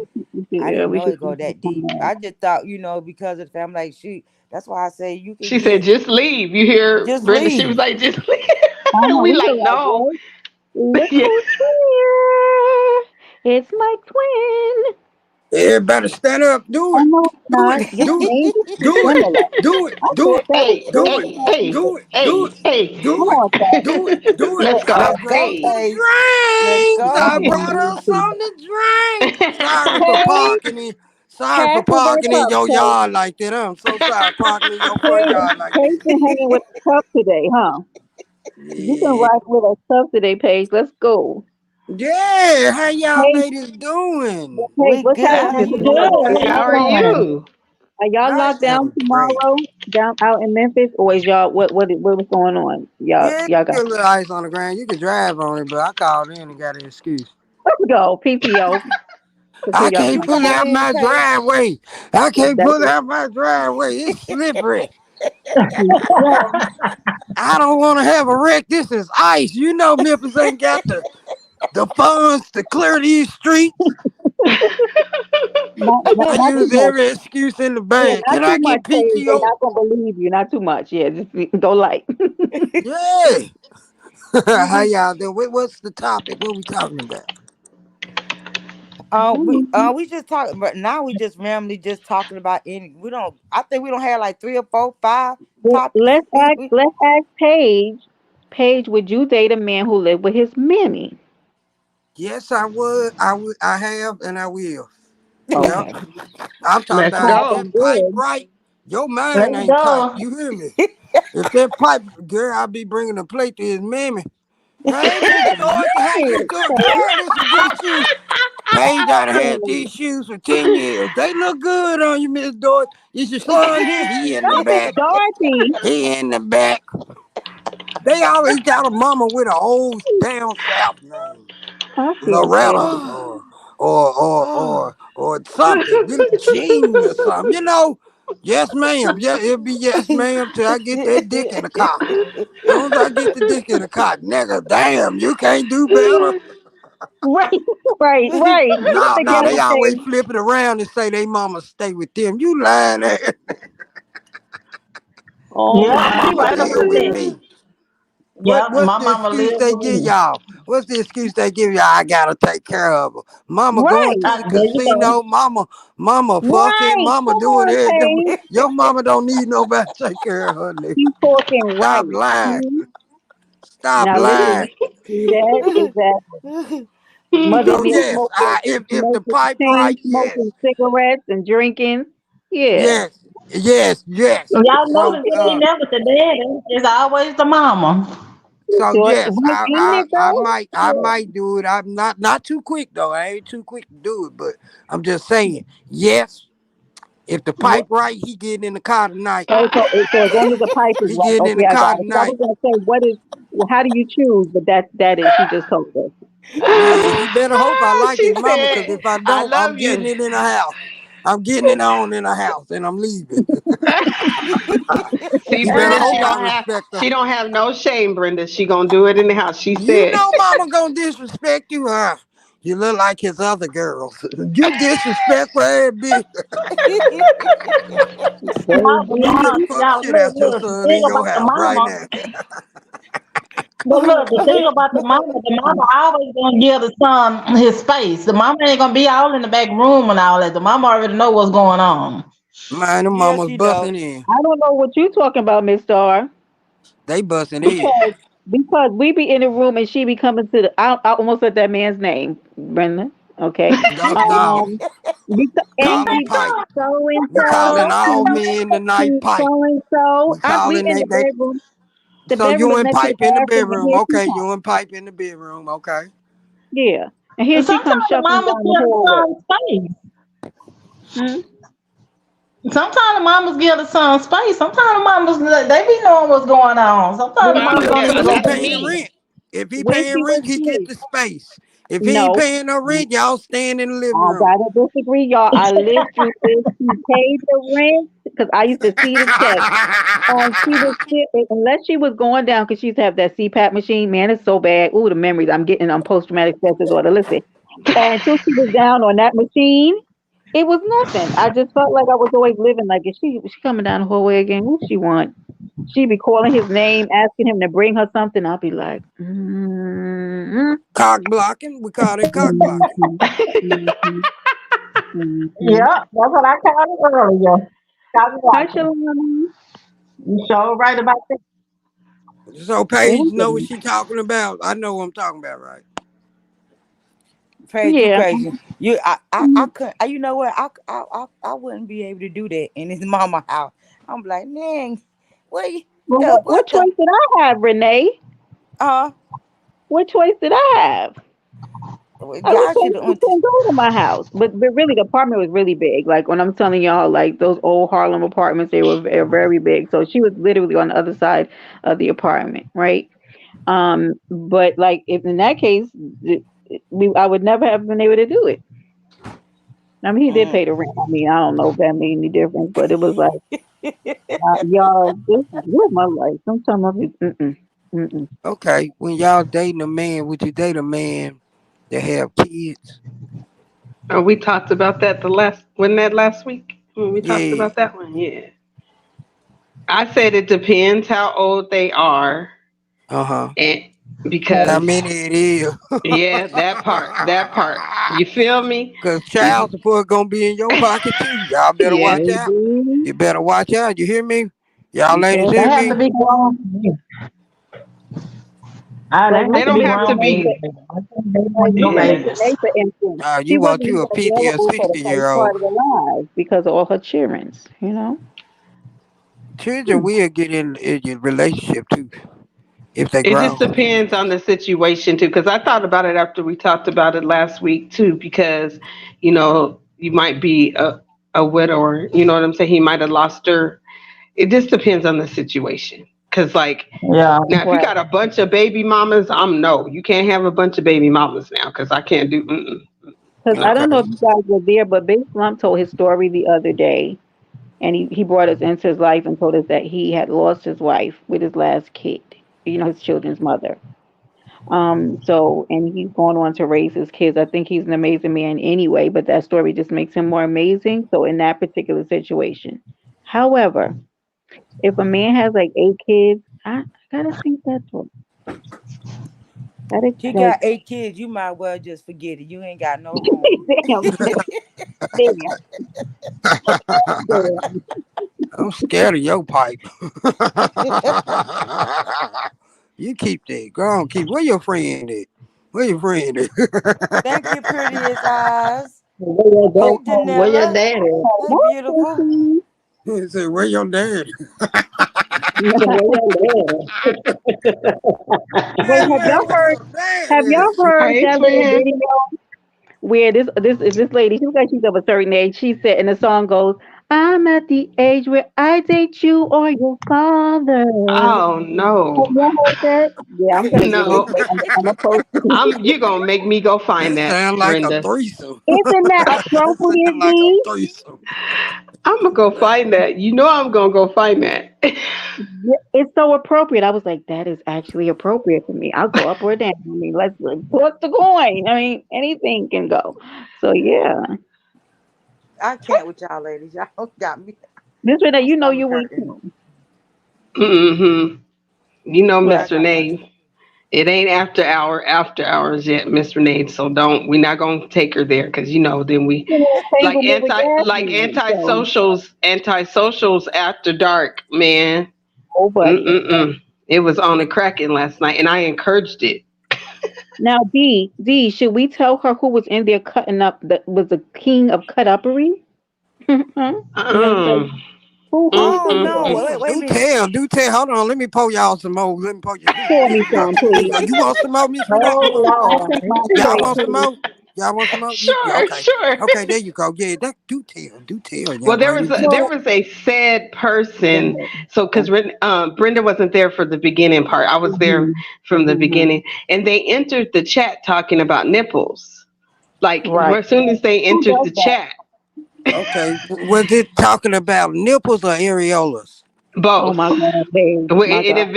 I Yeah, didn't we know should it go do that deep. something. I just thought, because of the family, like she. That's why I say you could She said, get just leave. You hear just Brenda? She was leave. like, just leave. I know We we were like, like, no. what? Look Yeah. who's here! It's my twin. Everybody stand up. Do Oh it. no, it's Do not. it. His Do it. name is Do it. Swindler. Do it. I Do thought it. that was Hey, Do so it. hey, funny. hey, Do it. Do it. hey, hey. Come Do it. on, Pastor. Do it. Do it. Let's Look, go. I look, Let's brought go, some Paige. Paige. Let's drinks. go, I Come brought on, us Paige. Paige. some to drink. Sorry for parking in. Sorry Pass for me that parking in cup, your Paige. yard like that. I'm so sorry parking in your front Paige, yard like Paige been that. hanging with the cup today, huh? You been Yeah. riding with us tough today, Paige. Let's go. Yeah. How y'all Paige, ladies doing? Paige, We what good. time How is Good. it you there? doing, How How Paige? are you doing? you? Are y'all I locked down am great. tomorrow down out in Memphis, or is y'all what was going on? Y'all Yeah, y'all got get a little ice on the ground. You can drive on it, but I called in and got an excuse. let's go PTO. Let's hear I y'all can't You pull come out in, my Paige. driveway. I can't that's pull out my driveway. It's slippery. yeah. I don't want to have a wreck. This is ice. You know Memphis ain't got the funds to clear these streets. I Not too use much. every excuse in the Yeah, bag. not Can I too much, get Paige. They PTO? not gonna believe you. Not too much. Yeah, just go light. Yeah. How we y'all doing? What's the topic? What we talking about? we just talking, but now we just randomly just talking about any. We don't. I think we don't have like three or four, five Well, topics. let's ask Paige. Paige, would you date a man who lived with his mammy? Yes, I would. I would. I have, and I will. Yep. Okay. I'm talking Let's about if Sounds go. that pipe good. right, your There mind you ain't tight. go. You hear me? If that pipe, girl, I be bringing a plate to his mammy. Hey, Miss Dorothy, how you doing? Girl, this some good shoes. Paige, I done had these shoes for 10 years. They look good on you, Miss Dorothy. Is your son here? He in the Not Miss back. Dorothy. He in the back. They always got a mama with an old down south name. I feel Loretta bad. or something. Jean or something. You know, yes, ma'am. Yeah, it'll be yes, ma'am, till I get that dick in the car. Soon as I get the dick in the car, nigga, damn, you can't do better. Right, right. Get it No, no, they together, always Paige. flip it around and say they mama stay with them. You lying ass. Oh Yeah, My my you mama right live about with goodness. that. me. Yeah, What's my the mama excuse lived they with give me. y'all? What's the excuse they give y'all? I gotta take care of her. Mama going Right, to the There you go. casino. Mama fucking. right. Mama Come doing on, everything. Paige. Your mama don't need nobody to take care of her. Nigga. She's talking Stop right. lying. See? Stop Now lying. listen. See that? Exactly. Mother So be yes, smoking, if the smoking, pipe chain right, yes, smoking cigarettes and drinking. Yeah. yes, yes, yes. Y'all notice So it ain't never the daddy. It's always the mama. so So, yes, when ain't it though? I Yeah. might do it. I'm not too quick though. I ain't too quick to do it, but I'm just saying yes. If the pipe right, he getting in the car tonight. So as long as the pipe is He right, getting in the okay, I car got it. 'Cause I tonight. was gonna say, what is? Well, how do you choose? But that is. She just told us. Yeah, he better hope I like She his mama, cause said, if I I don't, I'm love getting you. it in the house. I'm getting it on in the house, and I'm leaving. See, He better Brenda, hope I respect her. she don't have no shame, Brenda. She gonna do it in the house. She You said. know, mama gonna disrespect you, huh? You look like his other girls. You disrespectful ass bitch. I'll be You need to honest, fuck y'all. shit out your Look, the son thing in your about the house right mama, now. but look, the thing about the mama always gonna give the son his space. The mama ain't gonna be all in the back room and all that. The mama already know what's going on. Man, them Yeah, mamas she know. busting in. I don't know what you talking about, Miss Star. They busting in. Because we be in the room and she be coming to the. I almost said that man's name, Brenda. Okay. No, no. Um. And Call them she pipe. so and We calling so. all men tonight pipe. So and so. We We calling in the they. bedroom. The So bedroom you is and next to the pipe in the bathroom, and bedroom. here she Okay, comes. you and pipe in the bedroom. Okay. Yeah, and here And she comes sometimes the shuffling mamas down the give the hallway. son space. Hmm? Sometimes the mamas give the son space. Sometimes the mamas they be knowing what's going on. Sometimes the When mamas she, don't Yeah, even If go he to that's paying bed. me. rent, if he when paying she was rent, he get here, the space. If he ain't no, paying no rent, y'all stand in the living I room. gotta disagree, y'all. I lived through this. She paid the rent because I used to see the check. She was unless she was going down because she used to have that CPAP machine. Man, it's so bad. Ooh, the memories I'm getting on post traumatic stress disorder. Listen, and until she was down on that machine, it was nothing. I just felt like I was always living like if she coming down the hallway again. What she want? She be calling his name, asking him to bring her something. I'll be like, Cock blocking. We call it cock blocking. mm-hmm, mm-hmm, mm-hmm. Yeah, that's what I called it earlier. Stop Hi, watching. Shalom. You sure right about that. So It Paige was know what she talking about. I know what I'm talking about, right? Paige, you yeah. crazy. I couldn't. You know what? I wouldn't be able to do that in his mama house. I'm like, man, what? Well, The what what the? choice did I have, Renee? Uh, What choice did I have? I was y'all told should have you went. couldn't go to my house, but really the apartment was really big. Like when I'm telling y'all, like those old Harlem apartments, they were very big. So she was literally on the other side of the apartment, right? But like if in that case, I would never have been able to do it. I mean, he did pay the rent. I mean, I don't know if that made any difference, but it was like, y'all, this is my life. Sometimes I be, mm-mm. Okay. When y'all dating a man, would you date a man that have kids? We talked about that the last when that last week when we talked Yeah. about that one. Yeah, I said it depends how old they are, Uh huh. and How because many it is? yeah, that part. You feel me? Cause You, child support gonna be in your pocket too. Y'all better yeah, watch out. Baby, You better watch out. You hear me? Y'all you ladies said They hear have to me? be grown for me. Ah, like they they have to don't be Renee, have to grown for me. be. I think they want no Renee, Yeah, babies. Renee, for instance, You she want wasn't you even a 50 or available for the 60 first year part old. of their lives because of all her childrens, you know? Children will get in your relationship too if they it just grow. depends on the situation too. Because I thought about it after we talked about it last week too. Because you might be a widower. You know what I'm saying? He might have lost her. It just depends on the situation. Because like Yeah. now, if you Right. got a bunch of baby mamas, no, you can't have a bunch of baby mamas now. Because I can't do. Because I No. don't know Okay. if you guys were there, but Big Slump told his story the other day, and he brought us into his life and told us that he had lost his wife with his last kid, his children's mother. And he's going on to raise his kids. I think he's an amazing man anyway, but that story just makes him more amazing. So in that particular situation. However, if a man has like 8 kids, I gotta think that through. That is You like got 8 kids. You might well just forget it. You ain't got no room. damn, damn, damn. I'm scared of your pipe. You keep that. Go on, keep. Where your friend at? Where your friend at? Thank you, prettiest eyes. Where your Hey, Where your Danella. dad is? Hey, beautiful. He said, where your dad? Where your Wait, Man, man, where your dad have y'all at? heard Hey, that little twin. video where this lady, she's like she's of a certain age, she said, and the song goes, I'm at the age where I date you or your father. Oh Have no, y'all heard that? Yeah, I'm gonna get it. no. I'm gonna post it. You gonna make me go find It that, sound like a Brenda. threesome. Isn't that It appropriate, sound like a D? threesome. I'm gonna go find that. You know I'm gonna go find that. Yeah, it's so appropriate. I was like, that is actually appropriate for me. I'll go up or down. I mean, let's toss the coin. I mean, anything can go. So yeah, I can't with y'all ladies. Y'all got me. this way that My you know stomach you weak hurting. too. hmm You know, Right. I Mr. got my. Name. It ain't after hours yet, Miss Renee. So don't we're not gonna take her there because then we You know, table with Jasmine. So, anti-socials after dark, man. oh, buddy. Mm-mm-mm. It was on and cracking last night, and I encouraged it. Now, D, should we tell her who was in there cutting up that was the king of cut uppery? Huh? You know what I'm saying? Mm, Who was Oh in no! there? Wait a Do minute. tell, do tell. Hold on, let me pour y'all some more. Let me pour you. Pour me Uh, some, please. you want some more, Miss Renee? Oh I'll Lord. take my Y'all tray, want some please. more? Y'all want some more? Yeah, sure, okay. sure. Okay, there you go. Yeah, that do tell, Well, young lady. Do there No, was a sad person. no. So because Brenda wasn't there for the beginning part, I was there Mm-hmm. from the Mm-hmm. beginning, and they entered the chat talking about nipples. Like Right. as soon as they Who entered does the that? chat, okay. Was it talking about nipples or areolas? Oh both. my God, babe. Well, My God.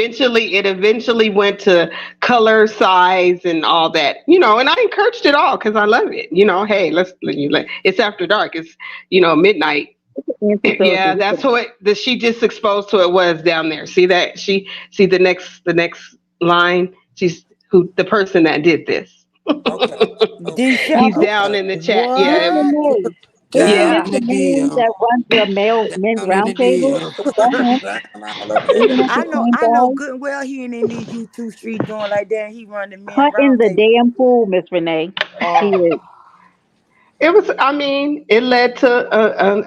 it eventually went to color, size, and all that. And I encouraged it all because I love it. Hey, it's after dark. It's midnight. Yeah, Antisocial. that's what she just exposed to it was down there. See that see the next line. She's who the person that did this. Okay, D okay, Now, He's this down okay. in the chat. Miss Yeah, what? Renee, isn't Down this yeah. in the the man DM. that runs the men's Down in the roundtable? DM. Is that him? Down all up in Isn't the that the I know, DM. same I know guy? good and well he ain't in these YouTube streets doing like that. He run the men Cut in round the table. damn pool, Miss Renee. He Oh, is. It was. I mean, it led to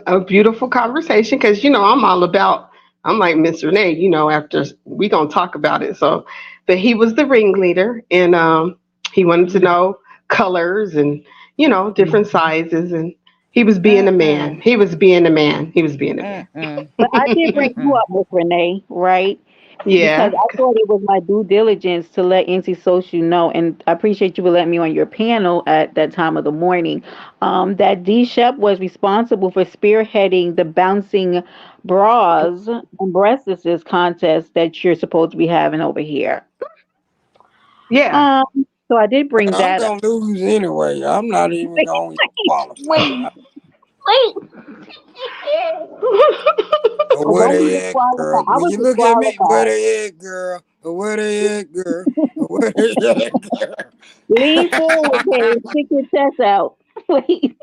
a beautiful conversation because I'm all about. I'm like Miss Renee. After we gonna talk about it. So, but he was the ringleader, and he wanted to know colors and different sizes, and he was being a man. mm-mm, He was being a man. He was being a mm-mm, But I did bring you mm-mm. up, Miss Renee, right? Because Yeah, I thought it was my due diligence to let NC Social know, and I appreciate you for letting me on your panel at that time of the morning. That D Shep was responsible for spearheading the bouncing bras and breastises contest that you're supposed to be having over here. yeah. Um, so I did bring I'm that up. gonna lose anyway. I'm not even gonna qualify. Wait, wait. Where Don't be they at, disqualified. girl? I When was you look at me, where disqualified. they at, girl? Where they at, girl? Where they at, girl? Lean forward, Paige. Stick your chest out. Wait.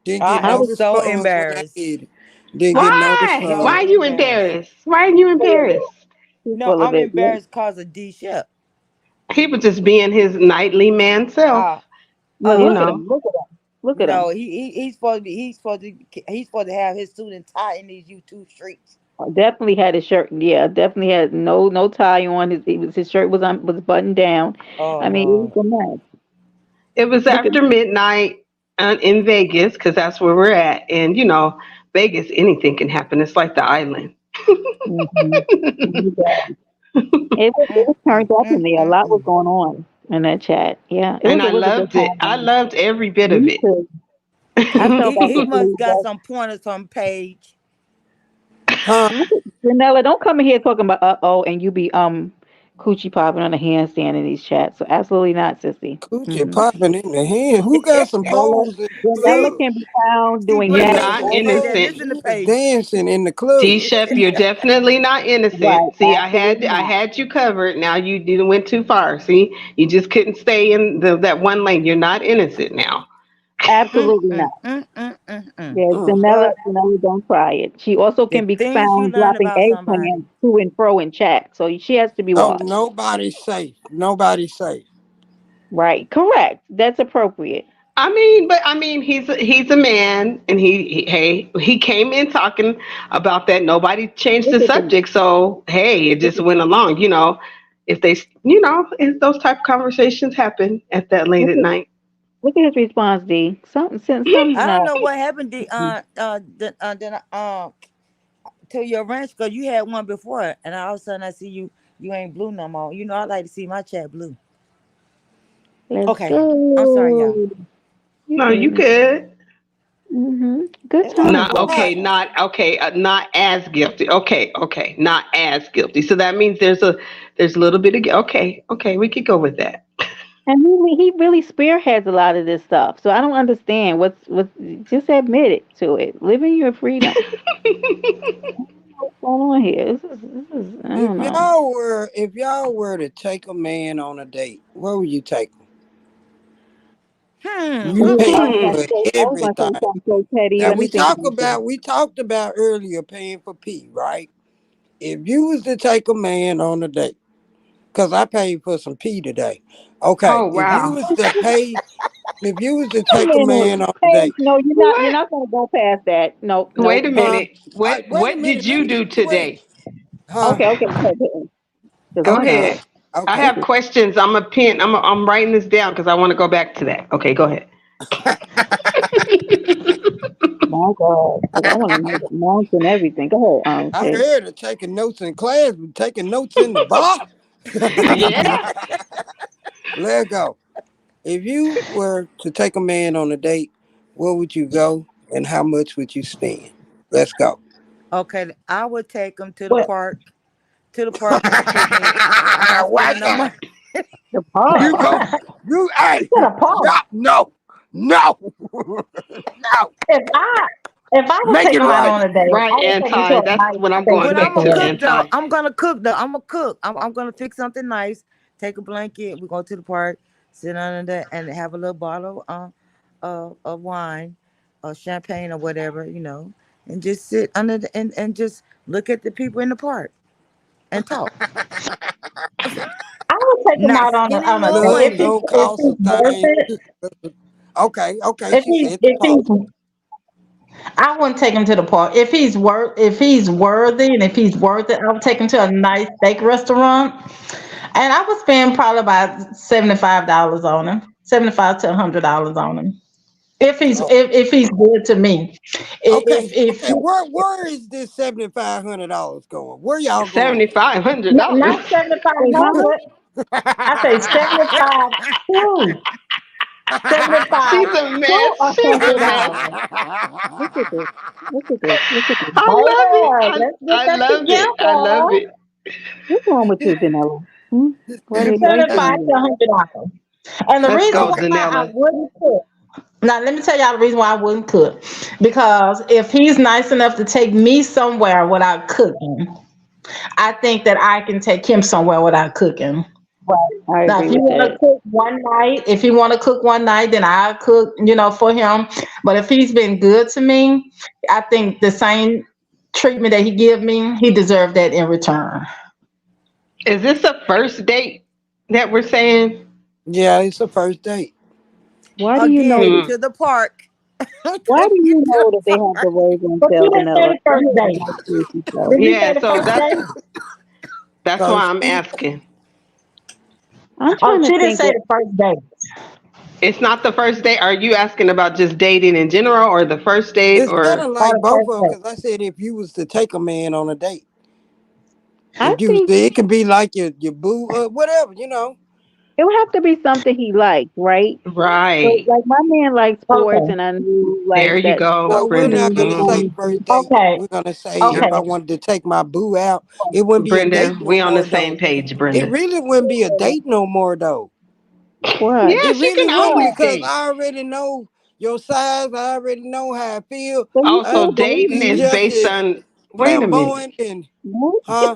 Didn't get I I no am was so response when I embarrassed. did it. Didn't get no Why? So Why are response. you embarrassed. embarrassed? Why are you embarrassed? too No, full of I'm it. embarrassed cause of D Shep. He was just being his nightly man self. Uh, Look, You look at uh, him. know. Look at him. Look at him. no, he's supposed to have his suit and tie in these YouTube streets. Definitely had his shirt. Yeah, definitely had no tie on. His shirt was buttoned down. Oh I mean, it was Lord. a mess. It was Look at after midnight in Vegas because that's where we're at. And Vegas, anything can happen. It's like the island. mm-hmm. It Mm, was mm, turned up in mm, there. A mm, lot was mm. going on in that chat. Yeah, it And was I a good loved it. time. I Man. loved every bit of Me it. too. I felt like He the must blues. got some pointers from Paige. Huh? Look at Janella. Don't come in here talking about oh, and you be coochie popping on a handstand in these chats. So absolutely not, sissy. Coochie Mm-mm. popping in the hand. Who got some Janella, poles in the Janella See, club? can be found see, doing You're Brenda, that you not just say that. innocent. Listen to Who is Paige. dancing in the D club? Shep, you're definitely not innocent. right. See, Absolutely I not. had you covered. Now you didn't went too far. See, you just couldn't stay in that one lane. You're not innocent now. Mm, Absolutely mm, not. mm, mm, mm, mm. Yeah, Mm. But Janella, don't try it. She also the can be things you found learn dropping about eggplants somebody. to and fro in chat. So she has to be Oh, watched. nobody's safe. Nobody's safe. Right. Correct. That's appropriate. He's a man, and hey, he came in talking about that. Nobody changed Look the at them. subject, so hey, it Look just at went along. If they, if those type of conversations happen at that late look at at night. look at his response, D. Something's I don't not. know what happened to your ranch because you had one before, and all of a sudden I see you ain't blue no more. You know I like to see my chat blue. Let's Okay, I'm sorry, y'all. go. You No, you good. good. Good That's all. times Not though. okay. Not okay. Not as guilty. Okay. Okay. Not as guilty. So that means there's a little bit of okay. Okay. We could go with that. And he really spearheads a lot of this stuff. So I don't understand what's just admit it to it. Live in your freedom. what's going on here? This is I If don't know. y'all were to take a man on a date, where would you take him? You Good pay question. for I was gonna say everything. something so petty. Now Let me think about this. we talked about earlier paying for pee, right? If you was to take a man on a date, cause I paid for some pee today. Okay, Oh wow. if you was to Wait a take a minute. man on a Hey, date, no, you're not. You're What? not gonna go past that. No, Wait no, a no. huh? minute. What Wait a what minute, did let you me do wait, today? huh? Okay, okay, okay. Because Go I'm not. ahead. Okay, I okay. have questions. I'm writing this down because I want to go back to that. Okay, go ahead. My God, because I want to know the amounts and everything. Go ahead, I Ted. heard of taking notes in class, but taking notes in the bar. Yeah. Let go. If you were to take a man on a date, where would you go and how much would you spend? Let's go. Okay, I would take them to the Well, park, and a picnic. I'm not spending Watch no out. money. The park. You go. You, hey, to the park. yeah, no, no, no. If I if I was Make it taking him out right. on a date, I Right, would take him to anti. a That's nice what I'm steak going But back I'm gonna to, restaurant. cook though. anti. I'm gonna cook. I'm gonna fix something nice. Take a blanket. We go to the park, sit under there, and have a little bottle of wine, or champagne or whatever, and just sit under and just look at the people in the park and talk. I would take him Not out on spending a no date Plus, if it's money. gonna if cost he's some worth things. it. Okay, If she he said the if park. he's I wouldn't take him to the park. If he's worthy and if he's worth it, I would take him to a nice steak restaurant. And I would spend probably about $75 on him. 75 to $100 on him. Oh, If he's good to me. If okay. Where is this $7,500 going? Where y'all going with $7,500. not seventy five Wait, how much? hundred, I say 75 to 75 She's a to mess. a She's a hundred mess. dollars. Look at this. Look at this. Look at this. I love it. Baby, let's get I that love it. I love together. it. What's wrong with you, Vanilla? Hmm? Why you 75 doing to $100. And the Let's reason go, Okay. why I Danella. wouldn't cook. Now, let me tell y'all the reason why I wouldn't cook. Because if he's nice enough to take me somewhere without cooking, I think that I can take him somewhere without cooking. that? I Now, if agree you with want to that. cook one night, if you want to cook one night, then I'll cook, for him. But if he's been good to me, I think the same treatment that he give me, he deserved that in return. Is this a first date that we're saying? Yeah, it's a first date. Why do you know Again, that? Hmm. to the park. Why do Take you it to know that they the have the park. rose on But you didn't say Vanilla? the Go first ahead and date. introduce yourself. Did you say Yeah, the so first date? that's So why I'm she, asking. I'm Oh, trying to she didn't think. say the first date. It's not the first date. Are you asking about just dating in general or the first date it's kind or of Oh, like the both first of them date. because I said if you was to take a man on a date, I if you was think to, it could be like your boo, whatever. it would have to be something he likes, right? So, right? like my man likes sports, Okay. and I knew There like you that go, No, sports to we're Brenda. not me. gonna say Hmm. first date. Okay. We're gonna say if Okay. I wanted to take my boo out, it wouldn't be a date Brenda, no we on the more same though. page, It Brenda. really wouldn't be a date no more though. Why? Yeah, It she really can wouldn't always because date. I already know your size. I already know how I feel. So you Uh, Also, still dating you is dating? just based as on. Wait a minute. flamboyant and What? huh?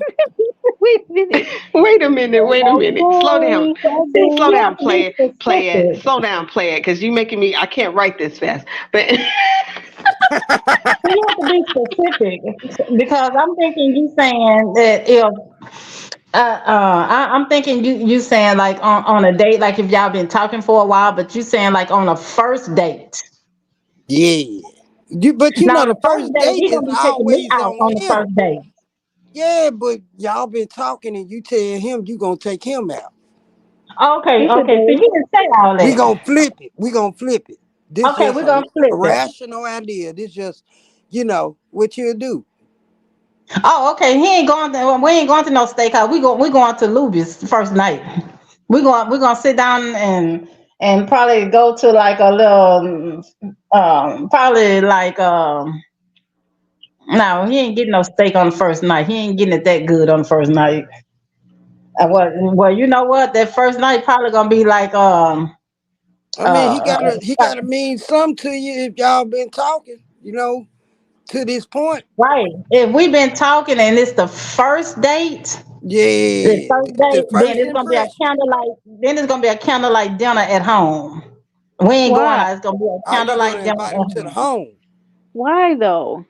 Wait a minute. Wait a minute. Wait a Like minute. Slow down. boy, that See, Slow you boy. have down, to be play it. Play it. specific. Slow down, play it, because you making me. I can't write this fast. But See, you have to be specific because I'm thinking you saying that if I'm thinking you saying like on a date, like if y'all been talking for a while, but you saying like on a first date. Yeah. But Now on the the first first date, date he is gonna be taking me always out on on the him. first date. Yeah, but y'all been talking and you tell him you gonna take him out. Okay, It's a okay. See, he day. didn't say all We that. gonna flip it. We gonna flip it. This Okay, just we're gonna flip a it. rational idea. This just, what you'll do. Oh, okay. He ain't going to. We ain't going to no steakhouse. We going to Luby's first night. We gonna sit down and probably go to like a little probably like no, he ain't getting no steak on the first night. He ain't getting it that good on the first night. Well, you know what? That first night probably gonna be like I mean, uh he gotta mean something to you if y'all been talking. to this point. Right. If we've been talking and it's the first date, the Yeah, first that's the date, then first it's gonna be a impression. candlelight. Then it's gonna be a candlelight dinner at home. We ain't going Why? out. It's gonna be a Are you candlelight gonna dinner invite him at to the home. home? Why though?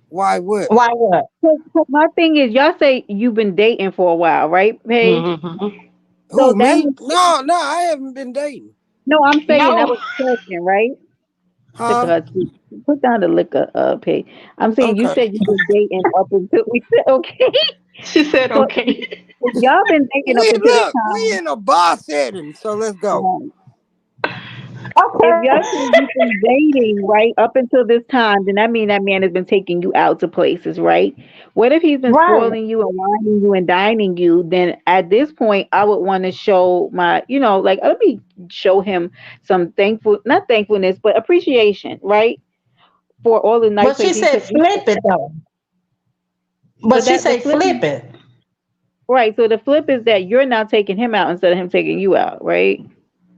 Why what? Why what? Cause my thing is, y'all say you've been dating for a while, right, Paige? Hmm. So Who that me? No, no, I haven't been dating. no, I'm saying that No. was a question, right? Look at Huh? her. Put down the liquor, Paige. I'm saying you Okay. said you've been dating up until we said okay. She said So okay. if y'all been dating up We until this look, we time, in a bar setting, so let's go. right? If Okay. y'all say you've been dating right up until this time, then that means that man has been taking you out to places, right? What if he's been Right. spoiling you and wining you and dining you? Then at this point, I would want to show my, like let me show him some not thankfulness, but appreciation, right? For all the nice But she places he said took me to. flip it though. But But she that the say flip, flip it. right? So the flip is that you're now taking him out instead of him taking you out, right?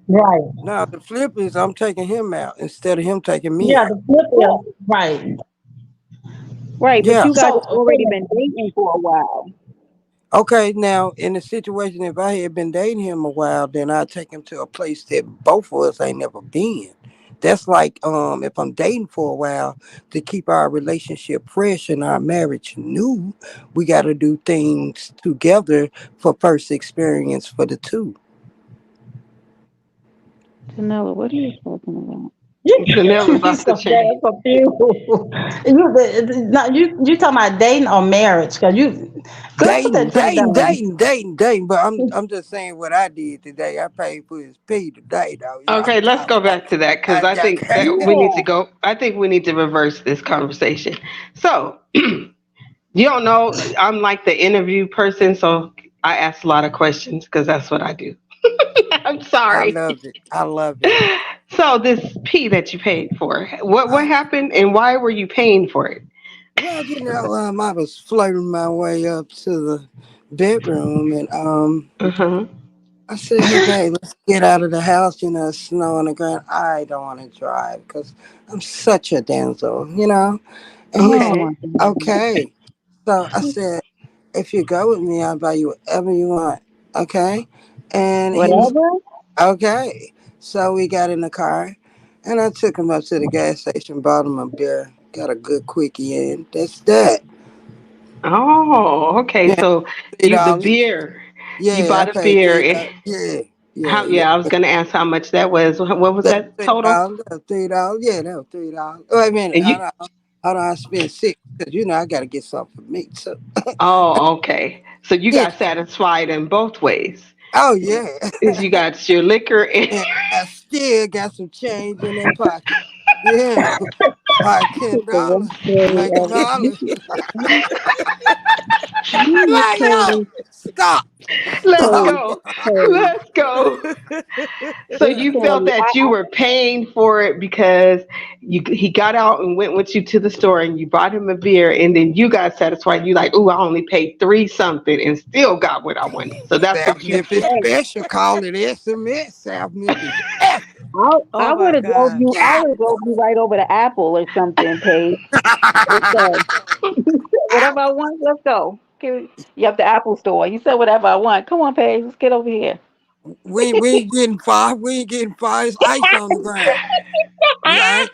Right. Now the flip is I'm taking him out instead of him taking me Yeah, out. the flip is right. Right, but Yeah. you guys have So already been dating for a while. Okay, now in the situation, if I had been dating him a while, then I'd take him to a place that both of us ain't never been. That's like if I'm dating for a while to keep our relationship fresh and our marriage new, we gotta do things together for first experience for the two. Janella, what are you talking about? Janelle you about to so damn change. confused. No, you talking about dating or marriage? Cause you girl, put Dating, that drink dating, down. dating, dating, dating. But I'm just saying what I did today. I paid for his pee today, though. You know, Okay, let's go back to that because I think that we need to Yeah. go. I think we need to reverse this conversation. So, you don't know, I'm like the interview person, so I ask a lot of questions because that's what I do. I'm I sorry. love it. I love it. So, this P that you paid for, what happened and why were you paying for it? Well, I was flirting my way up to the bedroom, and Uh-huh. I said, "Hey, babe, let's get out of the house. You know, it's snow on the ground. I don't want to drive because I'm such a damsel. You know." And You he don't said, Okay. want to. "Okay." So I said, "If you go with me, I'll buy you whatever you want." Okay, and he was Whatever. okay. So we got in the car, and I took him up to the gas station, bought him a beer, got a good quickie in. That's that. Oh, okay. Yeah, So, three the dollars. beer, you Yeah, I bought a paid beer. $3. Yeah, yeah, How, yeah. yeah, I was going to ask how much that was. What was That's that three total? dollars. That's $3. Yeah, that was $3. Wait a minute. And Hold you, on. Hold on. I spent six because I got to get something for me too. oh, okay. So you Yeah. got satisfied in both ways. Oh yeah. Is you got your liquor and And I still got some change in that pocket. Yeah, like It's the worst $10. story Make him ever. holler. You Like Paige, yo, stop, let's stop. Paige, go. Paige, Let's go. So you felt Paige. that you were paying for it because he got out and went with you to the store and you bought him a beer and then you got satisfied. You like, ooh, I only paid three something and still got what I wanted. So that's South what you Memphis Hey, special. Call it SMS. South Memphis special. I Oh my would have drove God. you. I Yeah. would have drove you right over to Apple or something, Paige. It's, whatever I want, let's go. Okay, you up the Apple store. You said whatever I want. Come on, Paige, let's get over here. We ain't getting far. We ain't getting far. It's ice on the ground.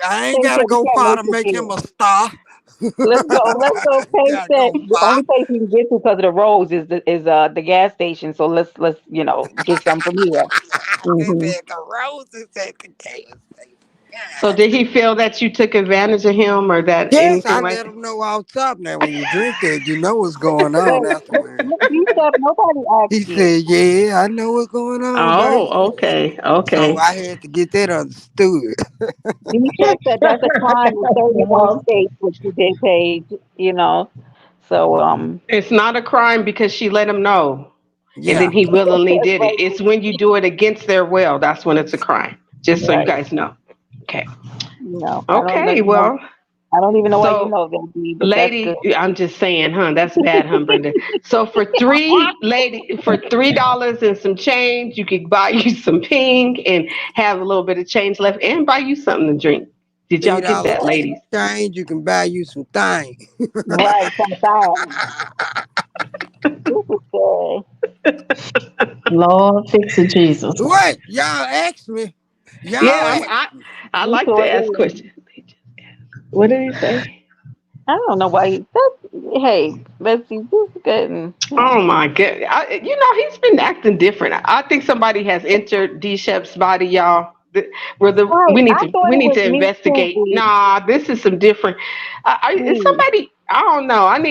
I ain't Paige gotta said we go can't far make to it make him there. a star. Let's go. Let's go. Paige Gotta said go the far. only place we can get to because of the roads is the gas station. So let's get some from here. He Hmm. said the roses at the gas station. so did he feel that you took advantage of him or that Yes, anything I like let that? him know off top. Now, when you drink that, you know what's going on Wait, afterwards. you said nobody He asked you. said, "Yeah, I know what's going on, baby." Oh, okay, So okay. I had to get that understood. Deisha said that's a crime in 31 states, what you did, Paige. So It's not a crime because she let him know and then Yeah, he willingly did it. right, It's when you do it against their will, that's when it's a crime. Just so you right. guys know. Okay. I don't know. Okay, well, I don't even know why you so know that, B, but that's good. lady, I'm just saying, huh? That's bad, huh, Brenda? So for $3 and some change, you could buy you some ping and have a little bit of change left and buy you something to drink. Did y'all get $3 that, ladies? change, you can buy you some things. Right, sometimes. This is good. Lord, fix it, Jesus. What? Y'all asked me. Y'all Yeah, asked me. I You like to sure ask did. questions. What did he say? I don't know why you, that's, hey, Betsy, this is good. Oh my god! He's been acting different. I think somebody has entered D Shep's body, y'all. Where the Right, I thought we it need was to me too, investigate. B. Nah, this is some different. Is B. somebody? I don't know. I'm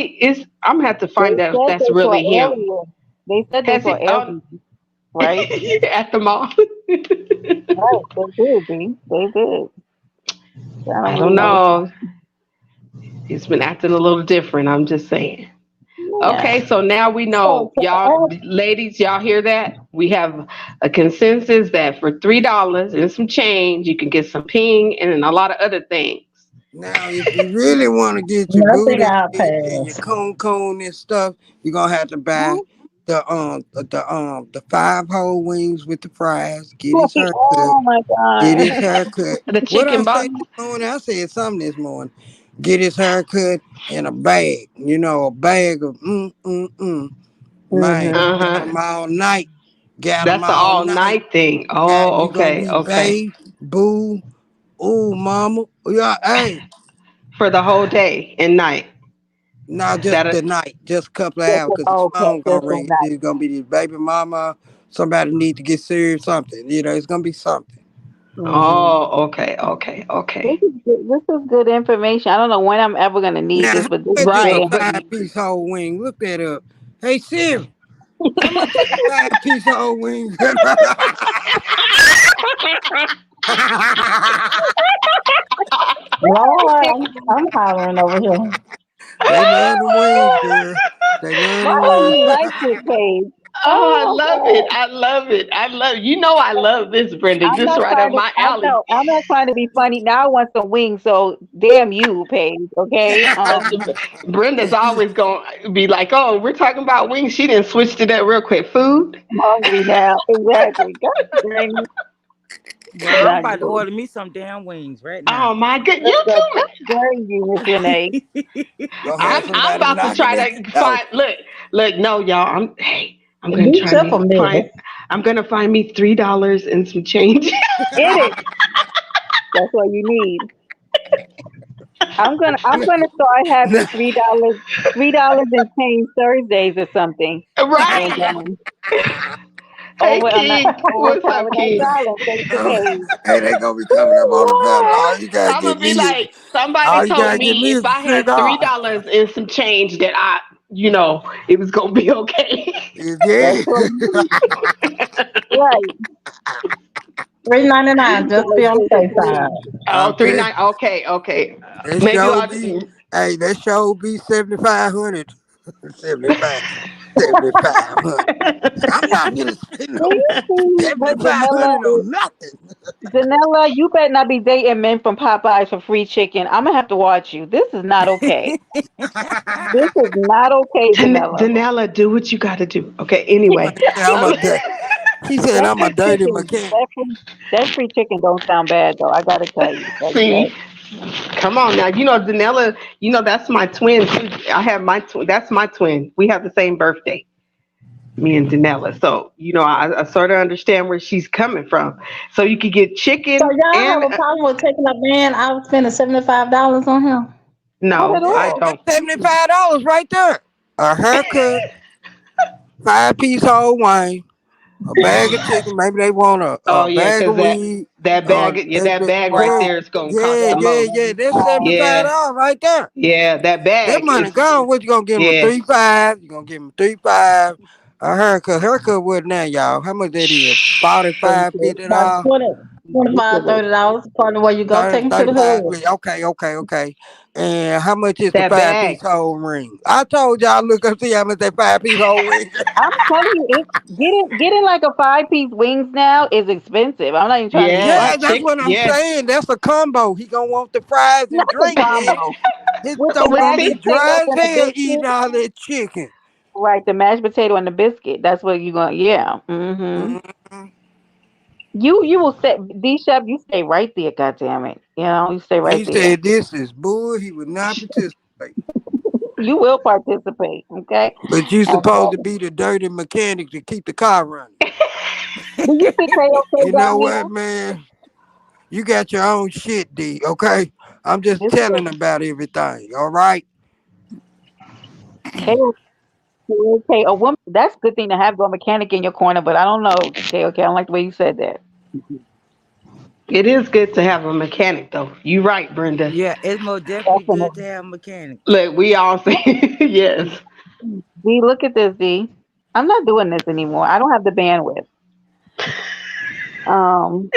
gonna have to They find out if said that's they saw really him. aliens. They said they Has saw he? aliens, right? At the mall. Right, they did, B. They did. So I don't I really don't know what know. He's been acting a little different. I'm just saying. you, yeah. Okay, so now we So, know, y'all, ladies, y'all hear that? We have a consensus that for $3 and some change, you can get some ping and a lot of other things. Now, if you really want to get your nothing booty I'll ate and your pass. coon and stuff, you're gonna have to buy Mhm. the 5 whole wings with the fries. Get his Puppy, haircut. oh my Get God. his haircut. The What I chicken say bun. this morning? I said something this morning. Get his haircut in a bag. You know, a bag of Man, Mm-hmm. got Uh-huh. them all night. Got them That's the all all night. night thing. Got Oh, you gonna okay, be okay. babe, boo, ooh, mama. Yeah, hey. For the whole day and night. Not just That the night, just a couple of Just hours, a, cause his okay, phone gonna just a ring. night. It's gonna be this baby mama. Somebody need to get serious. Something, it's gonna be something. Mm-hmm. Oh, okay, okay, okay. This is good information. I don't know when I'm ever gonna need Now, this, how but this is much is a Right, good. but 5 piece whole wing? Look that up. Hey Siri, how much is a 5 piece whole wing? Lord, I'm hollering over here. They love them wings, girl. They love Why them don't wings. you like this page? oh, I Oh, love it. okay. I love it. I love I love this, Brenda. I'm This not right up trying to. my I alley. know. I'm not trying to be funny. Now I want some wings. So damn you, Paige. Okay. Brenda's always gonna be like, "Oh, we're talking about wings." She didn't switch to that real quick. Food. I'm hungry now. Exactly. God dang it. It's Girl, I'm not about to good. order me some damn wings right now. Oh my god, That's you good. too, man. Dang you, Miss Renee. Gonna have I'm somebody about to knocking try at the to door. find. Look. No, y'all. I'm gonna Be try careful, me find. Millie. I'm gonna find me $3 and some change. Get it. That's what you need. I'm gonna start having $3 and change Thursdays or something. And Right. Hey, over on the King. over What's up, Paradise King? Island, face to face. Hey, they gonna be coming up on the belt. All you gotta I'm get gonna be me is like, somebody all you told gotta get me me if is a I had cigar. $3 and some change that it was gonna be okay. That's Yeah. what you need. Right. $3.99 You just to gotta be on the take the safe place. side. Oh, I'm three telling nine. Okay, okay. that Maybe show I'll. be hey, that show be 7,500. 75. 7,500. I'm not gonna spend no See, see, but 7,500 on nothing. Janella, you better not be dating men from Popeyes for free chicken. I'm gonna have to watch you. This is not okay. This is not okay, Janella. Danella, do what you gotta do. Okay. Anyway, I'm a um, di- he said That I'm a free dirty chicken, mechanic. that free chicken don't sound bad though. I gotta tell you, that's see, good. come on now. Danella. That's my twin too. I have my twin. That's my twin. We have the same birthday, me and Danella. So I sort of understand where she's coming from. So you could get So chicken y'all have and a problem with taking a man out spending $75 on him? Not at no, I Yeah, all. that's don't. $75 right there. A haircut, 5 piece whole wine, a bag of chicken. Maybe they want Oh a yeah, bag because of weed. that bag, yeah, that bag right Yeah, there is gonna cost yeah, the yeah, most. yeah. That's Right. $75 Yeah, right there. yeah, that That bag money is gone. What you gonna give him? A yeah. 3.5? You gonna give him 3.5? A haircut. Haircut what now, y'all? How much that is? 45, About $50? 20, Ridiculous. $25, $30, according to where you go. 30, Take him to the 35. hood. Okay, okay, okay. And how much is the That 5 piece bag. whole ring? I told y'all look up see how much that 5 piece whole ring. I'm telling you, getting like a 5-piece wings now is expensive. I'm not even trying to be Yeah, Yeah, funny. that's what I'm yeah. saying. That's a combo. He gonna want the fries and That's a drink, man. combo His with the throat But gonna mashed be see, potatoes dry as and the hell eating biscuit. all that chicken. Right, the mashed potato and the biscuit. That's what you going. Yeah. Mm-hmm. Mhm. You will stay. D Shep, you stay right there. God damn it. You stay right He there. said this is bull. He would not participate. You will participate, okay? But you And supposed to be the dirty mechanic to keep the car running. do you see KOK You know down what, there? man? You got your own shit, D. Okay, I'm just This telling about everything. All right. KOK, a woman. That's a good thing to have a mechanic in your corner, but I don't know, KOK. I don't like the way you said that. It is good to have a mechanic, though. You right, Brenda. Yeah, it's most definitely good to Definitely. have a mechanic. Look, we all say yes. D, look at this, D. I'm not doing this anymore. I don't have the bandwidth. Um,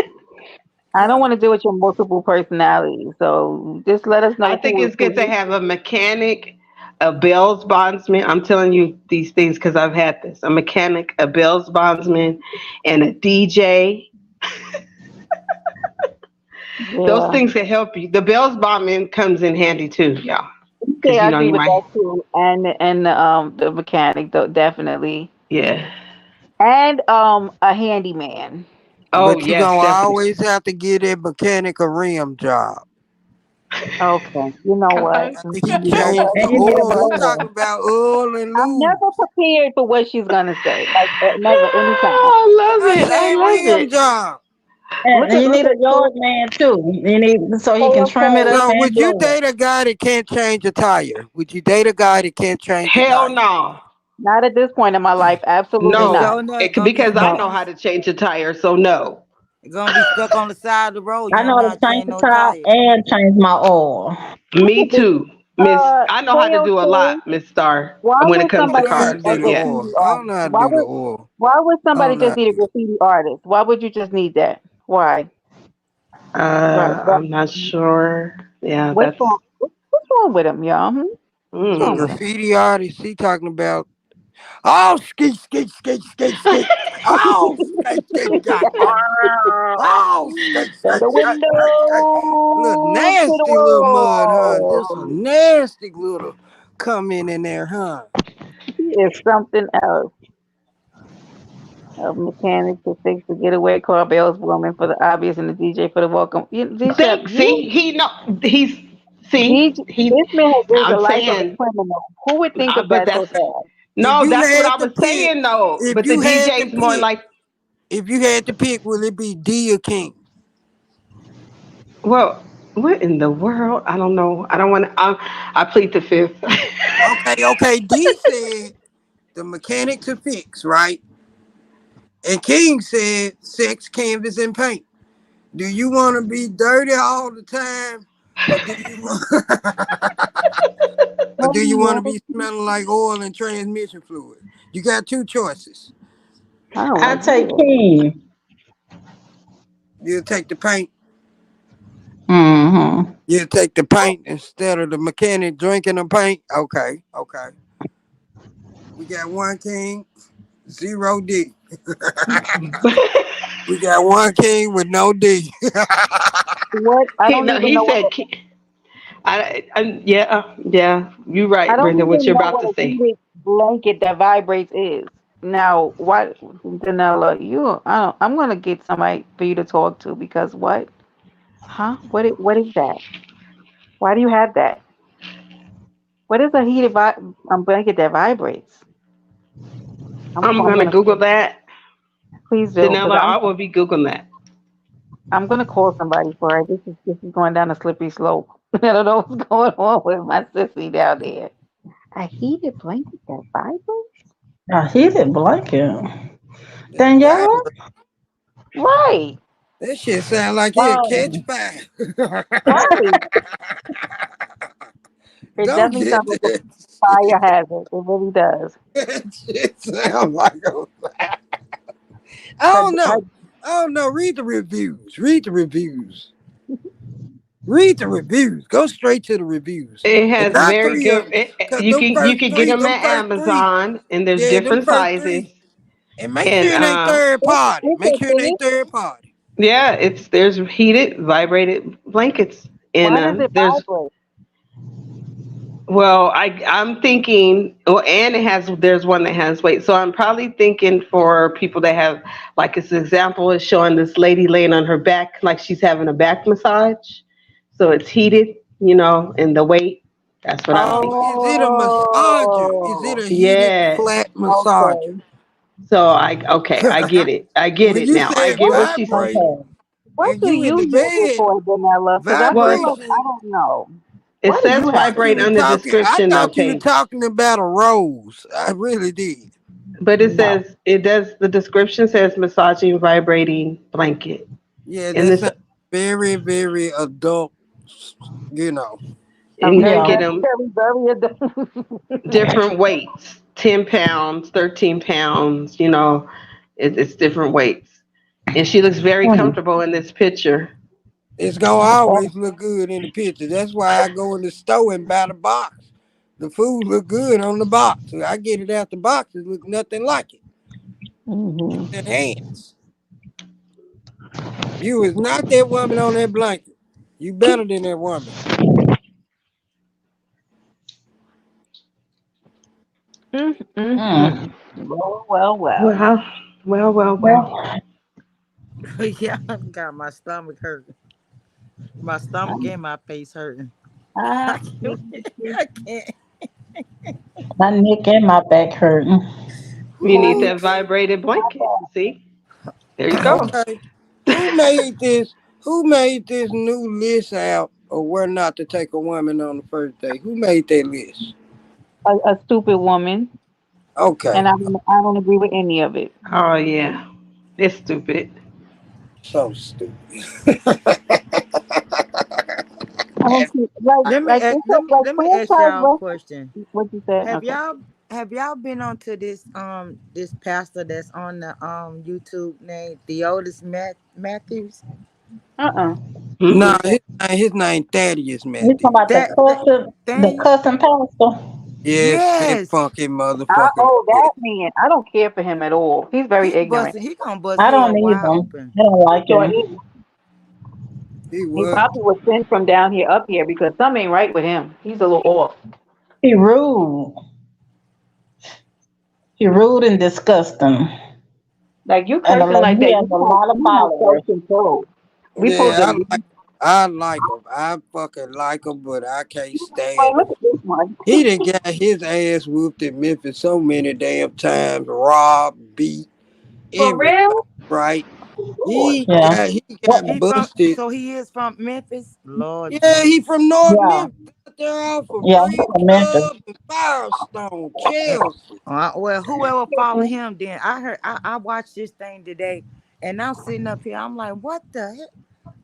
I don't want to deal with your multiple personalities. So just let us I know think it's who good to have a mechanic, a Bell's bondsman. I'm telling you these things because I've had this. A mechanic, a Bell's bondsman, and a DJ. Those Yeah. things can help you. The Bell's bondsman comes in handy too, y'all. Okay, Because I you know agree you with might. that too. And the mechanic though, definitely. Yeah. And a handyman. Oh But you yes, gonna definitely. always have to get that mechanic a rim job. Okay. You know what? God. He You know changed what? the And you need a oil. He motor. talking about oil and I'm lube. never prepared for what she's gonna say. Like never, anytime. I love I it. I say love rim it. job. And you Look need a at yard man too. You need so he can trim it KOK. up So and would you blow it. date a guy that can't change a tire? Would you date a guy that can't change a Hell tire? no. Not at this point in my life. Absolutely It's No. not. so no, it's It, gonna be because I stuck No. know on the how to change a tire, so no. it's gonna be stuck on the side of the road. You I don't know know how how to to change change the no top tire. and change my oil. Look Me at this. too, Miss. I know how to do a KOK. lot, Miss Star, Why when it would comes I to somebody know how to need cars. a do the Yeah. oil. graffiti I don't artist? know how to do the oil. Why would I somebody don't know how just to need a do it. graffiti artist? Why would you just need that? Why? Right. I'm not sure. Yeah, What's that's. wrong? What's wrong with him, y'all? What's A wrong with Mm. him? graffiti artist, he talking about, oh, ski, ski, ski, ski, ski. Oh, ski, ski, ski. Oh, ski, ski, From the ski, ski, ski. Little window to the nasty little mud, huh? Just a world. nasty little comment in there, huh? He is something else. A mechanic to fix the getaway car, bells woman for the obvious, and the DJ for the welcome. Bishop, Think. See, he know. He's. See, DJ, he. this man is the I'm life of a saying. criminal. Who would think of But that so that's. fast? If No, you that's what had I to was pick, saying though. if But the you had to DJ's more pick, like. if you had to pick, will it be D or King? Well, what in the world? I don't know. I don't want to. I plead the fifth. Okay, okay. D said the mechanic to fix, right? And King said sex, canvas, and paint. Do you want to be dirty all the time, or do you or do you want to be smelling like oil and transmission fluid? You got two choices. I don't I want to take do King. You'll take the paint. Mm-hmm. You'll take the paint instead of the mechanic drinking the paint. Okay, okay. We got one King, zero D. We got one King with no D. what. I He don't no. even He know what. said. Yeah. Yeah. You I right, don't Brenda. What even you're know about what to a say. heated blanket that vibrates is. Now, what, Danella? I'm gonna get somebody for you to talk to because what? Huh? What is that? Why do you have that? What is a blanket that vibrates? I'm I'm gonna gonna Google that. please do because Danella, I will be Googling that. I'm gonna call somebody for it. This is going down a slippery slope. I don't know what's going on with my sissy down there. A heated blanket that vibrates? A heated blanket. That Daniela? vibrate. Right, That shit sound like he'll catch Um, fire. right. It Don't definitely get sounds like a this. fire hazard. It really does. That shit sound like a. I Her, don't her, know. I don't know. Read the reviews. Read the reviews. Read the reviews. Go straight to the reviews, It and has not very three of good. them. Cause You can get them at them first three, Amazon, and there's yeah, them different first sizes. three, and make And sure it ain't third party. it's Make a sure it thing. ain't third party. yeah, it's there's heated, vibrated blankets, and Why does it there's vibrate? well, I'm thinking, well, and it has there's one that has weight, so I'm probably thinking for people that have like this example is showing this lady laying on her back like she's having a back massage. so it's heated, and the weight. That's what I'm thinking. Is it a massager? Is it Oh, a heated Yes. flat massager? okay. So I get it. I get When it you now. I said get What? what she's saying. vibrate Okay. What and do you in you the use it bed, for, Danella? Because I Well, feel like I vibration. don't know. it What do I says you have? thought you vibrate were on the talking. I description, thought you were okay. talking about a rose. I really did. But it No. says it does. The description says massaging vibrating blanket, Yeah, and that this sounds very, very adult. You know. I'm and you can very, get very, them very. different weights: 10 pounds, 13 pounds. It's different weights, and she looks very Mm. comfortable in this picture. It's gonna always look good in the picture. That's why I go in the store and buy the box. The food look good on the box. So I get it out the box. It look nothing like it. Hmm. Enhance. You is not that woman on that blanket. You better than that woman. Mm, mm, Mm. mm. Well, well, well. Well, well, well, well. Well, Yeah, I got my stomach hurting. My stomach and my face hurting. I, I can't. I can't. my neck and my back hurting. You need Ooh. that vibrated blanket. See, there you go. Okay. Who made this? Who made this new list out of where not to take a woman on the first date? Who made that list? a stupid woman, Okay. and I don't agree with any of it. Oh yeah, it's stupid. So stupid. I don't see like it's like Let me ask franchise y'all a wrestling. question. What you said? Have Okay. y'all have y'all been onto this pastor that's on the YouTube named Theodis Matthews? Uh-uh. Nah, Mm-mm. his name Thaddeus You talking Matthews. about That the thing? cussing pastor? Yes, that Yes. funky I motherfucker. oh Yeah, that man. I don't care for him at all. He's very ignorant. He gonna bust I don't head need wide them. open. I don't He like sure him. is. he He was. probably was sent from down here up here because something ain't right with him. He's a little off. He rude. He rude and disgusting. Like you And cursing like he that, has a lot of you have self followers. control. We supposed Yeah, to I like him. I fucking like him, but I can't well, stand him. look at this one. He done got his ass whooped in Memphis so many damn times, robbed, beat, For everything. real? Right? Lord. Yeah. He got What? busted. He is from Memphis? Lord Yeah, he Jesus. from North Yeah. Memphis. Out there off of Yeah. He's Breed from Memphis. Club and Firestone, Eh, Chelsea. well, whoever follow him then. I watched this thing today and I'm sitting up here. I'm like, what the heck?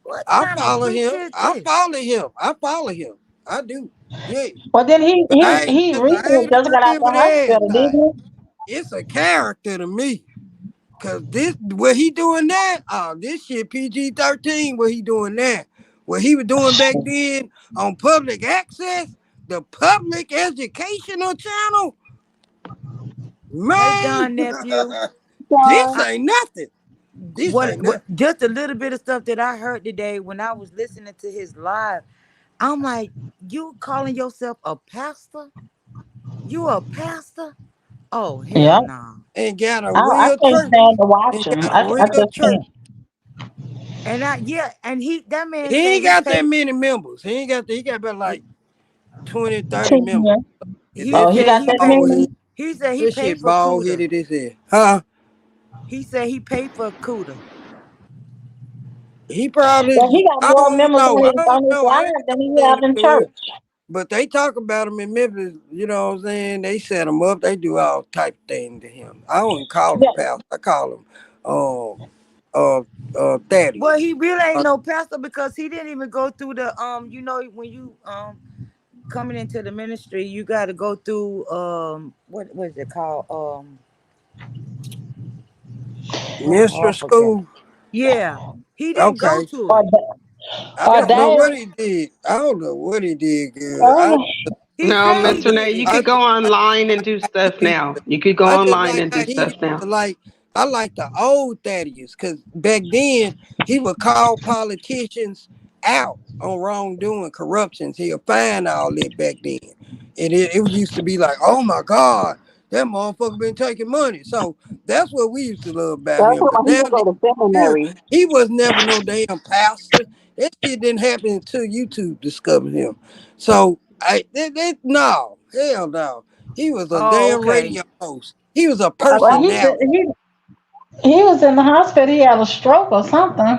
What I kind of follow preacher him. is I this? follow him. I follow him. I do. Yeah. Well, then But he I recently ain't just got out agreeing the with hospital, everything. didn't It's a character to me. Cause this what he doing that? Oh, this shit PG-13. What he doing that? What he was doing back then on public access, the public educational channel, Hey man. Don nephew. This So, I, ain't nothing. This ain't what nothing. just a little bit of stuff that I heard today when I was listening to his live. I'm like, you calling yourself a pastor? You a pastor? Oh he? hell Yeah. no. And got a I real can't church. stand to watch And him. got a I real just church. can't. And and that man He said ain't he got that paid many members. He got about he, like 20, 30 members. 10. he Oh, he That said got he that paid bald many? head. he said he That paid shit for bald Cuda. headed as hell. Huh? He said he paid for Cuda. He Well, he probably, got I more don't members know. on I his don't know. I line ain't than never he seen have him in do it. church. But they talk about him in Memphis, you know what I'm saying? They set him up. They do all type of things to him. I don't call him Yeah, pal. I call him Well, Thaddeus. he really ain't Uh, no pastor because he didn't even go through the when you coming into the ministry, you got to go through what is it called? Oh, I Minstrel forgot. school. Yeah, he didn't go Okay. to or, it. I or Yeah, don't know he Dave. what he did. I don't know what he did, girl. Oh, he No, said I he Miss Renee, did you it. I could just go like online and how do he stuff did now. it. You could go I just online like and how do he did stuff now. it. Like I like the old Thaddeus because back then he would call politicians out on wrongdoing, corruptions. He'll find all that back then, and it used to be like, oh my God, That motherfucker been taking money. So that's what we used to love about That's him. But when he now would go to yeah, seminary. he was never no damn pastor. That shit didn't happen until YouTube discovered him. So no, hell no. He was a Oh, damn okay. radio host. He was a Well, personality. he was in the hospital. He had a stroke or something.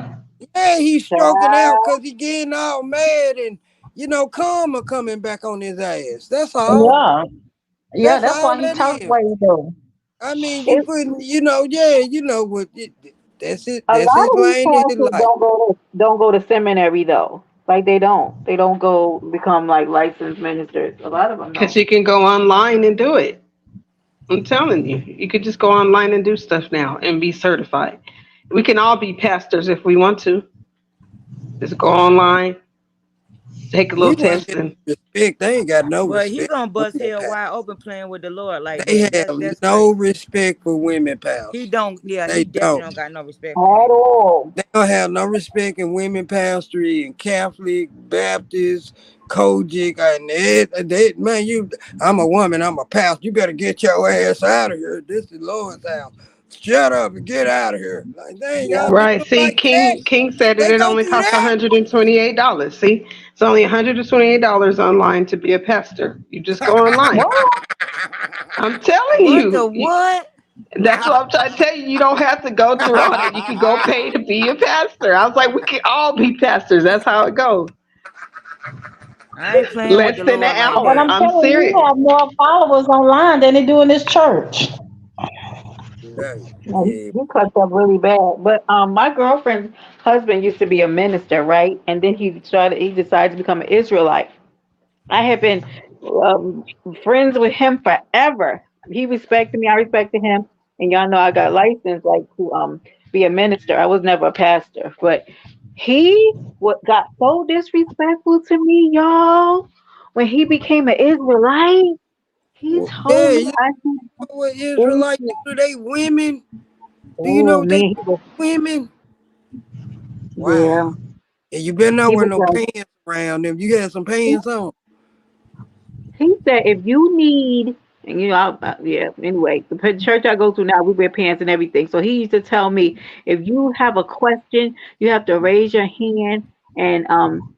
Yeah, he's stroking out Child. because he getting all mad and karma coming back on his ass. That's all. Yeah, yeah. That's That's all why he that talked the is. way he do. I mean, you It's putting, yeah, what that's it. a That's lot his of these lane in his pastors life. don't go to seminary though. Like they don't go become like licensed ministers. A lot of them Because don't. you can go online and do it. I'm telling you, you could just go online and do stuff now and be certified. We can all be pastors if we want to. Just go online, take a little We want test, to and respect. They ain't got no But he respect gonna for bust women hell wide pastors. open playing with the Lord like They that. have That's no crazy. respect for women He pastors. don't. Yeah, They he definitely don't. don't got no respect for At women. all. They don't have no respect in women pastory and Catholic, Baptist, Kojic, and man, I'm a woman, I'm a pastor. You better get your ass out of here. This is Lord's house. Shut up and get out of here. Like, dang, Yeah. y'all do right. them See, like that? King said it. They It gonna only do costs that? $128. See, it's only $128 online to be a pastor. You just go online. What? I'm telling What the you. what? That's what I'm trying to tell you. You don't have to go through all that. You can go pay to be a pastor. I was like, we can all be pastors. That's how it goes. I ain't playing with Less the than an Lord like But hour. that. I'm I'm telling you, serious. he have more followers online than they do in this church. Right. No, Yeah. he cussed up really bad. But my girlfriend's husband used to be a minister, right? And then he decided to become an Israelite. I have been um, friends with him forever. He respected me. I respected him. And y'all know I got licensed like to be a minister. I was never a pastor, but he what got so disrespectful to me, y'all. When he became an Israelite, he Well, told yeah, me you I know what Israelites should. do to they women? Do you know Oh what they do man, he was to women? yeah. Wow. And you better not He wear was no like pants around them. You had some pants on. he said if you need and yeah. Anyway, the church I go to now, we wear pants and everything. So he used to tell me, if you have a question, you have to raise your hand and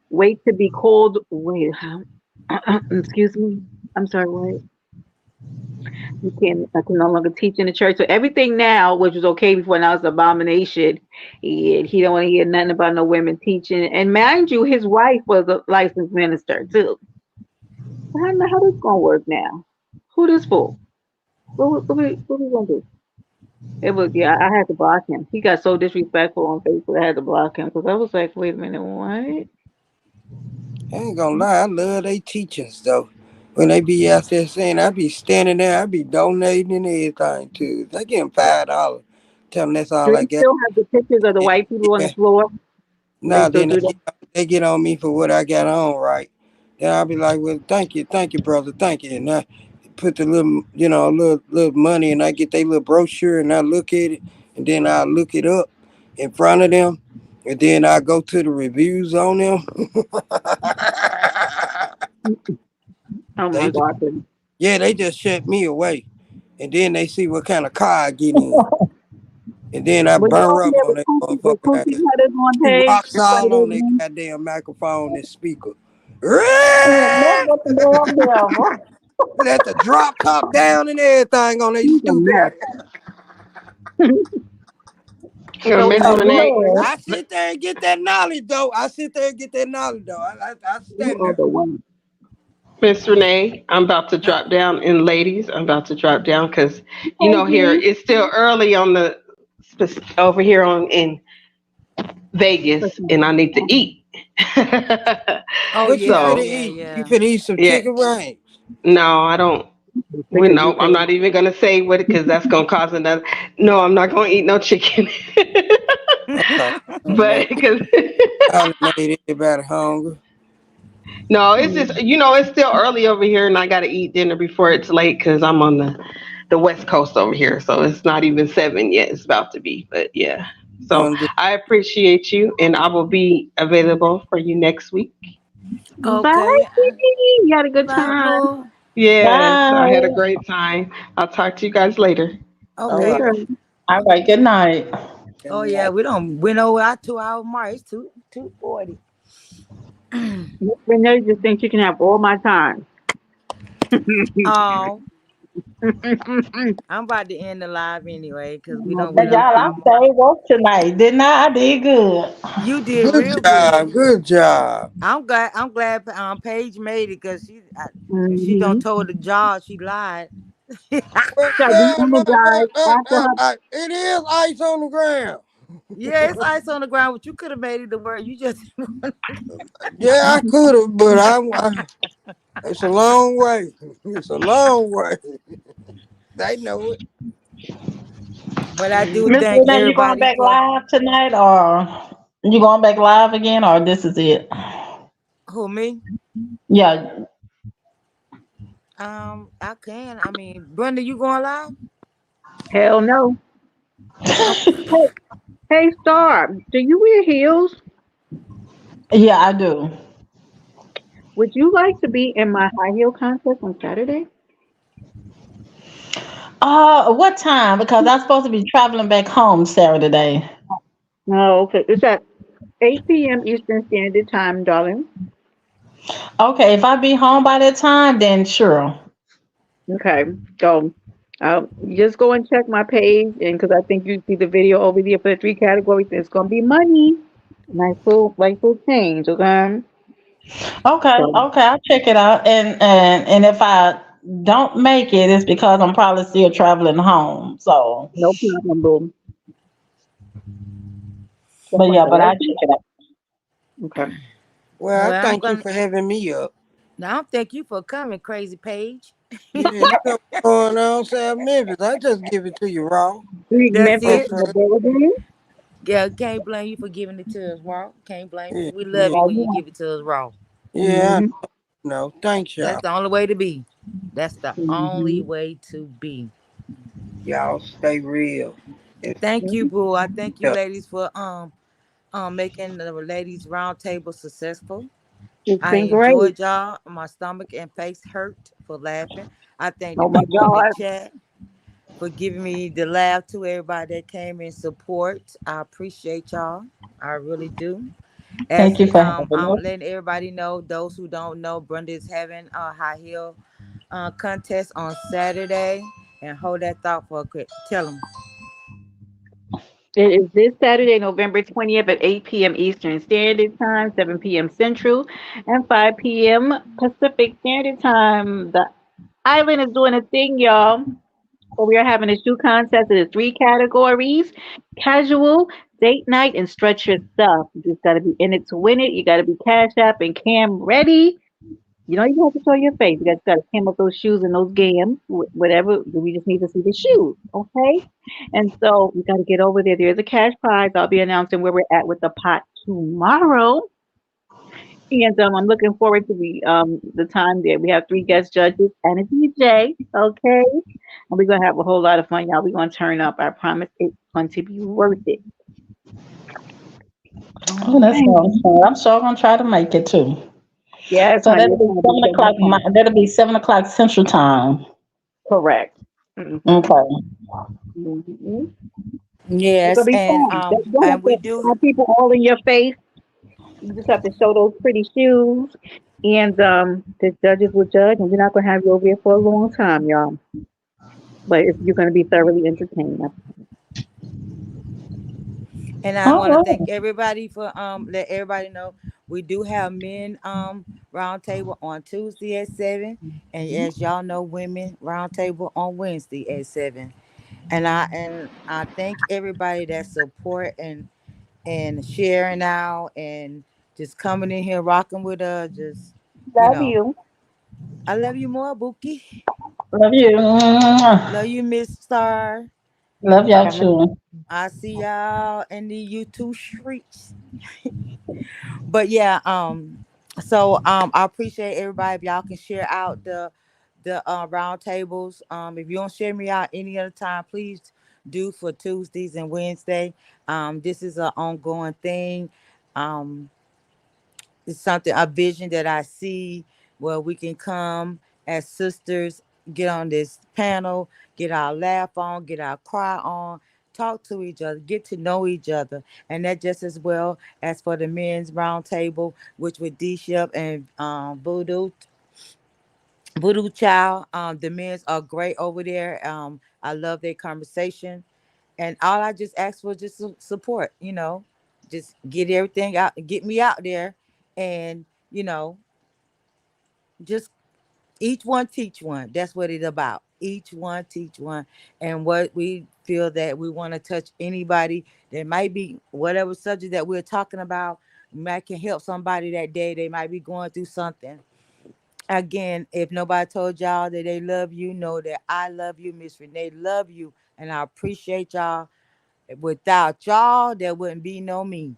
wait to be called. Wait, how? Excuse me. I'm sorry. What? You can I can no longer teach in the church. So everything now, which was okay before, now it's an abomination. He don't want to hear nothing about no women teaching. And mind you, his wife was a licensed minister too. So I don't know how this gonna work now. Who this for? What we gonna do? It was yeah. I had to block him. He got so disrespectful on Facebook. I had to block him because I was like, wait a minute, what? I ain't gonna lie, I love they teachings though. When they be out there saying, I be standing there, I be donating and everything too. They give them $5. Tell them that's Do all I they got. still have the pictures of the white people on the Yeah. floor? They Nah, still then do that? they get on me for what I got on, right? Then I'll be like, well, thank you, brother, thank you. And I put the little, little money, and I get their little brochure, and I look at it, and then I look it up in front of them, and then I go to the reviews on them. Oh my they just, God! Then yeah, they just shut me away, and then they see what kind of car I get in, and then I but you burn don't rubber hear on that the motherfucker. cookie cutters on Two page rocks before all they on that leave. goddamn microphone and speaker. That's what the damn devil. Let the drop top down and everything on they He's a stupid mess. ass. So Miss Hey, Oh, but Renee, man. I sit there and get that knowledge though. I sit there and get that knowledge though. I you stand are there. the one. Miss Renee, I'm about to drop down. And ladies, I'm about to drop down because Thank here you. it's still early on the over here on in Vegas, and I need to eat. Oh What you yeah, finna So yeah, eat? You yeah. finna eat some yeah, chicken wings. no, I don't. Well, Chicken no, I'm detail. not even gonna say what because that's gonna cause another. No, I'm not gonna eat no chicken. Okay. But because I done made everybody hungry. no, it's just it's still early over here, and I gotta eat dinner before it's late because I'm on the West Coast over here, so it's not even 7 yet. It's about to be, but yeah. So Under, I appreciate you, and I will be available for you next week. Bye. Okay. You had a good Bye, time. Pooh. Yes, I had a Bye. great time. I'll talk to you guys later. Okay. Later. All right. Good night. Oh And yeah, we don't went over our 2 hour mark. It's 2:40. Miss Renee just thinks she can have all my time. Oh, I'm about to end the live anyway because we don't But went Okay. over y'all, I our mark. stayed woke tonight, didn't I? I did good. You did good real good. job, good job. I'm glad. I'm glad. Paige made it because if she don't Mm-hmm. told the job she lied. Well, Shall be well, energized after her. it is ice on the ground. Yeah, it's ice on the ground, but you could have made it to work. You just Yeah, I could have, but it's a long way. It's a long way. They know it. but I do Miss thank Renee, you going everybody back for live tonight, or you going back live again, or this is it? who me. Yeah. I can. I mean, Brenda, you going live? Hell no. Oh, Hey, hey, Star, do you wear heels? Yeah, I do. Would you like to be in my high heel contest on Saturday? What time? Because I'm supposed to be traveling back home Saturday. No, okay. It's at 8 p.m. Eastern Standard Time, darling. Okay, if I be home by that time, then sure. Okay. So just go and check my page, and because I think you see the video over there for the three categories, it's gonna be money. Nice little change, okay? Okay, So okay, I'll check it out. And if I don't make it, it's because I'm probably still traveling home. So, no problem, boo. Check but my yeah, but I'll directions. check it out. Okay. Well, I well, I'm thank you gonna. for having me up. Now, I thank you for coming, Crazy Paige. Yeah, you know what's going on, South Memphis. I just give it to you raw. Sweet That's You know Memphis it. in what the I'm building. Yeah, can't blame you for giving it to us raw. Can't blame you. saying? We love Yeah, it Oh, when you yeah. give it to us raw. yeah, Mm-hmm. no, thanks, That's y'all. the only way to be. That's the only Mm-hmm. way to be. Y'all stay real. Thank you, boo. I thank you, Yeah. ladies, for making the ladies round table successful. It's I been great. enjoyed y'all. My stomach and face hurt for laughing. I thank the Oh my people in the God. chat for giving me the laugh to everybody that came in support. I appreciate y'all. I really do. Thank As you for having I'm us. letting everybody know, those who don't know, Brenda is having a high heel contest on Saturday. And hold that thought for a quick. Tell them. It is this Saturday, November 20th at 8 p.m. Eastern Standard Time, 7 p.m. Central, and 5 p.m. Pacific Standard Time. The island is doing a thing, y'all. So we are having a shoe contest. It is three categories: casual, date night, and stretch your stuff. You just got to be in it to win it. You got to be Cash App and Cam ready. You don't even have to show your face. You guys got to cam up those shoes and those gams, whatever. We just need to see the shoes, okay? And so you got to get over there. There's a cash prize. I'll be announcing where we're at with the pot tomorrow. And I'm looking forward to the time there. We have three guest judges and a DJ, okay? And we're gonna have a whole lot of fun, y'all. We're gonna turn up. I promise it's going to be worth it. Oh, that Okay. sounds fun. I'm sure I'm gonna try to make it too. Yes, So honey, that'll it's be gonna be seven so much o'clock. fun. That'll be 7 o'clock Central Time. Correct. Mm-hmm. Okay. Mm-hmm. It's gonna Yes, be fun. You don't and have we to do. have people all in your face. You just have to show those pretty shoes, and the judges will judge. And we're not gonna have you over here for a long time, y'all. But you're gonna be thoroughly entertained. And I All want to right. thank everybody for let everybody know we do have men roundtable on Tuesday at 7, and as y'all know, women roundtable on Wednesday at 7. And I thank everybody that support and sharing out and just coming in here rocking with us. Just you Love know, you. I love you more, Bookie. Love you. Love you, Miss Star. Love y'all Coming. too. I see y'all in the YouTube streets. But yeah, so I appreciate everybody. If y'all can share out the round tables. If you don't share me out any other time, please do for Tuesdays and Wednesday. This is an ongoing thing. Um, it's something, a vision that I see where we can come as sisters, get on this panel, get our laugh on, get our cry on, talk to each other, get to know each other. And that just as well as for the men's round table, which with D Shep and Voodoo Child. The men's are great over there. I love their conversation. And all I just asked for just support, just get everything out, get me out there, and you know, just each one teach one. That's what it's about. Each one teach one, and what we feel that we want to touch anybody that might be whatever subject that we're talking about might can help somebody that day. They might be going through something. Again, if nobody told y'all that they love you, know that I love you, Miss Renee love you, and I appreciate y'all. Without y'all, there wouldn't be no me.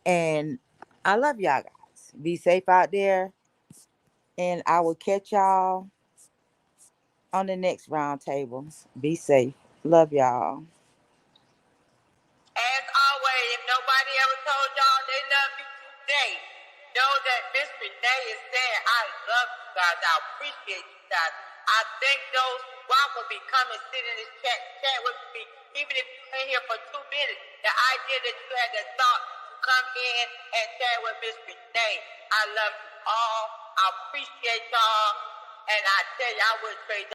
And I love y'all guys. Be safe out there, and I will catch y'all on the next round table. Be safe. Love y'all. As always, if nobody ever told y'all they love you today, know that Miss Renee is saying, I love you guys. I appreciate you guys. I thank those who rock with me, come and sit in this chat with me, even if you're in here for 2 minutes. The idea that you had the thought to come in and chat with Miss Renee. I love you all. I appreciate y'all. And I tell you, I wouldn't trade